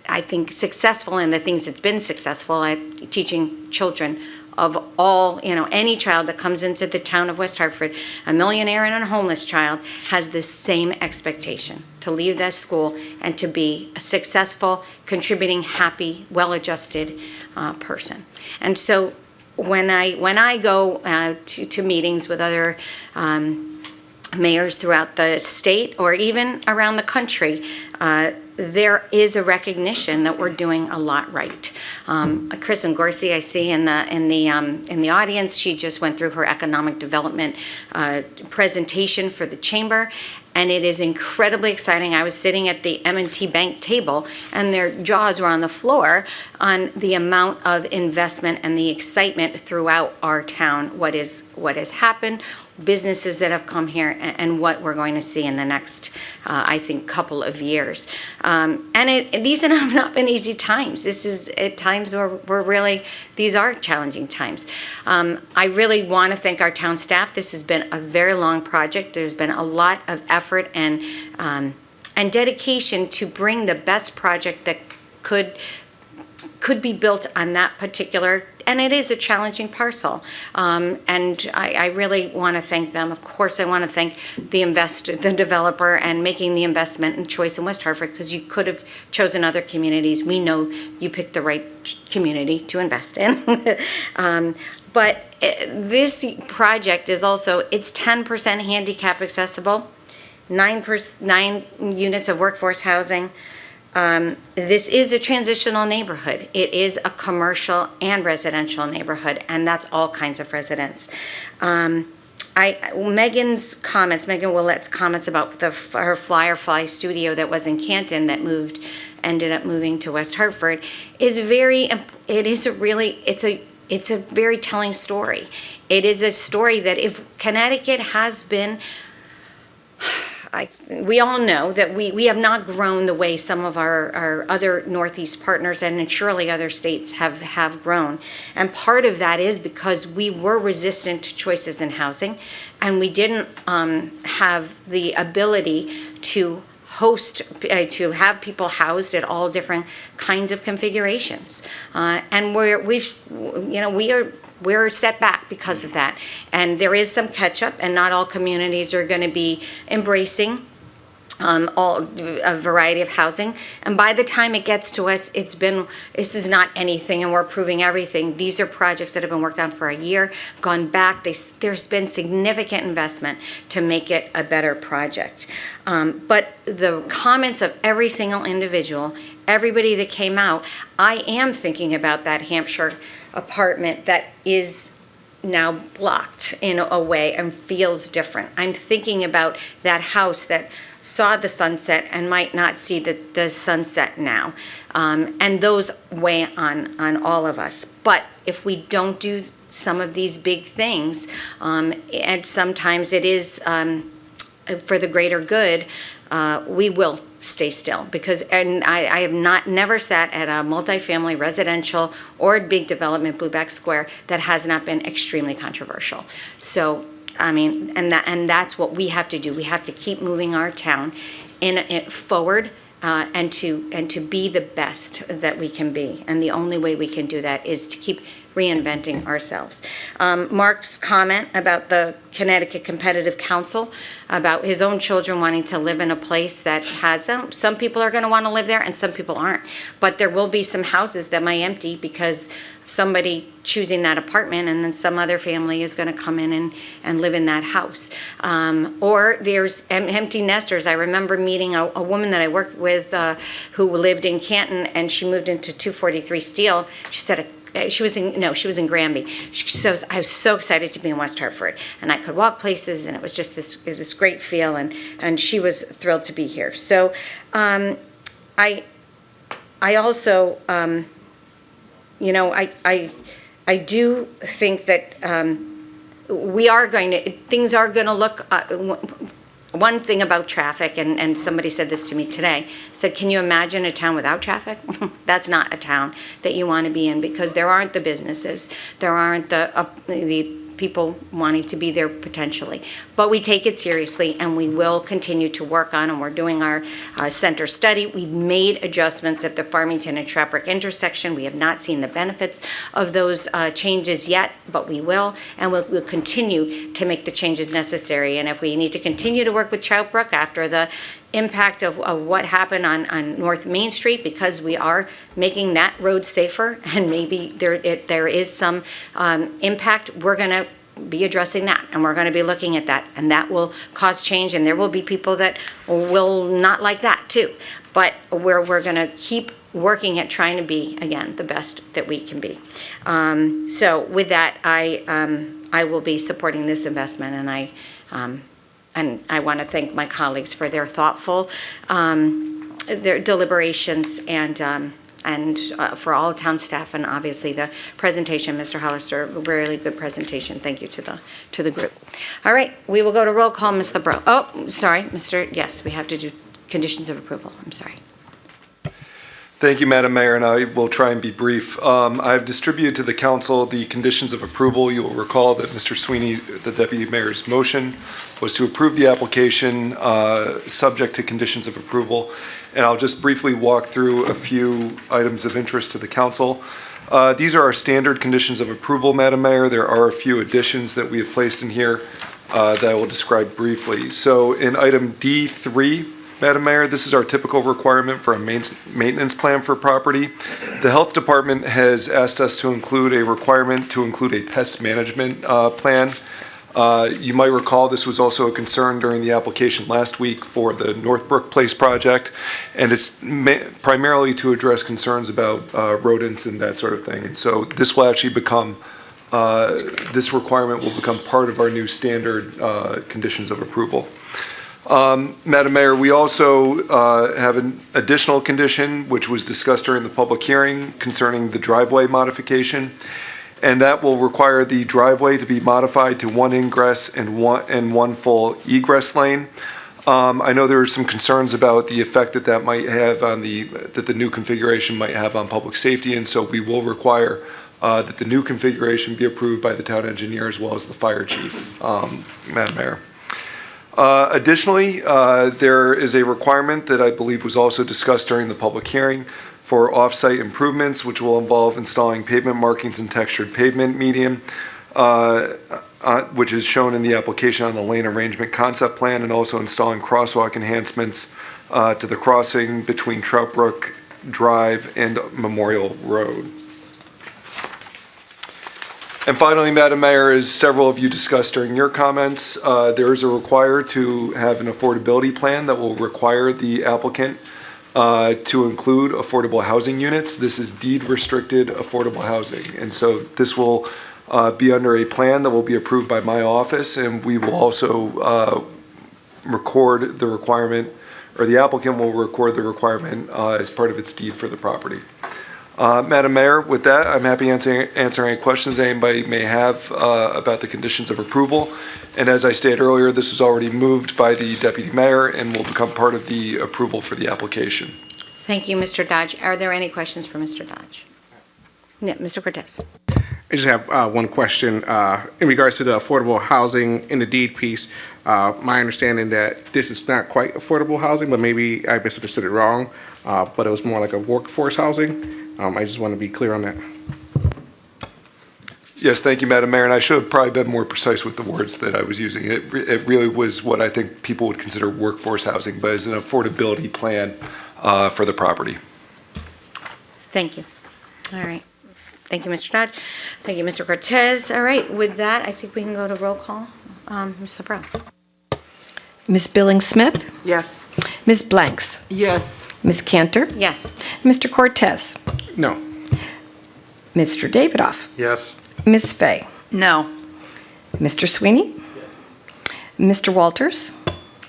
I think, successful in the things it's been successful at, teaching children of all, any child that comes into the town of West Hartford, a millionaire and a homeless child, has the same expectation to leave that school and to be a successful, contributing, happy, well-adjusted person. And so when I go to meetings with other mayors throughout the state or even around the country, there is a recognition that we're doing a lot right. Kristen Gorsey, I see in the audience, she just went through her economic development presentation for the chamber, and it is incredibly exciting. I was sitting at the M&T Bank table, and their jaws were on the floor on the amount of investment and the excitement throughout our town. What has happened, businesses that have come here and what we're going to see in the next, I think, couple of years. These have not been easy times. This is at times where these are challenging times. I really want to thank our town staff. This has been a very long project. There's been a lot of effort and dedication to bring the best project that could be built on that particular, and it is a challenging parcel. And I really want to thank them. Of course, I want to thank the developer, and making the investment and choice in West Hartford, because you could have chosen other communities. We know you picked the right community to invest in. But this project is also, it's 10% handicap accessible, 9 units of workforce housing. This is a transitional neighborhood. It is a commercial and residential neighborhood, and that's all kinds of residents. Megan Willett's comments about her Firefly Studio that was in Canton that ended up moving to West Hartford is it's a very telling story. It is a story that if Connecticut has been, we all know that we have not grown the way some of our other Northeast partners and surely other states have grown. And part of that is because we were resistant to choices in housing, and we didn't have the ability to have people housed at all different kinds of configurations. And we're set back because of that. And there is some catch up, and not all communities are going to be embracing a variety of housing. And by the time it gets to us, this is not anything, and we're approving everything. These are projects that have been worked on for a year, gone back. There's been significant investment to make it a better project. But the comments of every single individual, everybody that came out, I am thinking about that Hampshire apartment that is now blocked in a way and feels different. I'm thinking about that house that saw the sunset and might not see the sunset now. And those weigh on all of us. But if we don't do some of these big things, and sometimes it is for the greater good, we will stay still. I have never sat at a multifamily residential or big development, Blueback Square, that has not been extremely controversial. So, and that's what we have to do. We have to keep moving our town forward, and to be the best that we can be. And the only way we can do that is to keep reinventing ourselves. Mark's comment about the Connecticut Competitive Council, about his own children wanting to live in a place that has them. Some people are going to want to live there and some people aren't. But there will be some houses that might empty because somebody choosing that apartment, and then some other family is going to come in and live in that house. Or there's empty nesters. I remember meeting a woman that I worked with who lived in Canton, and she moved into 243 Steele. She said she was in Granby. She says, I was so excited to be in West Hartford, and I could walk places, and it was just this great feel, and she was thrilled to be here. So I also, I do think that things are going to look, one thing about traffic, and somebody said this to me today, said, can you imagine a town without traffic? That's not a town that you want to be in, because there aren't the businesses, there aren't the people wanting to be there potentially. But we take it seriously, and we will continue to work on, and we're doing our center study. We've made adjustments at the Farmington and Trout Brook intersection. We have not seen the benefits of those changes yet, but we will, and we'll continue to make the changes necessary. And if we need to continue to work with Trout Brook after the impact of what happened on North Main Street, because we are making that road safer, and maybe there is some impact, we're going to be addressing that, and we're going to be looking at that, and that will cause change, and there will be people that will not like that too. But we're going to keep working at trying to be, again, the best that we can be. So with that, I will be supporting this investment, and I want to thank my colleagues for their thoughtful their deliberations, and and for all town staff, and obviously the presentation, Mr. Hollister, really good presentation. Thank you to the group. All right, we will go to roll call, Ms. LeBreau. Oh, sorry, yes, we have to do conditions of approval. I'm sorry. Thank you, Madam Mayor, and I will try and be brief. I've distributed to the council the conditions of approval. You will recall that Mr. Sweeney, the Deputy Mayor's motion, was to approve the application subject to conditions of approval. And I'll just briefly walk through a few items of interest to the council. These are our standard conditions of approval, Madam Mayor. There are a few additions that we have placed in here that I will describe briefly. So in item D3, Madam Mayor, this is our typical requirement for a maintenance plan for property. The Health Department has asked us to include a requirement to include a pest management plan. You might recall this was also a concern during the application last week for the Northbrook Place project, and it's primarily to address concerns about rodents and that sort of thing. And so this will actually become, this requirement will become part of our new standard conditions of approval. Madam Mayor, we also have an additional condition which was discussed during the public hearing concerning the driveway modification, and that will require the driveway to be modified to one ingress and one full egress lane. I know there are some concerns about the effect that might have on that the new configuration might have on public safety, and so we will require that the new configuration be approved by the town engineer as well as the fire chief, Madam Mayor. Additionally, there is a requirement that I believe was also discussed during the public hearing for off-site improvements, which will involve installing pavement markings and textured pavement medium, which is shown in the application on the lane arrangement concept plan, and also installing crosswalk enhancements to the crossing between Trout Brook Drive and Memorial Road. And finally, Madam Mayor, as several of you discussed during your comments, there is a require to have an affordability plan that will require the applicant to include affordable housing units. This is deed restricted affordable housing. And so this will be under a plan that will be approved by my office, and we will also record the requirement, or the applicant will record the requirement as part of its deed for the property. Madam Mayor, with that, I'm happy to answer any questions anybody may have about the conditions of approval. And as I stated earlier, this was already moved by the Deputy Mayor and will become part of the approval for the application. Thank you, Mr. Dodge. Are there any questions for Mr. Dodge? Yeah, Mr. Cortez. I just have one question in regards to the affordable housing in the deed piece. My understanding that this is not quite affordable housing, but maybe I misunderstood it wrong, but it was more like a workforce housing. I just want to be clear on that. Yes, thank you, Madam Mayor, and I should have probably been more precise with the words that I was using. It really was what I think people would consider workforce housing, but as an affordability plan for the property. Thank you. All right. Thank you, Mr. Dodge. Thank you, Mr. Cortez. All right, with that, I think we can go to roll call. Ms. LeBreau. Ms. Billings-Smith? Yes. Ms. Blanks? Yes. Ms. Cantor? Yes. Mr. Cortez? No. Mr. Davidoff? Yes. Ms. Fay? No. Mr. Sweeney? Mr. Walters?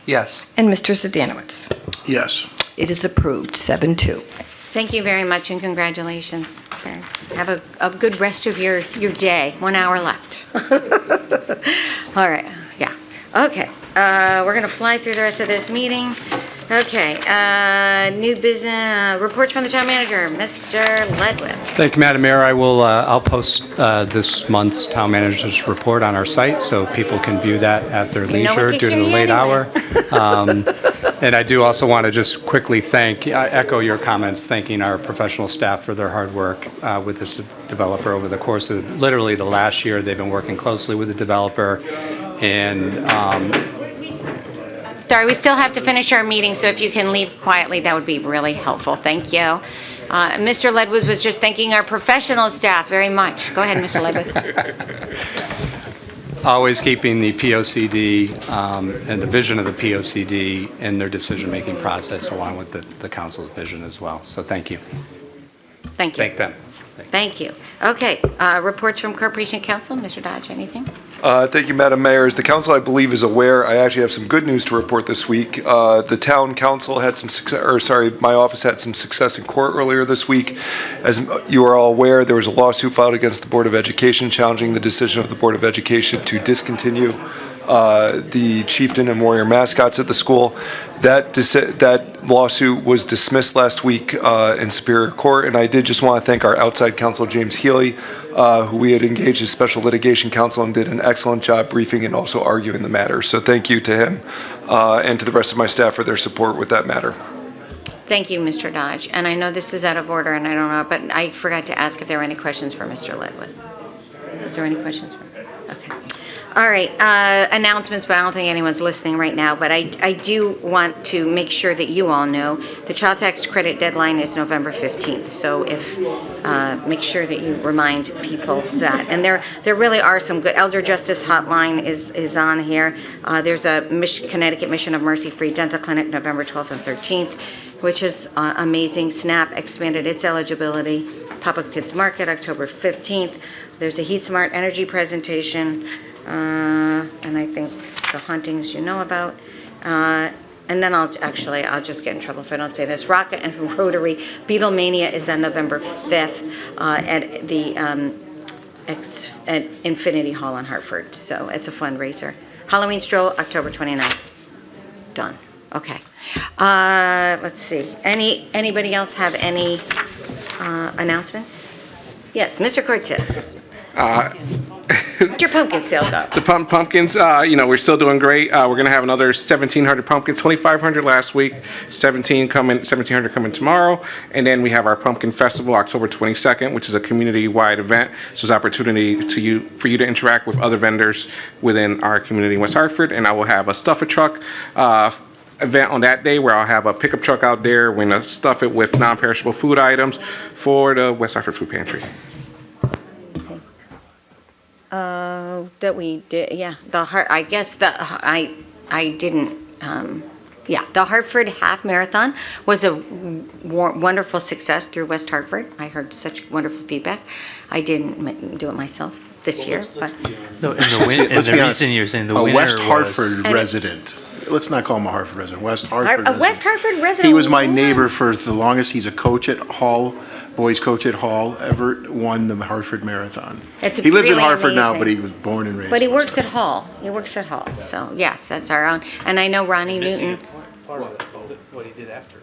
Yes. And Mr. Zdanowitz? Yes. It is approved, 7-2. Thank you very much and congratulations. Have a good rest of your day. 1 hour left. All right. Yeah. Okay. We're going to fly through the rest of this meeting. Okay. New business reports from the town manager, Mr. Ledwith. Thank you, Madam Mayor. I'll post this month's town manager's report on our site so people can view that at their leisure due to the late hour. And I do also want to just quickly echo your comments, thanking our professional staff for their hard work with this developer over the course of literally the last year. They've been working closely with the developer, and Sorry, we still have to finish our meeting, so if you can leave quietly, that would be really helpful. Thank you. Mr. Ledwith was just thanking our professional staff very much. Go ahead, Mr. Ledwith. always keeping the POCD and the vision of the POCD in their decision-making process along with the council's vision as well. So thank you. Thank you. Thank them. Thank you. Okay, reports from Corporation Council. Mr. Dodge, anything? Thank you, Madam Mayor. As the council, I believe, is aware, I actually have some good news to report this week. The town council had some success, or sorry, my office had some success in court earlier this week. As you are all aware, there was a lawsuit filed against the Board of Education challenging the decision of the Board of Education to discontinue the chieftain and warrior mascots at the school. That lawsuit was dismissed last week in Superior Court, and I did just want to thank our outside counsel, James Healy, who we had engaged as special litigation counsel and did an excellent job briefing and also arguing the matter. So thank you to him and to the rest of my staff for their support with that matter. Thank you, Mr. Dodge. And I know this is out of order, and I don't know, but I forgot to ask if there were any questions for Mr. Ledwood. Is there any questions? Okay. All right, announcements, but I don't think anyone's listening right now. But I do want to make sure that you all know the child tax credit deadline is November 15th. So if make sure that you remind people that. And there really are some good. Elder Justice Hotline is on here. There's a Connecticut Mission of Mercy Free Dental Clinic November 12th and 13th, which is amazing. SNAP expanded its eligibility. Public Kids Market October 15th. There's a Heat Smart Energy presentation. And I think the hauntings you know about. And then I'll just get in trouble if I don't say this. Rocket and Rotary Beatlemania is on November 5th at the at Infinity Hall in Hartford. So it's a fundraiser. Halloween Stroll, October 29th. Done. Okay. Let's see. Anybody else have any announcements? Yes, Mr. Cortez. How'd your pumpkin sale go? The pumpkins, we're still doing great. We're going to have another 1,700 pumpkins, 2,500 last week, 1,700 coming tomorrow. And then we have our Pumpkin Festival, October 22nd, which is a community-wide event. So it's an opportunity for you to interact with other vendors within our community in West Hartford. And I will have a Stuff a Truck event on that day where I'll have a pickup truck out there. We're going to stuff it with non-perishable food items for the West Hartford Food Pantry. That we did, yeah. The Hartford Half Marathon was a wonderful success through West Hartford. I heard such wonderful feedback. I didn't do it myself this year, but no. And the reason you're saying the winner was West Hartford resident. Let's not call him a Hartford resident. West Hartford resident. West Hartford resident. He was my neighbor for the longest. He's a coach at Hall. Boys coach at Hall, ever won the Hartford Marathon. He lives in Hartford now, but he was born and raised. But he works at Hall. He works at Hall. So yes, that's our own. And I know Ronnie Newton. Part of what he did after.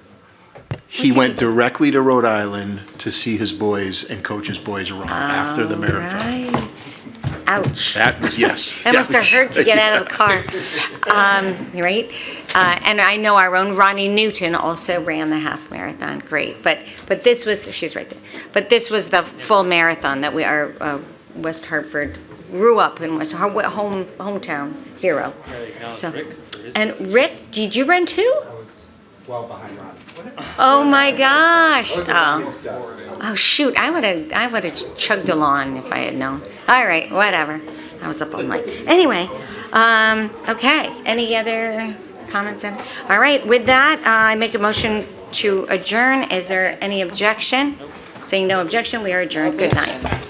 He went directly to Rhode Island to see his boys and coach his boys run after the marathon. Right. Ouch. That was, yes. That must have hurt to get out of the car. Right? And I know our own Ronnie Newton also ran the half marathon. Great. But this was, she's right there. But this was the full marathon that our West Hartford grew up in West Hartford, hometown hero. So, and Rick, did you run too? I was well behind Ron. Oh my gosh. Oh shoot, I would have chugged along if I had known. All right, whatever. I was up all night. Anyway, okay. Any other comments? All right, with that, I make a motion to adjourn. Is there any objection? Saying no objection, we are adjourned. Good night.